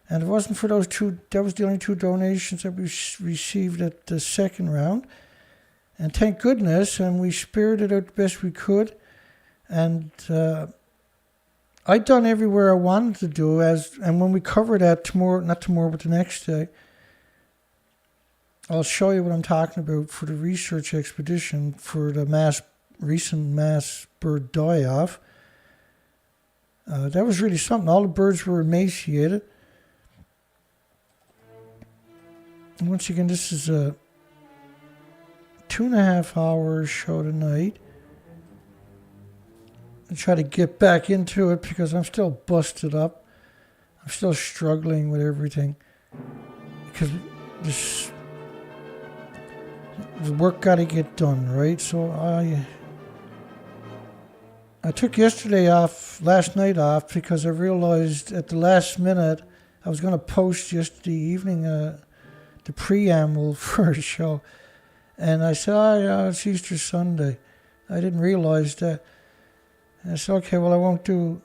And it wasn't for those two, that was the only two donations that we received at the second round. And thank goodness, and we spirited out the best we could. And I'd done everywhere I wanted to do, and when we cover that tomorrow, not tomorrow, but the next day, I'll show you what I'm talking about for the research expedition for the recent mass bird die-off. That was really something. All the birds were emaciated. And once again, this is a 2.5 hour show tonight. I try to get back into it because I'm still busted up. I'm still struggling with everything because the work got to get done, right? So I took last night off because I realized at the last minute I was going to post yesterday evening the preamble for a show, and I said, it's Easter Sunday. I didn't realize that. And I said, okay, well, I won't do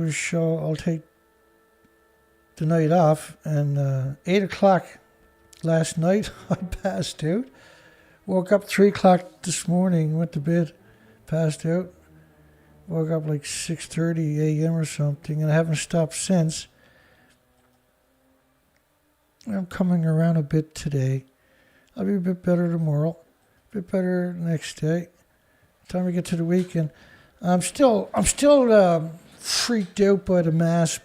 a show. I'll take the night off. And 8 o'clock last night, I passed out. Woke up 3 o'clock this morning, went to bed, passed out. Woke up like 6:30 a.m. or something, and I haven't stopped since. I'm coming around a bit today. I'll be a bit better tomorrow, a bit better next day. Time we get to the weekend. I'm still freaked out by the mass,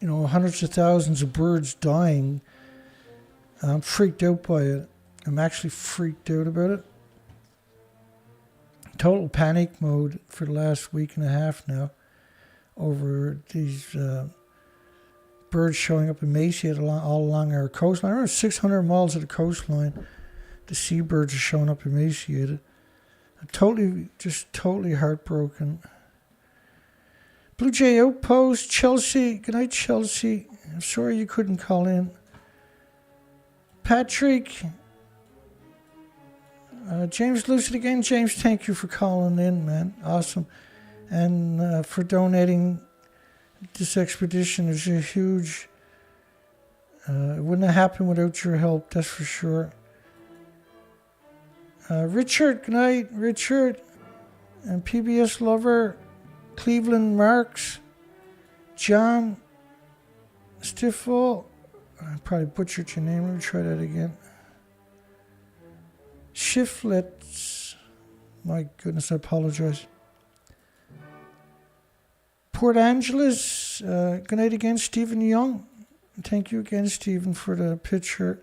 hundreds of thousands of birds dying. I'm freaked out by it. I'm actually freaked out about it. Total panic mode for the last week and a half now over these birds showing up emaciated all along our coastline. Around 600 miles of the coastline, the seabirds are showing up emaciated. I'm totally heartbroken. Blue Jay Outpost, Chelsea. Good night, Chelsea. I'm sorry you couldn't call in. Patrick. James Lucid again. James, thank you for calling in, man. Awesome. And for donating this expedition. It's a huge... it wouldn't have happened without your help, that's for sure. Richard, good night, Richard. And PBS lover, Cleveland Marks, John Stiffel. I probably butchered your name. Let me try that again. Shiflets. My goodness, I apologize. Port Angeles. Good night again, Stephen Young. Thank you again, Stephen, for the picture.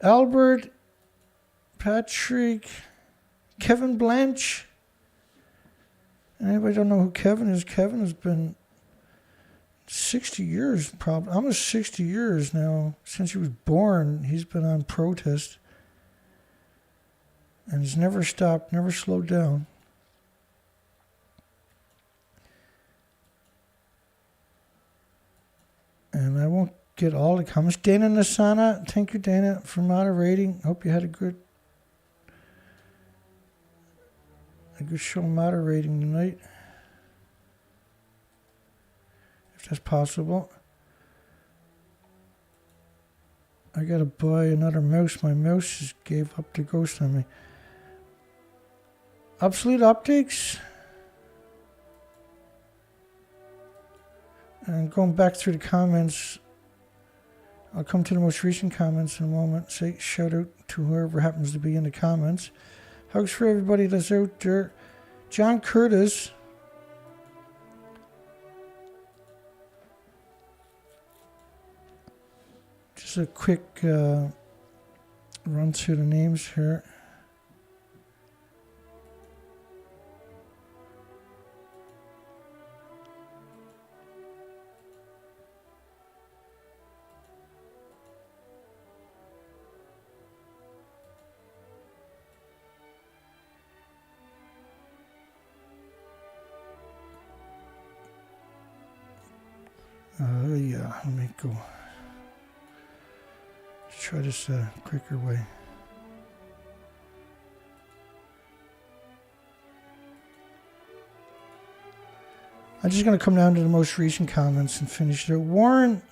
Albert, Patrick, Kevin Blanche. Anybody don't know who Kevin is? Kevin has been 60 years, probably almost 60 years now since he was born. He's been on protest, and he's never stopped, never slowed down. And I won't get all the comments. Dana Nasana, thank you, Dana, for moderating. Hope you had a good show moderating tonight, if that's possible. I gotta buy another mouse. My mouse just gave up the ghost on me. Obsolete optics. And going back through the comments, I'll come to the most recent comments in a moment. Say shout out to whoever happens to be in the comments. Hugs for everybody that's out there. John Curtis. Just a quick run through the names here. Yeah, let me go. Let's try this quicker way. I'm just going to come down to the most recent comments and finish there. Warren,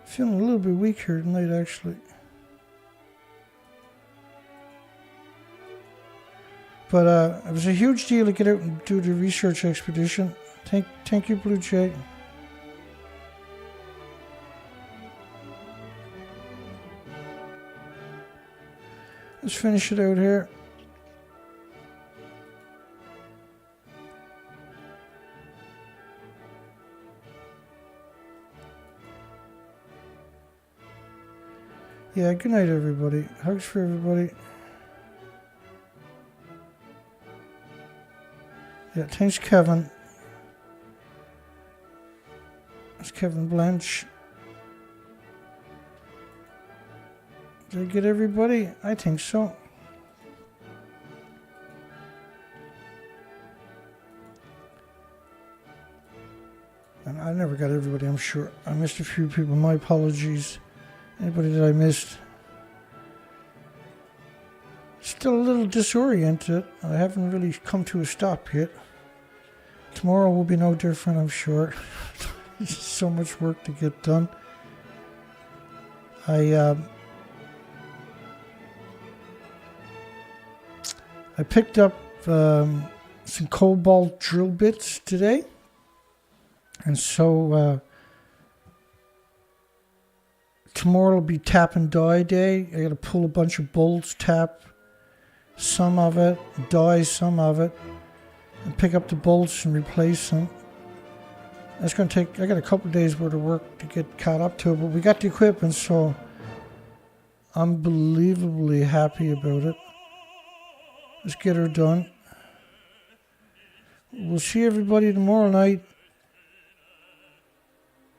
feeling a little bit weak here tonight, actually. But it was a huge deal to get out and do the research expedition. Thank you, Blue Jay. Let's finish it out here. Yeah, good night, everybody. Hugs for everybody. Yeah, thanks, Kevin. That's Kevin Blanche. Did I get everybody? I think so. And I never got everybody, I'm sure. I missed a few people. My apologies. Anybody that I missed? Still a little disoriented. I haven't really come to a stop yet. Tomorrow will be no different, I'm sure. There's so much work to get done. I picked up some cobalt drill bits today. And so tomorrow will be tap and die day. I got to pull a bunch of bolts, tap some of it, die some of it, and pick up the bolts and replace them. That's going to take, I got a couple of days worth of work to get caught up to it, but we got the equipment, so unbelievably happy about it. Let's get her done. We'll see everybody tomorrow night.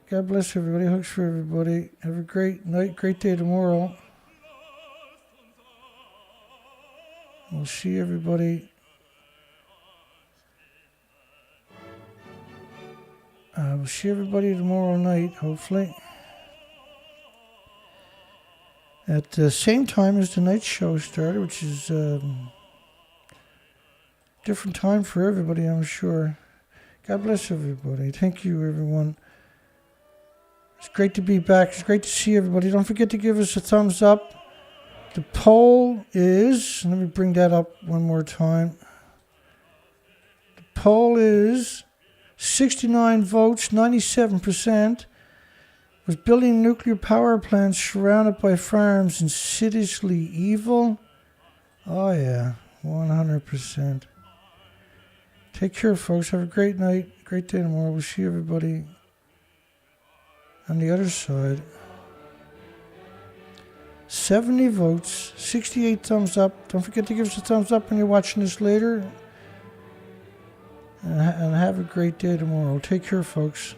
God bless everybody. Hugs for everybody. Have a great night, great day tomorrow. We'll see everybody. We'll see everybody tomorrow night, hopefully. At the same time as the night show started, which is different time for everybody, I'm sure. God bless everybody. Thank you, everyone. It's great to be back. It's great to see everybody. Don't forget to give us a thumbs up. The poll is, let me bring that up one more time. The poll is 69 votes, 97%. Was building nuclear power plants surrounded by farms insidiously evil? Oh yeah, 100%. Take care, folks. Have a great night, great day tomorrow. We'll see everybody on the other side. 70 votes, 68 thumbs up. Don't forget to give us a thumbs up when you're watching this later. And have a great day tomorrow. Take care, folks.